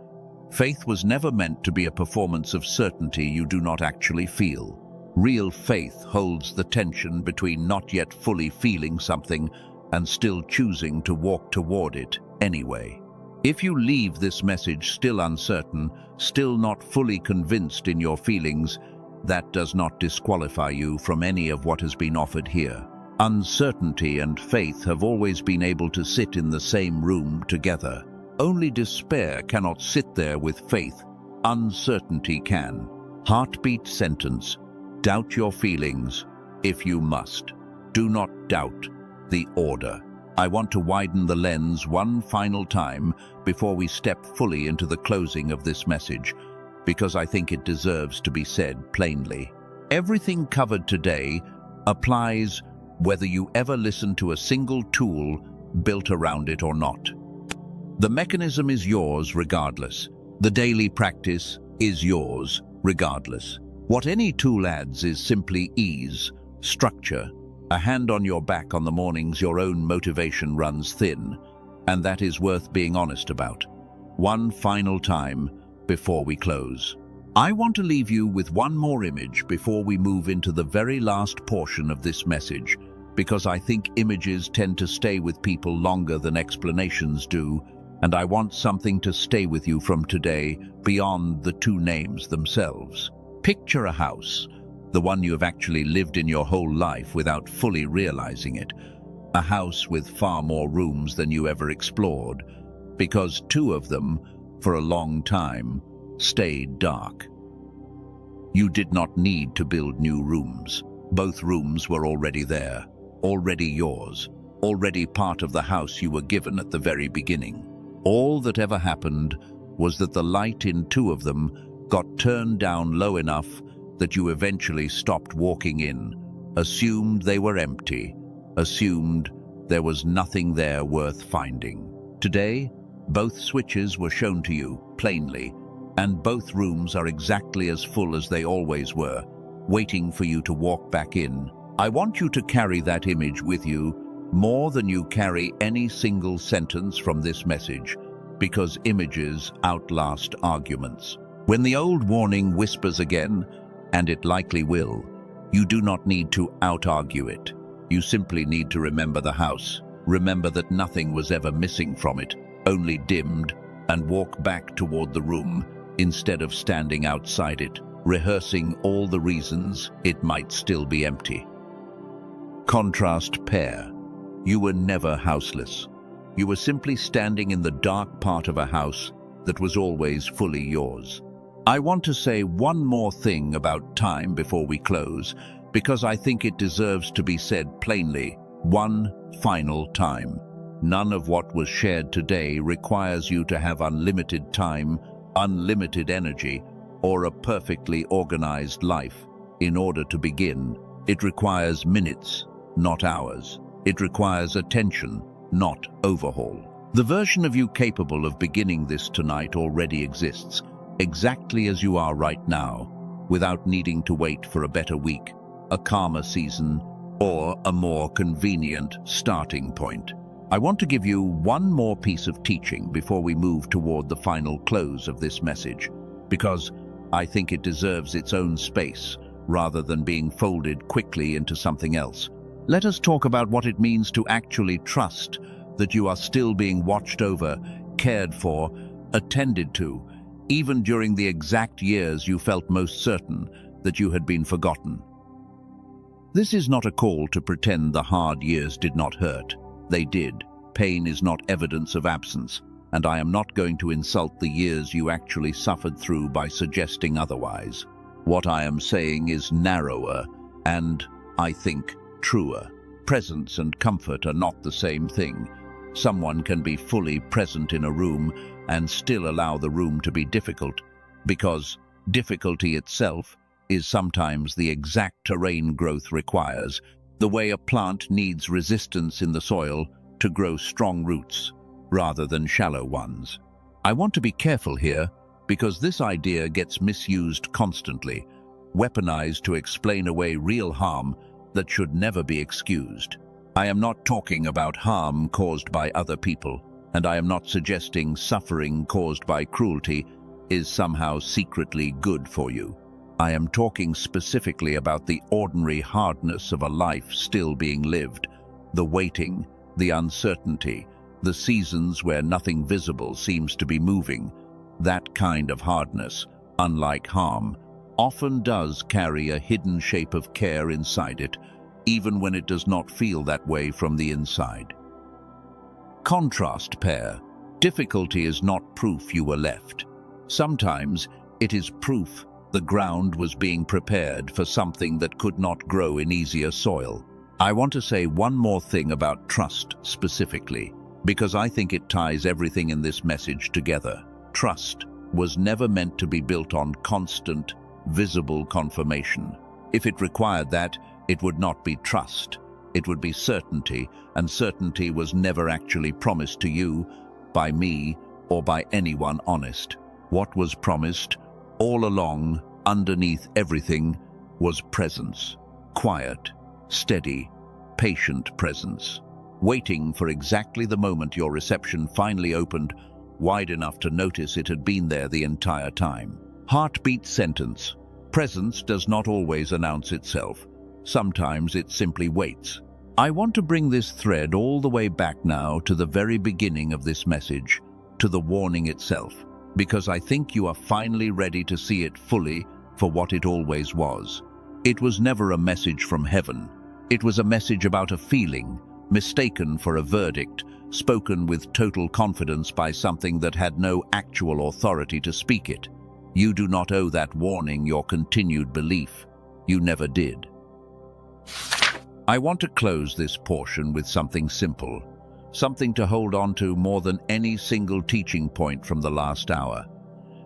Faith was never meant to be a performance of certainty you do not actually feel. Real faith holds the tension between not yet fully feeling something and still choosing to walk toward it anyway. If you leave this message still uncertain, still not fully convinced in your feelings, that does not disqualify you from any of what has been offered here. Uncertainty and faith have always been able to sit in the same room together. Only despair cannot sit there with faith. Uncertainty can. Heartbeat sentence: doubt your feelings if you must. Do not doubt the order. I want to widen the lens one final time before we step fully into the closing of this message, because I think it deserves to be said plainly. Everything covered today applies whether you ever listen to a single tool built around it or not. The mechanism is yours regardless. The daily practice is yours regardless. What any tool adds is simply ease, structure, a hand on your back on the mornings your own motivation runs thin, and that is worth being honest about. One final time before we close. I want to leave you with one more image before we move into the very last portion of this message, because I think images tend to stay with people longer than explanations do, and I want something to stay with you from today beyond the two names themselves. Picture a house, the one you have actually lived in your whole life without fully realizing it. A house with far more rooms than you ever explored, because two of them, for a long time, stayed dark. You did not need to build new rooms. Both rooms were already there, already yours, already part of the house you were given at the very beginning. All that ever happened was that the light in two of them got turned down low enough that you eventually stopped walking in, assumed they were empty, assumed there was nothing there worth finding. Today, both switches were shown to you plainly, and both rooms are exactly as full as they always were, waiting for you to walk back in. I want you to carry that image with you more than you carry any single sentence from this message, because images outlast arguments. When the old warning whispers again, and it likely will, you do not need to out-argue it. You simply need to remember the house, remember that nothing was ever missing from it, only dimmed, and walk back toward the room instead of standing outside it, rehearsing all the reasons it might still be empty. Contrast pair. You were never houseless. You were simply standing in the dark part of a house that was always fully yours. I want to say one more thing about time before we close, because I think it deserves to be said plainly, one final time. None of what was shared today requires you to have unlimited time, unlimited energy, or a perfectly organized life in order to begin. It requires minutes, not hours. It requires attention, not overhaul. The version of you capable of beginning this tonight already exists, exactly as you are right now, without needing to wait for a better week, a calmer season, or a more convenient starting point. I want to give you one more piece of teaching before we move toward the final close of this message, because I think it deserves its own space rather than being folded quickly into something else. Let us talk about what it means to actually trust that you are still being watched over, cared for, attended to, even during the exact years you felt most certain that you had been forgotten. This is not a call to pretend the hard years did not hurt. They did. Pain is not evidence of absence, and I am not going to insult the years you actually suffered through by suggesting otherwise. What I am saying is narrower and, I think, truer. Presence and comfort are not the same thing. Someone can be fully present in a room and still allow the room to be difficult, because difficulty itself is sometimes the exact terrain growth requires, the way a plant needs resistance in the soil to grow strong roots, rather than shallow ones. I want to be careful here, because this idea gets misused constantly, weaponized to explain away real harm that should never be excused. I am not talking about harm caused by other people, and I am not suggesting suffering caused by cruelty is somehow secretly good for you. I am talking specifically about the ordinary hardness of a life still being lived, the waiting, the uncertainty, the seasons where nothing visible seems to be moving. That kind of hardness, unlike harm, often does carry a hidden shape of care inside it, even when it does not feel that way from the inside. Contrast pair. Difficulty is not proof you were left. Sometimes it is proof the ground was being prepared for something that could not grow in easier soil. I want to say one more thing about trust specifically, because I think it ties everything in this message together. Trust was never meant to be built on constant, visible confirmation. If it required that, it would not be trust. It would be certainty, and certainty was never actually promised to you, by me, or by anyone honest. What was promised, all along, underneath everything, was presence. Quiet, steady, patient presence. Waiting for exactly the moment your reception finally opened, wide enough to notice it had been there the entire time. Heartbeat sentence. Presence does not always announce itself. Sometimes it simply waits. I want to bring this thread all the way back now to the very beginning of this message, to the warning itself, because I think you are finally ready to see it fully for what it always was. It was never a message from heaven. It was a message about a feeling, mistaken for a verdict, spoken with total confidence by something that had no actual authority to speak it. You do not owe that warning your continued belief. You never did. I want to close this portion with something simple, something to hold on to more than any single teaching point from the last hour.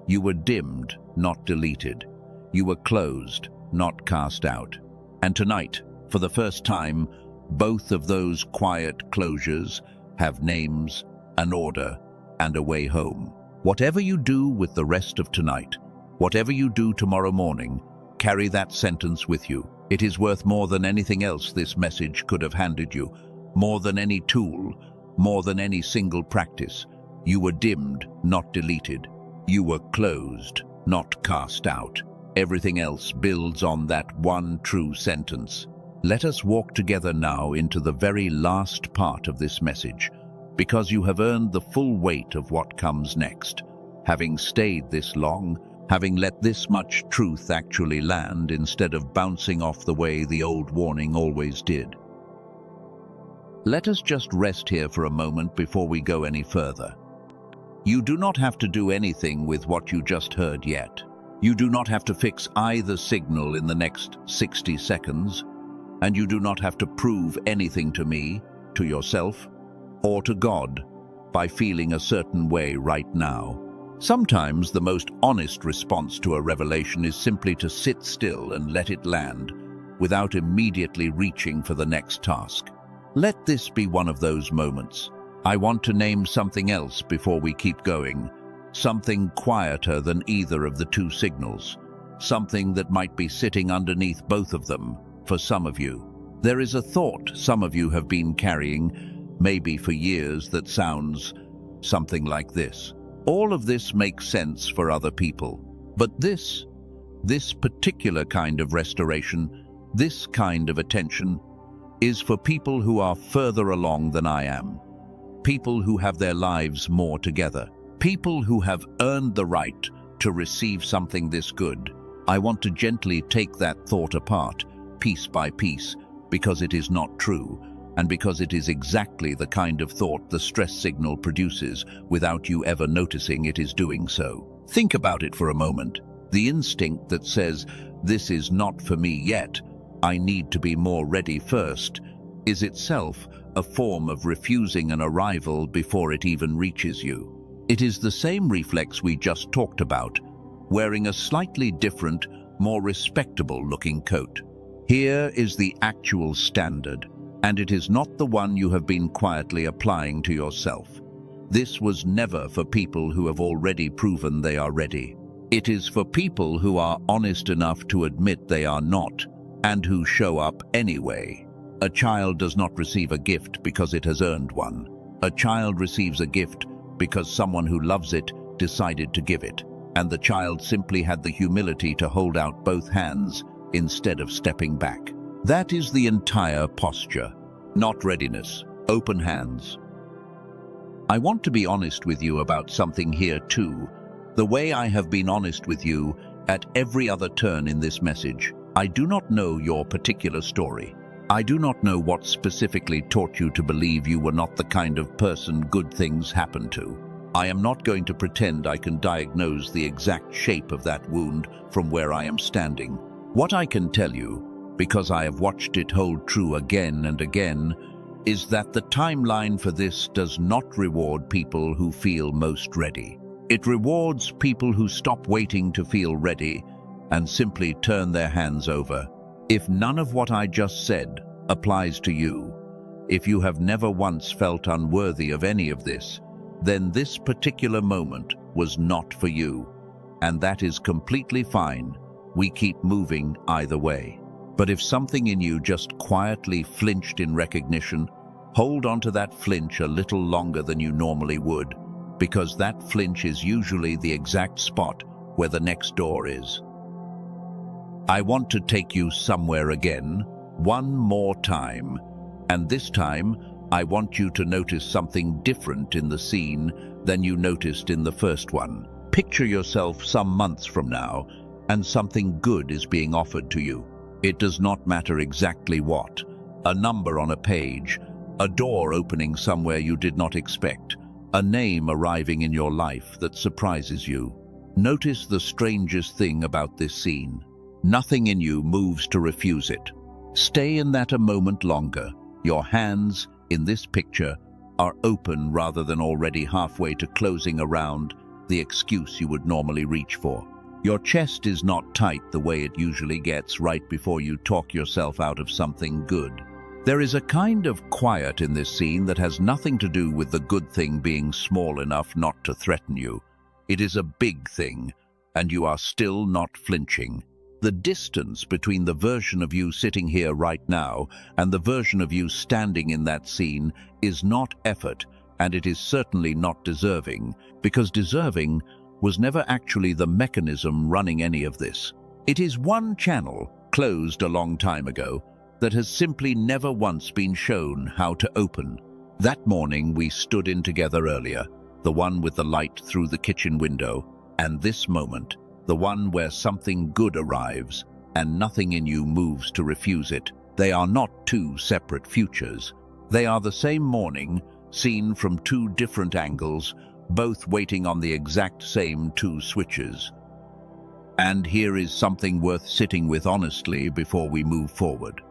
You were dimmed, not deleted. You were closed, not cast out. And tonight, for the first time, both of those quiet closures have names, an order, and a way home. Whatever you do with the rest of tonight, whatever you do tomorrow morning, carry that sentence with you. It is worth more than anything else this message could have handed you, more than any tool, more than any single practice. You were dimmed, not deleted. You were closed, not cast out. Everything else builds on that one true sentence. Let us walk together now into the very last part of this message, because you have earned the full weight of what comes next. Having stayed this long, having let this much truth actually land instead of bouncing off the way the old warning always did. Let us just rest here for a moment before we go any further. You do not have to do anything with what you just heard yet. You do not have to fix either signal in the next 60 seconds, and you do not have to prove anything to me, to yourself, or to God by feeling a certain way right now. Sometimes the most honest response to a revelation is simply to sit still and let it land, without immediately reaching for the next task. Let this be one of those moments. I want to name something else before we keep going, something quieter than either of the two signals, something that might be sitting underneath both of them for some of you. There is a thought some of you have been carrying, maybe for years, that sounds something like this. All of this makes sense for other people, but this particular kind of restoration, this kind of attention, is for people who are further along than I am, people who have their lives more together, people who have earned the right to receive something this good. I want to gently take that thought apart, piece by piece, because it is not true, and because it is exactly the kind of thought the stress signal produces without you ever noticing it is doing so. Think about it for a moment. The instinct that says, "This is not for me yet, I need to be more ready first," is itself a form of refusing an arrival before it even reaches you. It is the same reflex we just talked about, wearing a slightly different, more respectable-looking coat. Here is the actual standard, and it is not the one you have been quietly applying to yourself. This was never for people who have already proven they are ready. It is for people who are honest enough to admit they are not, and who show up anyway. A child does not receive a gift because it has earned one. A child receives a gift because someone who loves it decided to give it, and the child simply had the humility to hold out both hands instead of stepping back. That is the entire posture. Not readiness, Open hands. I want to be honest with you about something here too, the way I have been honest with you at every other turn in this message. I do not know your particular story. I do not know what specifically taught you to believe you were not the kind of person good things happen to. I am not going to pretend I can diagnose the exact shape of that wound from where I am standing. What I can tell you, because I have watched it hold true again and again, is that the timeline for this does not reward people who feel most ready. It rewards people who stop waiting to feel ready and simply turn their hands over. If none of what I just said applies to you, if you have never once felt unworthy of any of this, then this particular moment was not for you, and that is completely fine. We keep moving either way. But if something in you just quietly flinched in recognition, hold on to that flinch a little longer than you normally would, because that flinch is usually the exact spot where the next door is. I want to take you somewhere again, one more time, and this time I want you to notice something different in the scene than you noticed in the first one. Picture yourself some months from now, and something good is being offered to you. It does not matter exactly what. A number on a page, a door opening somewhere you did not expect, a name arriving in your life that surprises you. Notice the strangest thing about this scene. Nothing in you moves to refuse it. Stay in that a moment longer. Your hands, in this picture, are open rather than already halfway to closing around the excuse you would normally reach for. Your chest is not tight the way it usually gets right before you talk yourself out of something good. There is a kind of quiet in this scene that has nothing to do with the good thing being small enough not to threaten you. It is a big thing, and you are still not flinching. The distance between the version of you sitting here right now and the version of you standing in that scene is not effort, and it is certainly not deserving, because deserving was never actually the mechanism running any of this. It is one channel, closed a long time ago, that has simply never once been shown how to open. That morning we stood in together earlier, the one with the light through the kitchen window, and this moment, the one where something good arrives and nothing in you moves to refuse it. They are not two separate futures. They are the same morning, seen from two different angles, both waiting on the exact same two switches. And here is something worth sitting with honestly before we move forward.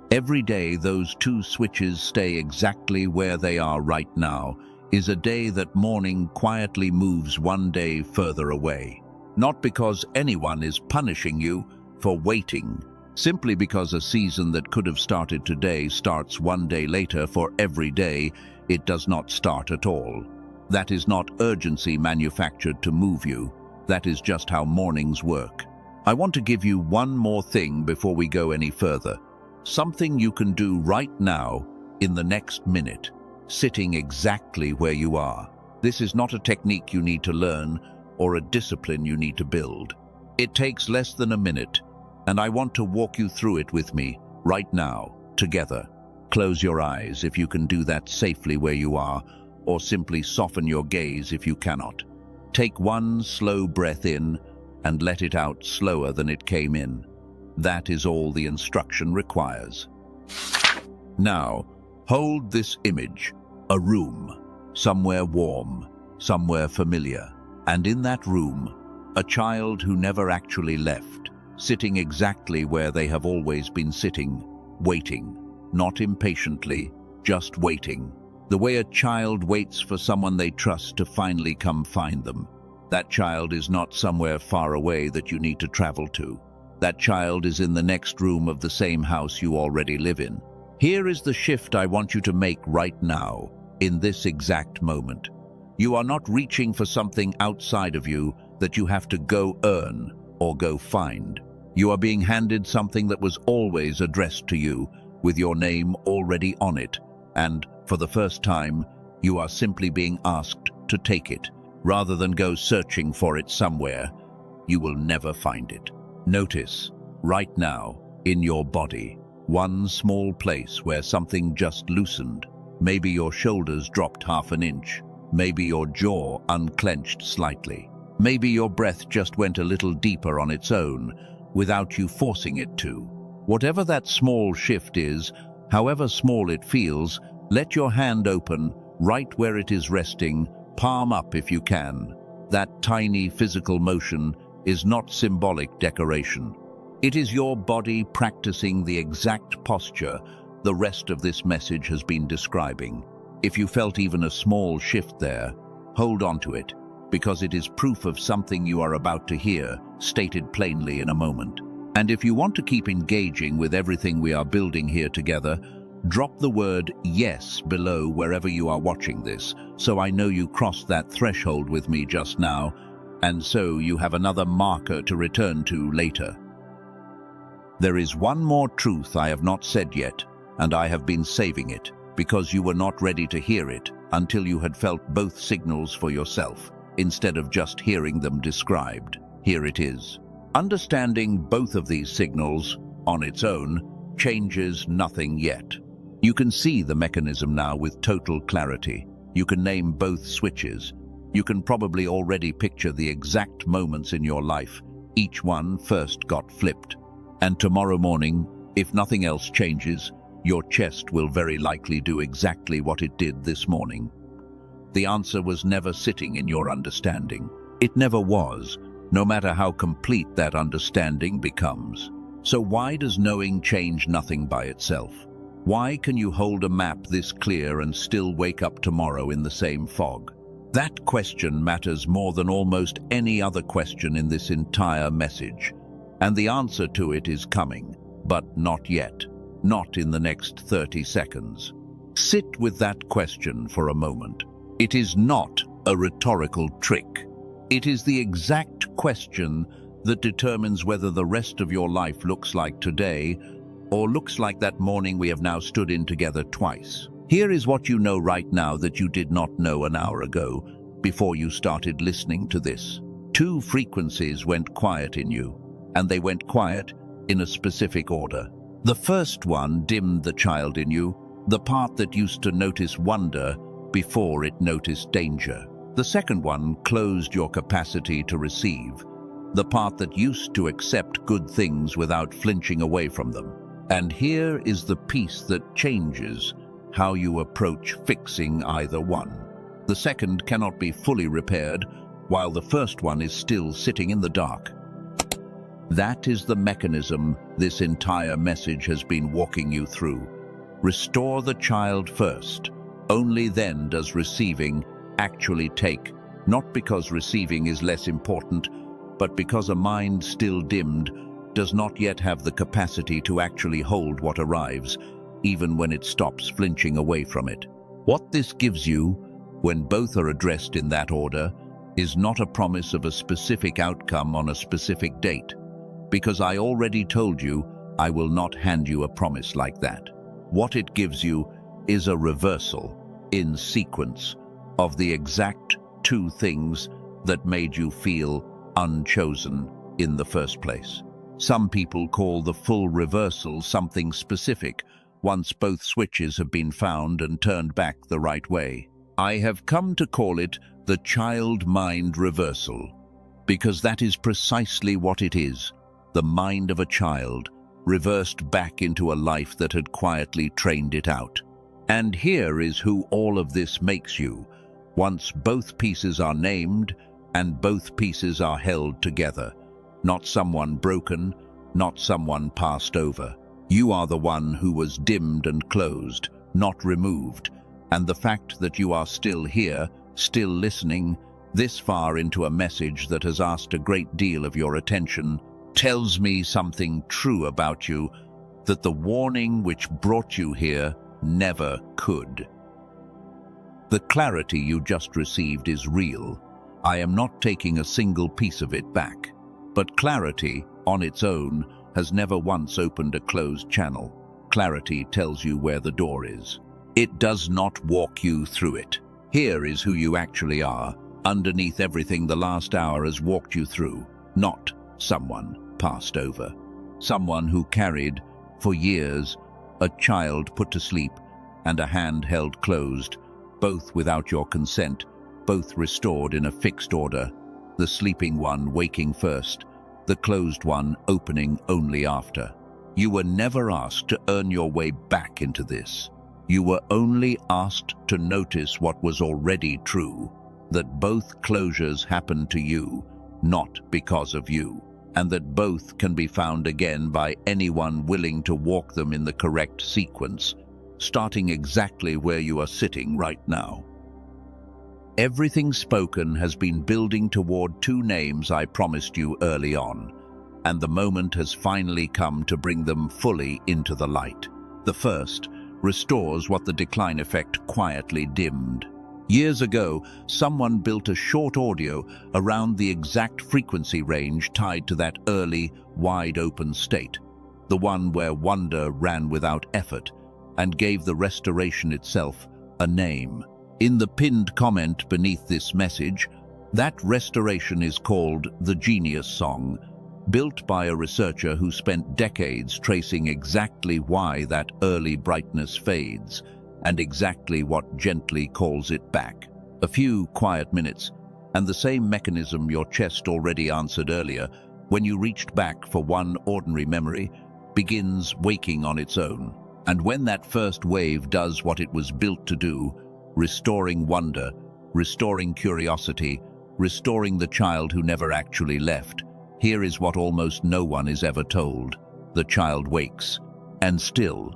Every day those two switches stay exactly where they are right now is a day that morning quietly moves one day further away. Not because anyone is punishing you for waiting, simply because a season that could have started today starts one day later. For every day, it does not start at all. That is not urgency manufactured to move you. That is just how mornings work. I want to give you one more thing before we go any further. Something you can do right now, in the next minute, sitting exactly where you are. This is not a technique you need to learn or a discipline you need to build. It takes less than a minute, and I want to walk you through it with me, right now, together. Close your eyes if you can do that safely where you are, or simply soften your gaze if you cannot. Take one slow breath in and let it out slower than it came in. That is all the instruction requires. Now, hold this image, a room, somewhere warm, somewhere familiar. And in that room, a child who never actually left, sitting exactly where they have always been sitting, waiting, not impatiently, just waiting. The way a child waits for someone they trust to finally come find them. That child is not somewhere far away that you need to travel to. That child is in the next room of the same house you already live in. Here is the shift I want you to make right now, in this exact moment. You are not reaching for something outside of you that you have to go earn or go find. You are being handed something that was always addressed to you, with your name already on it, and, for the first time, you are simply being asked to take it. Rather than go searching for it somewhere, you will never find it. Notice, right now, in your body, one small place where something just loosened, Maybe your shoulders dropped half an inch. Maybe your jaw unclenched slightly. Maybe your breath just went a little deeper on its own, without you forcing it to. Whatever that small shift is, however small it feels, let your hand open, right where it is resting, palm up if you can. That tiny physical motion is not symbolic decoration. It is your body practicing the exact posture the rest of this message has been describing. If you felt even a small shift there, hold on to it, because it is proof of something you are about to hear, stated plainly in a moment. And if you want to keep engaging with everything we are building here together, drop the word yes below wherever you are watching this, so I know you crossed that threshold with me just now, and so you have another marker to return to later. There is one more truth I have not said yet, and I have been saving it, because you were not ready to hear it until you had felt both signals for yourself, instead of just hearing them described. Here it is. Understanding both of these signals, on its own, changes nothing yet. You can see the mechanism now with total clarity. You can name both switches. You can probably already picture the exact moments in your life each one first got flipped. And tomorrow morning, if nothing else changes, your chest will very likely do exactly what it did this morning. The answer was never sitting in your understanding. It never was, no matter how complete that understanding becomes. So why does knowing change nothing by itself? Why can you hold a map this clear and still wake up tomorrow in the same fog? That question matters more than almost any other question in this entire message. And the answer to it is coming, but not yet. Not in the next 30 seconds. Sit with that question for a moment. It is not a rhetorical trick. It is the exact question that determines whether the rest of your life looks like today or looks like that morning we have now stood in together twice. Here is what you know right now that you did not know an hour ago before you started listening to this. 2 frequencies went quiet in you, and they went quiet in a specific order. The first one dimmed the child in you, the part that used to notice wonder before it noticed danger. The second one closed your capacity to receive, the part that used to accept good things without flinching away from them. And here is the piece that changes how you approach fixing either one. The second cannot be fully repaired, while the first one is still sitting in the dark. That is the mechanism this entire message has been walking you through. Restore the child first. Only then does receiving actually take, not because receiving is less important, but because a mind still dimmed does not yet have the capacity to actually hold what arrives, even when it stops flinching away from it. What this gives you, when both are addressed in that order, is not a promise of a specific outcome on a specific date, because I already told you I will not hand you a promise like that. What it gives you is a reversal, in sequence, of the exact 2 things that made you feel unchosen in the first place. Some people call the full reversal something specific, once both switches have been found and turned back the right way. I have come to call it the child-mind reversal, because that is precisely what it is, the mind of a child, reversed back into a life that had quietly trained it out. And here is who all of this makes you, once both pieces are named and both pieces are held together. Not someone broken, not someone passed over. You are the one who was dimmed and closed, not removed, and the fact that you are still here, still listening, this far into a message that has asked a great deal of your attention, tells me something true about you, that the warning which brought you here never could. The clarity you just received is real. I am not taking a single piece of it back. But clarity, on its own, has never once opened a closed channel. Clarity tells you where the door is. It does not walk you through it. Here is who you actually are, underneath everything the last hour has walked you through, not someone passed over. Someone who carried, for years, a child put to sleep and a hand held closed, both without your consent, both restored in a fixed order, the sleeping one waking first, the closed one opening only after. You were never asked to earn your way back into this. You were only asked to notice what was already true, that both closures happened to you, not because of you, and that both can be found again by anyone willing to walk them in the correct sequence, starting exactly where you are sitting right now. Everything spoken has been building toward two names I promised you early on, and the moment has finally come to bring them fully into the light. The first restores what the decline effect quietly dimmed. Years ago, someone built a short audio around the exact frequency range tied to that early, wide-open state, the one where wonder ran without effort, and gave the restoration itself a name. In the pinned comment beneath this message, that restoration is called the Genius Song, built by a researcher who spent decades tracing exactly why that early brightness fades and exactly what gently calls it back. A few quiet minutes, and the same mechanism your chest already answered earlier, when you reached back for one ordinary memory, begins waking on its own. And when that first wave does what it was built to do, restoring wonder, restoring curiosity, restoring the child who never actually left, here is what almost no one is ever told. The child wakes, and still,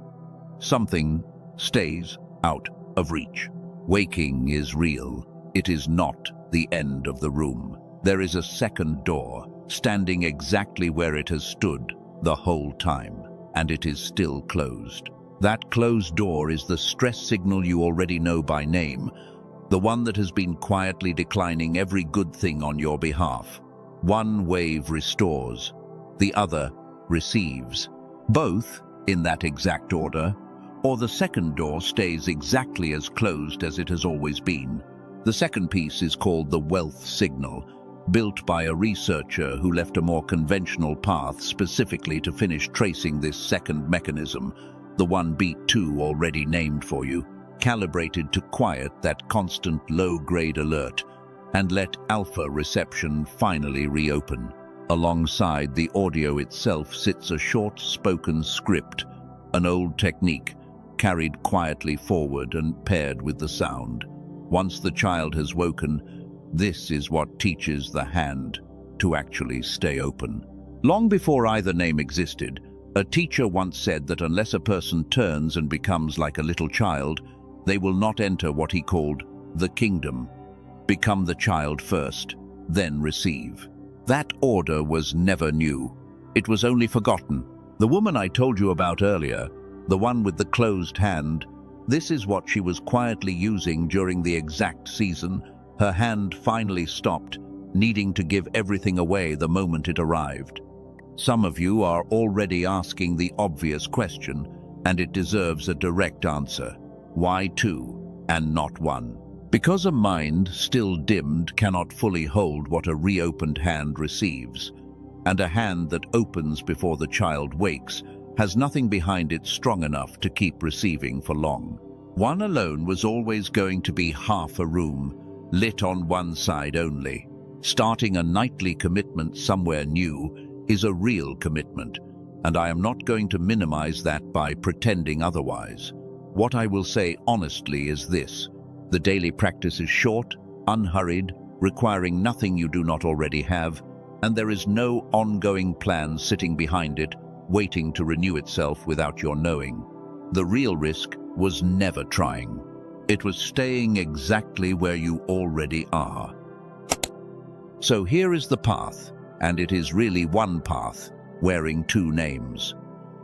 something stays out of reach. Waking is real. It is not the end of the room. There is a second door, standing exactly where it has stood the whole time, and it is still closed. That closed door is the stress signal you already know by name, the one that has been quietly declining every good thing on your behalf. One wave restores, the other receives. Both in that exact order, or the second door stays exactly as closed as it has always been. The second piece is called the wealth signal, built by a researcher who left a more conventional path specifically to finish tracing this second mechanism, the one beat 2 already named for you, calibrated to quiet that constant low-grade alert and let alpha reception finally reopen. Alongside the audio itself sits a short spoken script, an old technique, carried quietly forward and paired with the sound. Once the child has woken, this is what teaches the hand to actually stay open. Long before either name existed, a teacher once said that unless a person turns and becomes like a little child, they will not enter what he called the kingdom. Become the child first, then receive. That order was never new. It was only forgotten. The woman I told you about earlier, the one with the closed hand, this is what she was quietly using during the exact season her hand finally stopped, needing to give everything away the moment it arrived. Some of you are already asking the obvious question, and it deserves a direct answer. Why 2 and not 1? Because a mind still dimmed cannot fully hold what a reopened hand receives, and a hand that opens before the child wakes has nothing behind it strong enough to keep receiving for long. One alone was always going to be half a room, lit on one side only. Starting a nightly commitment somewhere new is a real commitment, and I am not going to minimize that by pretending otherwise. What I will say honestly is this: the daily practice is short, unhurried, requiring nothing you do not already have, and there is no ongoing plan sitting behind it, waiting to renew itself without your knowing. The real risk was never trying. It was staying exactly where you already are. So here is the path, and it is really one path, wearing 2 names.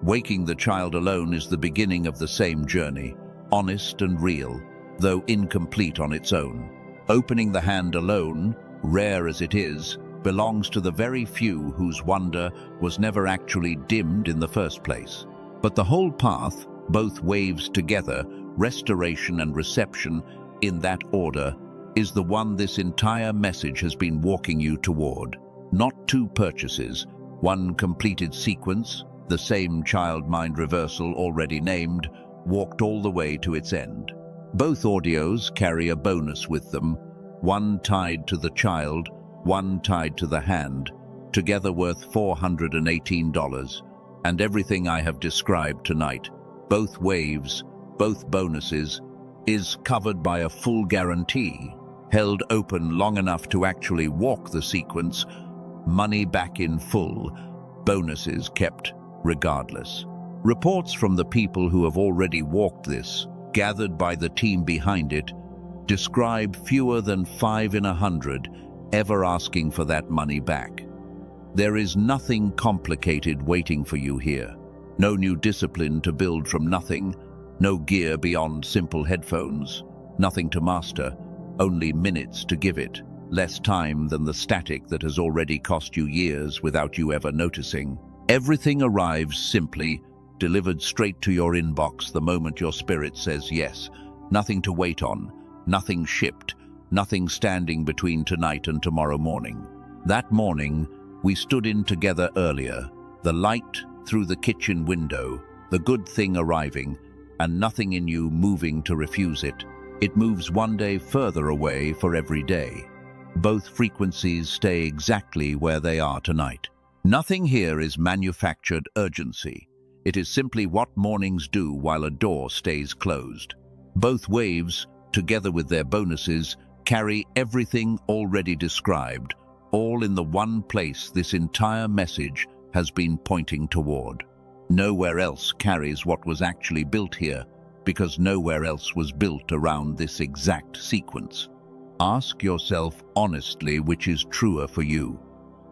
Waking the child alone is the beginning of the same journey, honest and real, though incomplete on its own. Opening the hand alone, rare as it is, belongs to the very few whose wonder was never actually dimmed in the first place. But the whole path, both waves together, restoration and reception, in that order, is the one this entire message has been walking you toward. Not 2 purchases, one completed sequence, the same child mind reversal already named, walked all the way to its end. Both audios carry a bonus with them, one tied to the child, one tied to the hand, together worth $418, and everything I have described tonight, both waves, both bonuses, is covered by a full guarantee, held open long enough to actually walk the sequence, money back in full, bonuses kept regardless. Reports from the people who have already walked this, gathered by the team behind it, describe fewer than 5 in 100 ever asking for that money back. There is nothing complicated waiting for you here. No new discipline to build from nothing, no gear beyond simple headphones, nothing to master, only minutes to give it, less time than the static that has already cost you years without you ever noticing. Everything arrives simply, delivered straight to your inbox the moment your spirit says yes. Nothing to wait on, nothing shipped, nothing standing between tonight and tomorrow morning. That morning, we stood in together earlier, the light through the kitchen window, the good thing arriving, and nothing in you moving to refuse it. It moves one day further away for every day. Both frequencies stay exactly where they are tonight. Nothing here is manufactured urgency. It is simply what mornings do while a door stays closed. Both waves, together with their bonuses, carry everything already described, all in the one place this entire message has been pointing toward. Nowhere else carries what was actually built here, because nowhere else was built around this exact sequence. Ask yourself honestly which is truer for you,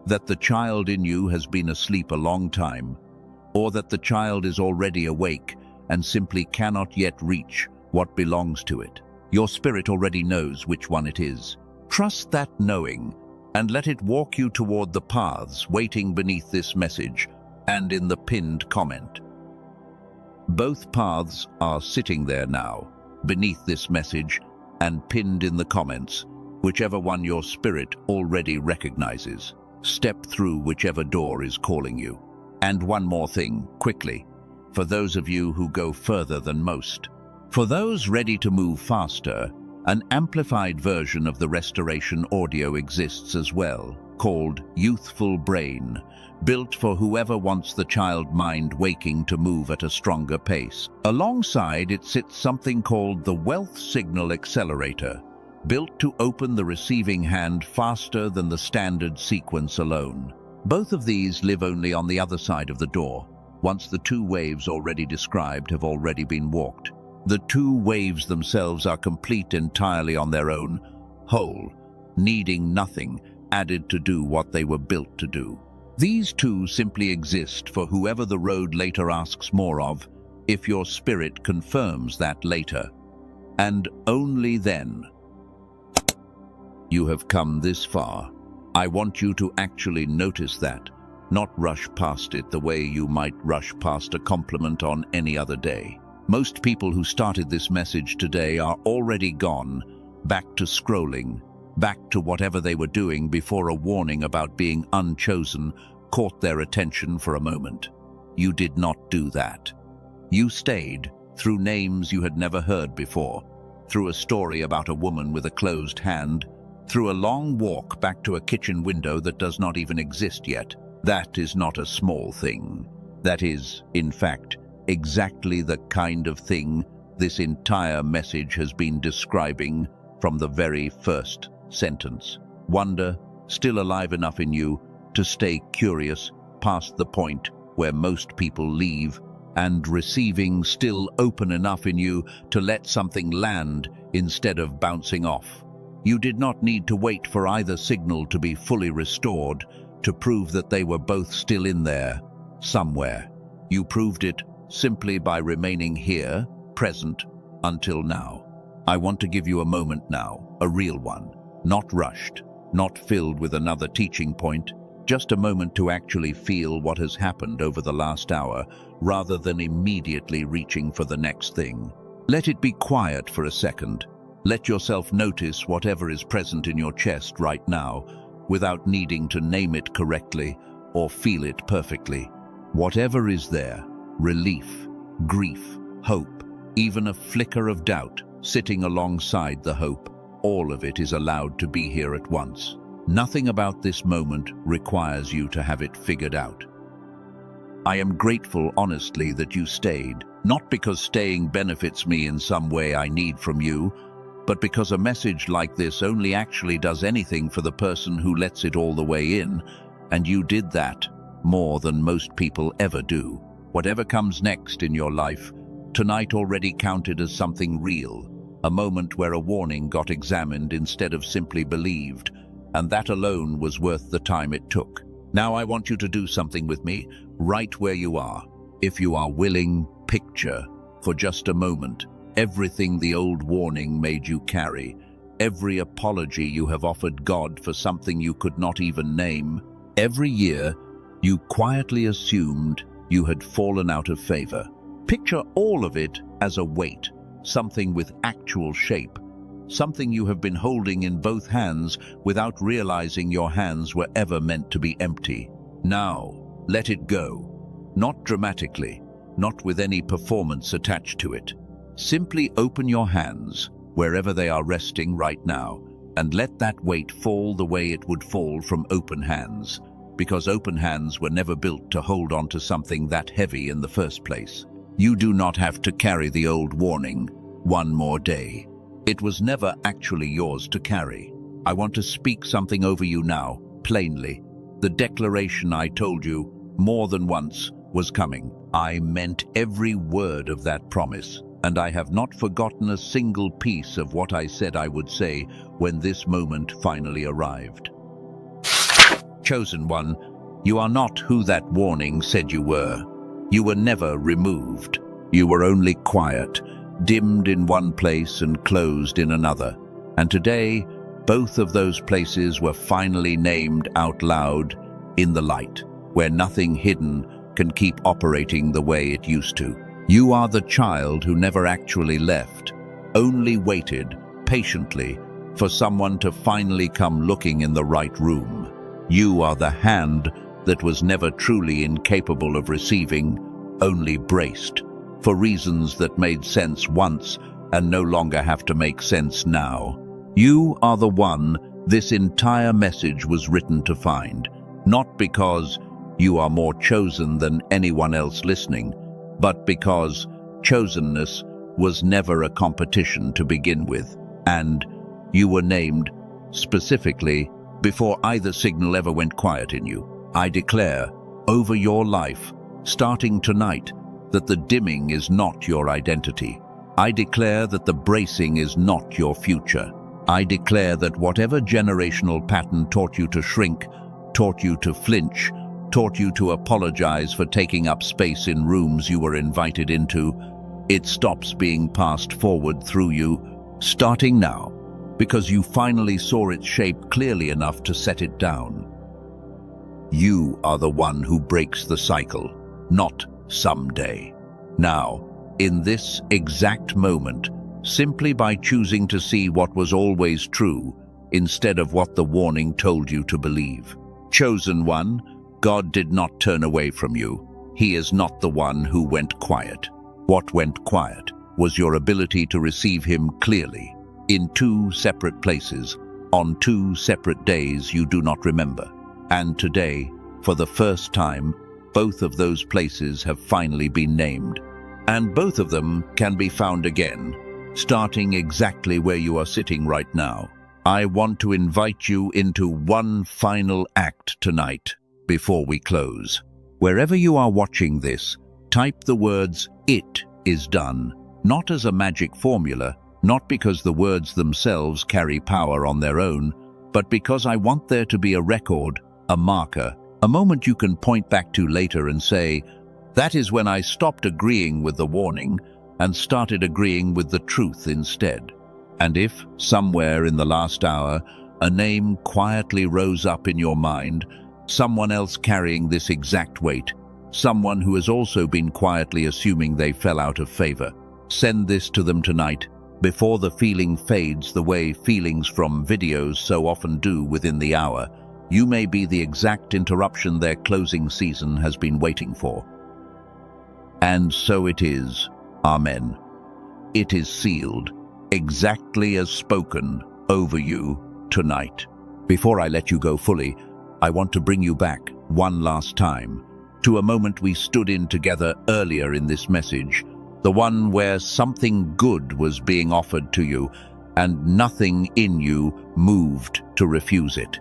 that the child in you has been asleep a long time, or that the child is already awake and simply cannot yet reach what belongs to it. Your spirit already knows which one it is. Trust that knowing and let it walk you toward the paths waiting beneath this message and in the pinned comment. Both paths are sitting there now, beneath this message and pinned in the comments, whichever one your spirit already recognizes. Step through whichever door is calling you. And one more thing, quickly, for those of you who go further than most. For those ready to move faster, an amplified version of the restoration audio exists as well, called Youthful Brain, built for whoever wants the child mind waking to move at a stronger pace. Alongside it sits something called the Wealth Signal Accelerator, built to open the receiving hand faster than the standard sequence alone. Both of these live only on the other side of the door, once the two waves already described have already been walked. The two waves themselves are complete entirely on their own, whole, needing nothing added to do what they were built to do. These two simply exist for whoever the road later asks more of, if your spirit confirms that later. And only then. You have come this far. I want you to actually notice that, not rush past it the way you might rush past a compliment on any other day. Most people who started this message today are already gone, back to scrolling, back to whatever they were doing before a warning about being unchosen caught their attention for a moment. You did not do that. You stayed through names you had never heard before, through a story about a woman with a closed hand, through a long walk back to a kitchen window that does not even exist yet. That is not a small thing. That is, in fact, exactly the kind of thing this entire message has been describing from the very first sentence. Wonder, still alive enough in you to stay curious past the point where most people leave, and receiving, still open enough in you to let something land instead of bouncing off. You did not need to wait for either signal to be fully restored to prove that they were both still in there, somewhere. You proved it simply by remaining here, present, until now. I want to give you a moment now, a real one, not rushed, not filled with another teaching point, just a moment to actually feel what has happened over the last hour, rather than immediately reaching for the next thing. Let it be quiet for a second. Let yourself notice whatever is present in your chest right now, without needing to name it correctly or feel it perfectly. Whatever is there, relief, grief, hope, even a flicker of doubt sitting alongside the hope, all of it is allowed to be here at once. Nothing about this moment requires you to have it figured out. I am grateful, honestly, that you stayed, not because staying benefits me in some way I need from you, but because a message like this only actually does anything for the person who lets it all the way in, and you did that more than most people ever do. Whatever comes next in your life, tonight already counted as something real, a moment where a warning got examined instead of simply believed, and that alone was worth the time it took. Now I want you to do something with me, right where you are. If you are willing, picture, for just a moment, everything the old warning made you carry, every apology you have offered God for something you could not even name. Every year, you quietly assumed you had fallen out of favor. Picture all of it as a weight, something with actual shape, something you have been holding in both hands without realizing your hands were ever meant to be empty. Now, let it go. Not dramatically, not with any performance attached to it. Simply open your hands, wherever they are resting right now, and let that weight fall the way it would fall from open hands, because open hands were never built to hold on to something that heavy in the first place. You do not have to carry the old warning one more day. It was never actually yours to carry. I want to speak something over you now, plainly. The declaration I told you more than once was coming. I meant every word of that promise, and I have not forgotten a single piece of what I said I would say when this moment finally arrived. Chosen one, you are not who that warning said you were. You were never removed. You were only quiet, dimmed in one place and closed in another. And today, both of those places were finally named out loud in the light, where nothing hidden can keep operating the way it used to. You are the child who never actually left, only waited patiently for someone to finally come looking in the right room. You are the hand that was never truly incapable of receiving, only braced, for reasons that made sense once and no longer have to make sense now. You are the one this entire message was written to find, not because you are more chosen than anyone else listening, but because chosenness was never a competition to begin with, and you were named specifically before either signal ever went quiet in you. I declare over your life, starting tonight, that the dimming is not your identity. I declare that the bracing is not your future. I declare that whatever generational pattern taught you to shrink, taught you to flinch, taught you to apologize for taking up space in rooms you were invited into, it stops being passed forward through you, starting now, because you finally saw its shape clearly enough to set it down. You are the one who breaks the cycle, not someday. Now, in this exact moment, simply by choosing to see what was always true instead of what the warning told you to believe. Chosen one, God did not turn away from you. He is not the one who went quiet. What went quiet was your ability to receive him clearly, in two separate places, on two separate days you do not remember. And today, for the first time, both of those places have finally been named. And both of them can be found again, starting exactly where you are sitting right now. I want to invite you into one final act tonight before we close. Wherever you are watching this, type the words, "It is done," not as a magic formula, not because the words themselves carry power on their own, but because I want there to be a record, a marker, a moment you can point back to later and say, that is when I stopped agreeing with the warning and started agreeing with the truth instead. And if, somewhere in the last hour, a name quietly rose up in your mind, someone else carrying this exact weight, someone who has also been quietly assuming they fell out of favor, send this to them tonight, before the feeling fades the way feelings from videos so often do within the hour. You may be the exact interruption their closing season has been waiting for. And so it is. Amen. it is sealed, exactly as spoken over you tonight. Before I let you go fully, I want to bring you back one last time to a moment we stood in together earlier in this message, the one where something good was being offered to you and nothing in you moved to refuse it.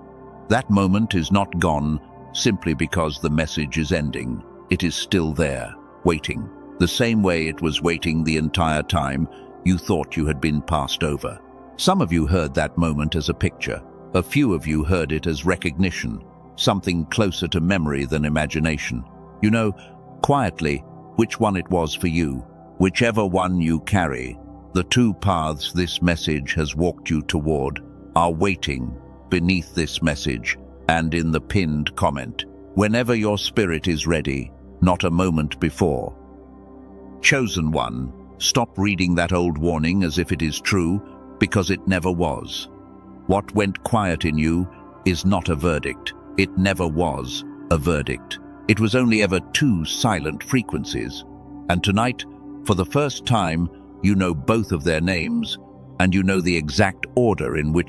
That moment is not gone simply because the message is ending. It is still there, waiting, the same way it was waiting the entire time you thought you had been passed over. Some of you heard that moment as a picture. A few of you heard it as recognition, something closer to memory than imagination. You know, quietly, which one it was for you. Whichever one you carry, the two paths this message has walked you toward are waiting beneath this message and in the pinned comment. Whenever your spirit is ready, not a moment before. Chosen one, stop reading that old warning as if it is true, because it never was. What went quiet in you is not a verdict. It never was a verdict. It was only ever two silent frequencies. And tonight, for the first time, you know both of their names, and you know the exact order in which